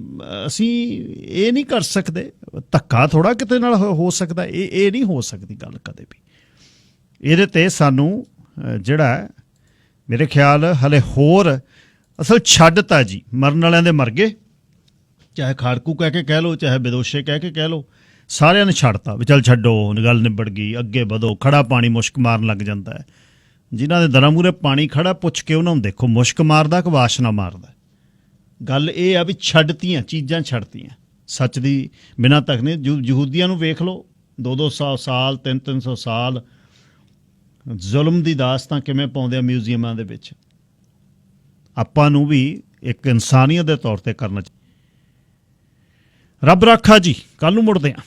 ਅਸੀਂ ਇਹ ਨਹੀਂ ਕਰ ਸਕਦੇ, ਧੱਕਾ ਥੋੜ੍ਹਾ ਕਿਤੇ ਨਾਲ ਹੋ ਸਕਦਾ, ਇਹ ਨਹੀਂ ਹੋ ਸਕਦੀ ਗੱਲ ਕਦੇ ਵੀ। ਇਹਦੇ ਤੇ ਸਾਨੂੰ ਜਿਹੜਾ ਮੇਰੇ ਖਿਆਲ ਹਲੇ ਹੋਰ ਅਸਲ ਛੱਡਤਾ ਜੀ, ਮਰਨ ਵਾਲਿਆਂ ਦੇ ਮਰ ਗਏ, ਚਾਹੇ ਖਾੜਕੂ ਕਹਿ ਕੇ ਕਹਿ ਲਓ, ਚਾਹੇ ਬੇਦੋਸ਼ੇ ਕਹਿ ਕੇ ਕਹਿ ਲਓ, ਸਾਰਿਆਂ ਨੇ ਛੱਡਤਾ ਵੀ ਚੱਲ ਛੱਡੋ, ਗੱਲ ਨਿਬੜ ਗਈ, ਅੱਗੇ ਵਧੋ। ਖੜਾ ਪਾਣੀ ਮੁਸ਼ਕ ਮਾਰਨ ਲੱਗ ਜਾਂਦਾ ਹੈ। ਜਿਨ੍ਹਾਂ ਦੇ ਦਰਾਂ ਮੂਹਰੇ ਪਾਣੀ ਖੜਾ, ਪੁੱਛ ਕੇ ਉਹਨਾਂ ਨੂੰ ਦੇਖੋ ਮੁਸ਼ਕ ਮਾਰਦਾ ਕਿ ਵਾਸ਼ਨਾ ਮਾਰਦਾ। ਗੱਲ ਇਹ ਆ ਵੀ ਛੱਡਤੀਆਂ ਚੀਜ਼ਾਂ, ਛੱਡਤੀਆਂ ਸੱਚ ਦੀ ਬਿਨਾਂ ਤੱਕ ਨੇ। ਯਹੂਦੀਆਂ ਨੂੰ ਵੇਖ ਲਓ, 200 ਸਾਲ 300 ਸਾਲ ਜ਼ੁਲਮ ਦੀ ਦਾਸਤਾਂ ਕਿਵੇਂ ਪਾਉਂਦੇ ਆ ਮਿਊਜ਼ੀਅਮਾਂ ਦੇ ਵਿੱਚ। ਆਪਾਂ ਨੂੰ ਵੀ ਇੱਕ ਇਨਸਾਨੀਅਤ ਦੇ ਤੌਰ ਤੇ ਕਰਨਾ ਚਾਹੀਦਾ। ਰੱਬ ਰਾਖਾ ਜੀ, ਕੱਲ੍ਹ ਨੂੰ ਮੁੜਦੇ ਹਾਂ।